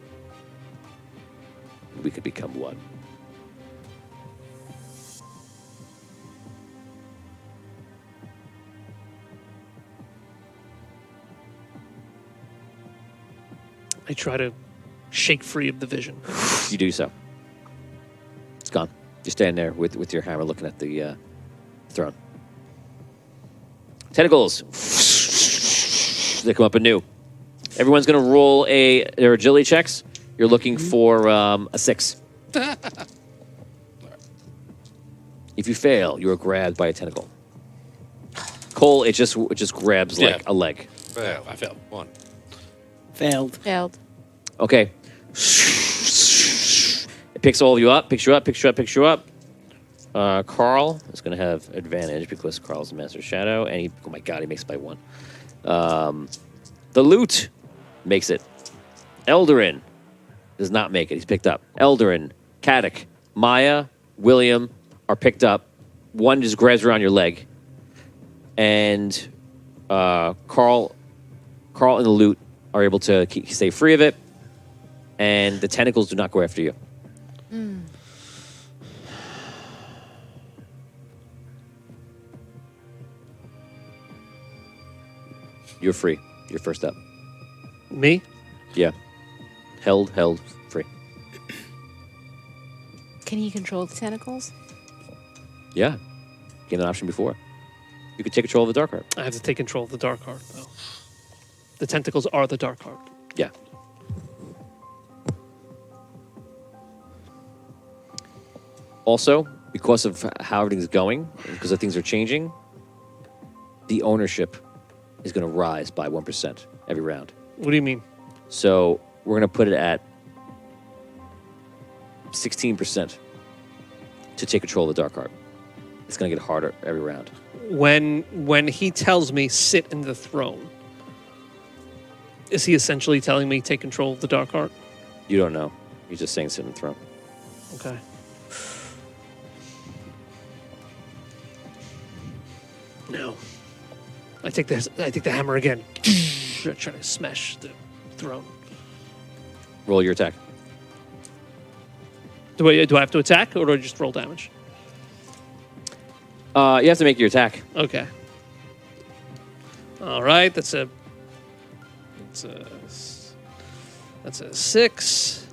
and we can become one. I try to shake free of the vision. You do so. It's gone. You're standing there with your hammer looking at the throne. Tentacles. They come up anew. Everyone's going to roll their agility checks. You're looking for a 6. If you fail, you are grabbed by a tentacle. Cole, it just grabs like a leg. Yeah, I failed. 1. Failed. Failed. Okay. It picks all of you up, picks you up. Carl is going to have advantage because Carl's a Master Shadow, and oh my god, he makes it by 1. The loot makes it. Eldarin does not make it. He's picked up. Eldarin, Kadok, Maya, William are picked up. One just grabs around your leg. And Carl and the loot are able to stay free of it. And the tentacles do not go after you. You're free. You're first up. Me? Yeah. Held, free. Can he control the tentacles? Yeah. Get an option before. You could take control of the dark heart. I have to take control of the dark heart, though. The tentacles are the dark heart. Yeah. Also, because of how everything's going, because of things are changing, the ownership is going to rise by 1% every round. What do you mean? So we're going to put it at 16% to take control of the dark heart. It's going to get harder every round. When he tells me sit in the throne, is he essentially telling me take control of the dark heart? You don't know. You're just saying sit in the throne. Okay. No. I take the hammer again. Try to smash the throne. Roll your attack. Do I have to attack, or do I just roll damage? You have to make your attack. Okay. All right. That's a 6.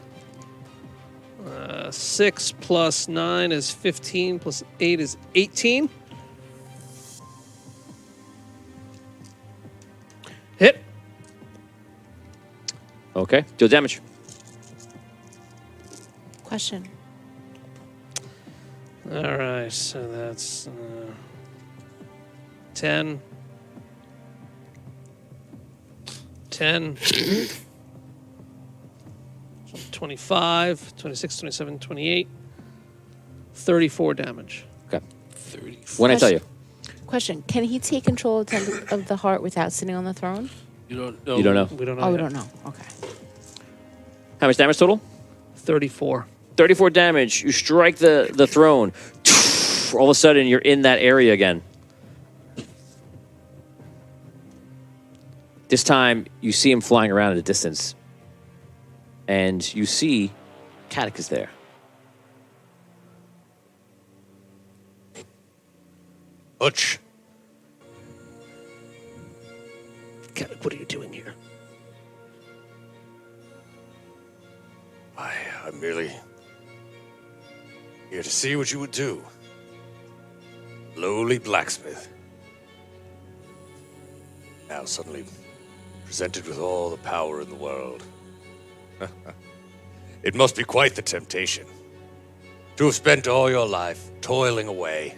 6 plus 9 is 15. Plus 8 is 18. Hit. Okay. Deal damage. Question. All right. So that's 10. 10. 25, 26, 27, 28. 34 damage. Okay. 34. When I tell you. Question. Can he take control of the heart without sitting on the throne? You don't know. You don't know. We don't know. Oh, we yet. don't know. Okay. How much damage total? 34. 34 damage. You strike the throne. All of a sudden, you're in that area again. This time, you see him flying around at a distance. And you see Kadok is there. Hutch. Kadok, what are you doing here? I'm merely here to see what you would do. Lowly blacksmith. Now suddenly presented with all the power in the world. It must be quite the temptation to have spent all your life toiling away,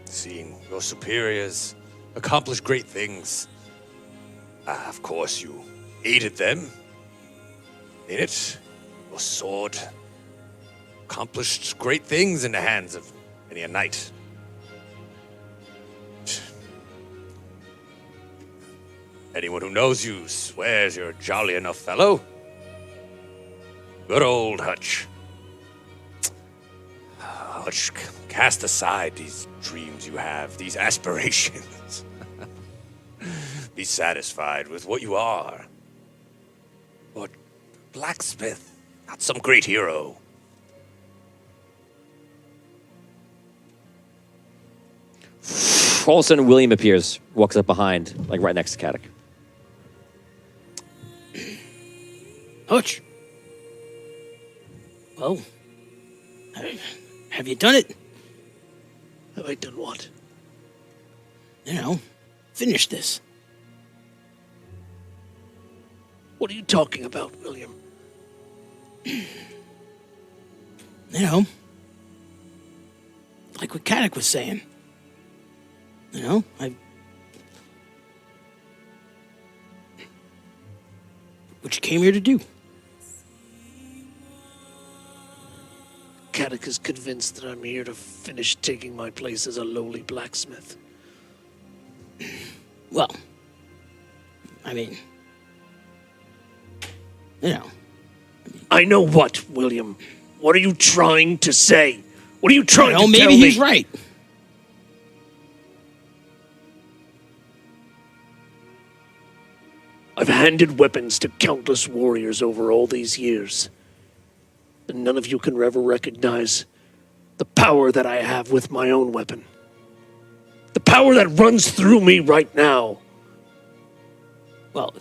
seeing your superiors accomplished great things. Of course, you aided them in it. Your sword accomplished great things in the hands of many a knight. Anyone who knows you swears you're a jolly enough fellow. Good old Hutch. Hutch, cast aside these dreams you have, these aspirations. Be satisfied with what you are. But blacksmith, not some great hero. All of a sudden, William appears, walks up behind, like right next to Caddick. Hutch. Well, have you done it? Have I done what? You know, finish this. What are you talking about, William? You know, like what Caddick was saying. You know, what you came here to do. Caddick is convinced that I'm here to finish taking my place as a lowly blacksmith. Well, I mean, you know. I know what, William. What are you trying to say? What are you trying to tell me? Maybe he's right. I've handed weapons to countless warriors over all these years. And none of you can ever recognize the power that I have with my own weapon. The power that runs through me right now. Well,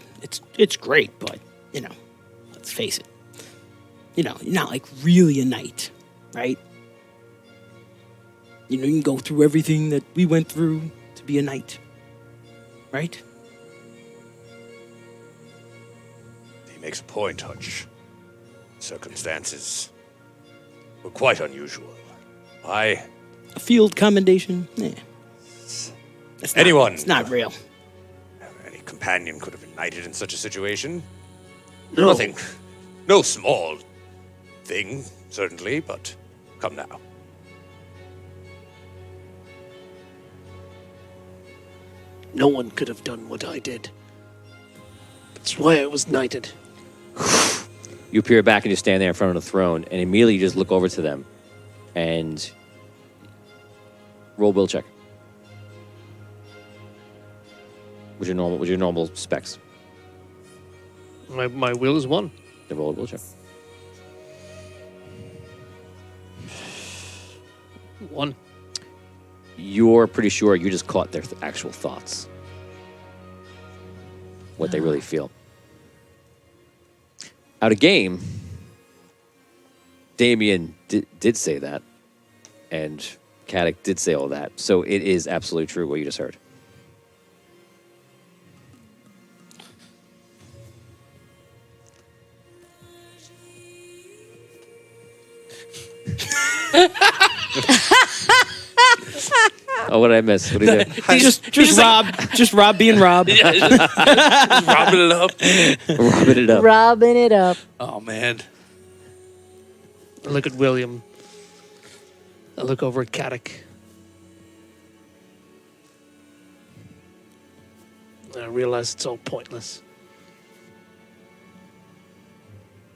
it's great, but, you know, let's face it. You know, you're not like really a knight, right? You know, you can go through everything that we went through to be a knight, right? He makes a point, Hutch. Circumstances were quite unusual. A field commendation? Yeah. It's not real. Any companion could have been knighted in such a situation. No. Nothing. No small thing, certainly, but come now. No one could have done what I did. That's why I was knighted. You appear back and you stand there in front of the throne, and immediately you just look over to them and roll will check. With your normal specs. My will is 1. Then roll a will check. 1. You're pretty sure you just caught their actual thoughts. What they really feel. Out of game, Damien did say that, and Caddick did say all that. So it is absolutely true what you just heard. Oh, what did I miss? What did I do? Just Rob being Rob. Just robbing it up. Rubbing it up. Rubbing it up. Oh man. I look at William. I look over at Caddick. And I realize it's all pointless.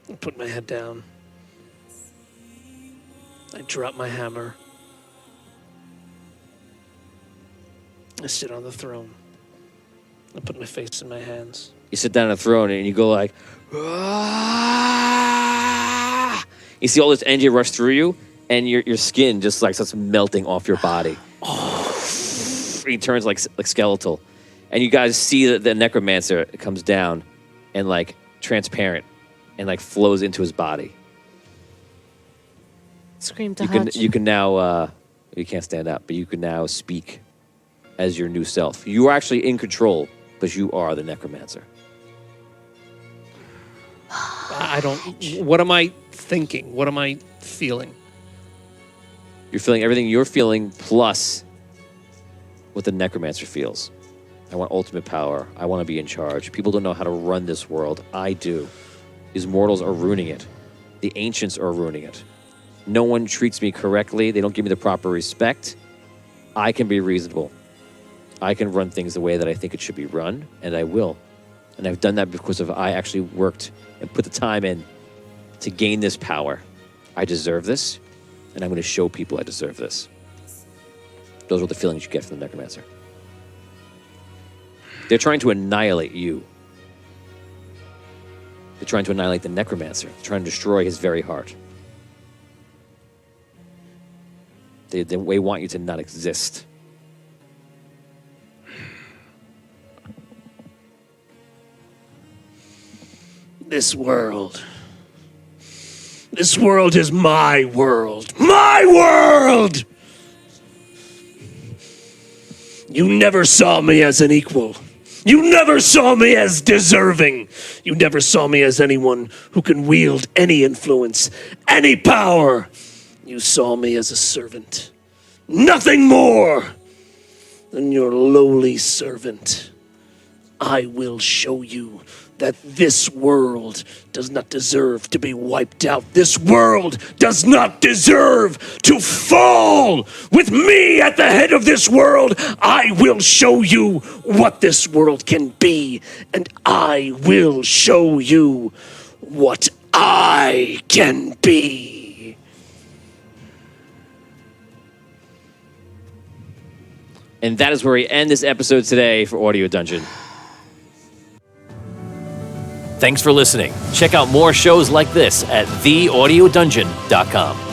I put my head down. I drop my hammer. I sit on the throne. I put my face in my hands. You sit down on the throne and you go like, "Ah!" You see all this energy rush through you, and your skin just like starts melting off your body. He turns like skeletal, and you guys see that the necromancer comes down, and like transparent, and like flows into his body. Scream to Hutch. You can now you can't stand up, but you can now speak as your new self. You are actually in control, but you are the necromancer. I don't... What am I thinking? What am I feeling? You're feeling everything you're feeling plus what the necromancer feels. I want ultimate power. I want to be in charge. People don't know how to run this world. I do. These mortals are ruining it. The ancients are ruining it. No one treats me correctly. They don't give me the proper respect. I can be reasonable. I can run things the way that I think it should be run, and I will. And I've done that because I actually worked and put the time in to gain this power. I deserve this, and I'm going to show people I deserve this. Those are the feelings you get from the Necromancer. They're trying to annihilate you. They're trying to annihilate the Necromancer. They're trying to destroy his very heart. They want you to not exist. This world is my world. My world! You never saw me as an equal. You never saw me as deserving. You never saw me as anyone who can wield any influence, any power. You saw me as a servant. Nothing more than your lowly servant. I will show you that this world does not deserve to be wiped out. This world does not deserve to fall. With me at the head of this world, I will show you what this world can be, and I will show you what I can be. And that is where we end this episode today for Audio Dungeon. Thanks for listening. Check out more shows like this at theaudiodungeon.com.